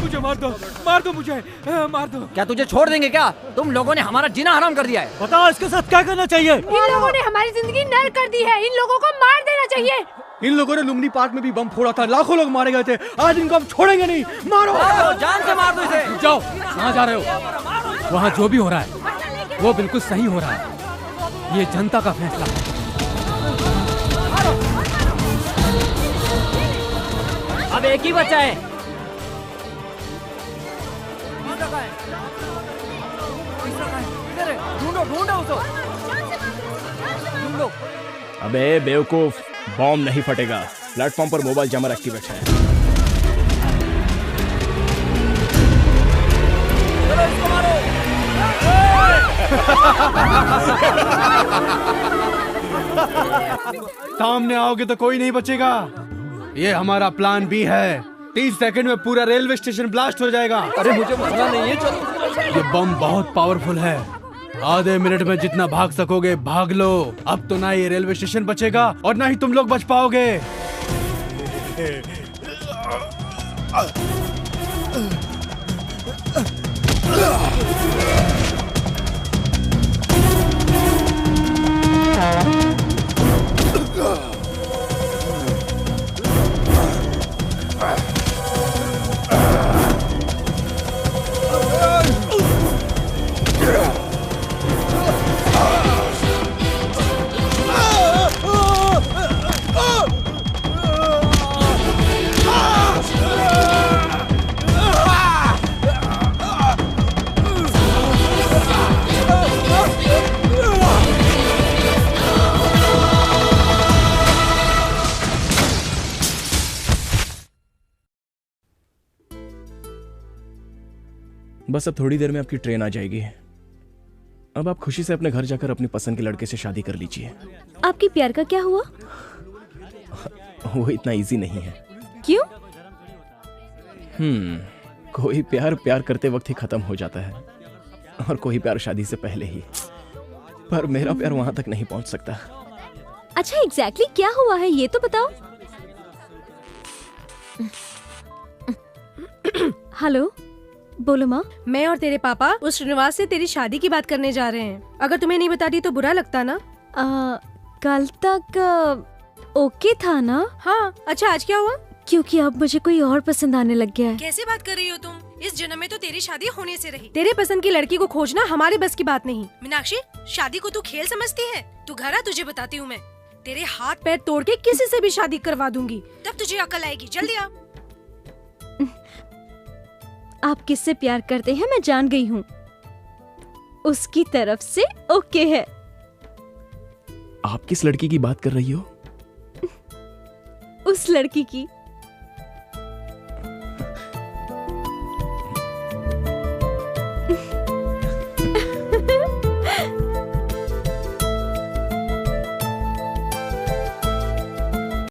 मुझे मार दो मुझे, मार दो। क्या तुझे छोड़ देंगे क्या? तुम लोगों ने हमारा जीना हराम कर दिया है। बताओ इसके साथ क्या करना चाहिए? इन लोगों ने हमारी जिंदगी नर्क कर दी है। इन लोगों को मार देना चाहिए। इन लोगों ने लुम्बिनी पार्क में भी बम फोड़ा था, लाखों लोग मारे गए थे। आज इनको हम छोड़ेंगे नहीं। मारो, जान से मार दो इसे। जाओ, कहाँ जा रहे हो? वहाँ जो भी हो रहा है वो बिल्कुल सही हो रहा है। ये जनता का फैसला है। अब एक ही बचा है। ढूंढो ढूंढो उसको, ढूंढो। अबे बेवकूफ, बॉम्ब नहीं फटेगा। प्लेटफॉर्म पर मोबाइल जमर एक्टिवेट है। चलो इसको मारो। सामने आओगे तो कोई नहीं बचेगा। ये हमारा प्लान बी है। 30 सेकंड में पूरा रेलवे स्टेशन ब्लास्ट हो जाएगा। अरे मुझे मरना नहीं है, चलो। ये बम बहुत पावरफुल है। आधे मिनट में जितना भाग सकोगे भाग लो। अब तो ना ये रेलवे स्टेशन बचेगा और ना ही तुम लोग बच पाओगे। बस अब थोड़ी देर में आपकी ट्रेन आ जाएगी। अब आप खुशी से अपने घर जाकर अपनी पसंद के लड़के से शादी कर लीजिए। आपकी प्यार का क्या हुआ? वो इतना इजी नहीं है। क्यों? कोई प्यार प्यार करते वक्त ही खत्म हो जाता है और कोई प्यार शादी से पहले ही। पर मेरा प्यार वहां तक नहीं पहुंच सकता। अच्छा एग्जैक्टली क्या हुआ है ये तो बताओ। हेलो, बोलो माँ। मैं और तेरे पापा उस श्रीनिवास से तेरी शादी की बात करने जा रहे हैं। अगर तुम्हें नहीं बताती तो बुरा लगता ना? कल तक ओके था ना? हाँ। अच्छा आज क्या हुआ? क्योंकि अब मुझे कोई और पसंद आने लग गया है। कैसे बात कर रही हो तुम? इस जन्म में तो तेरी शादी होने से रही। तेरे पसंद की लड़की को खोजना हमारे बस की बात नहीं। मीनाक्षी, शादी को तू खेल समझती है? तू घर आ, तुझे बताती हूँ मैं। तेरे हाथ पैर तोड़ के किसी से भी शादी करवा दूंगी, तब तुझे अकल आएगी। जल्दी आ। आप किससे प्यार करते हैं मैं जान गई हूँ। उसकी तरफ से ओके है। आप किस लड़की की बात कर रही हो? उस लड़की की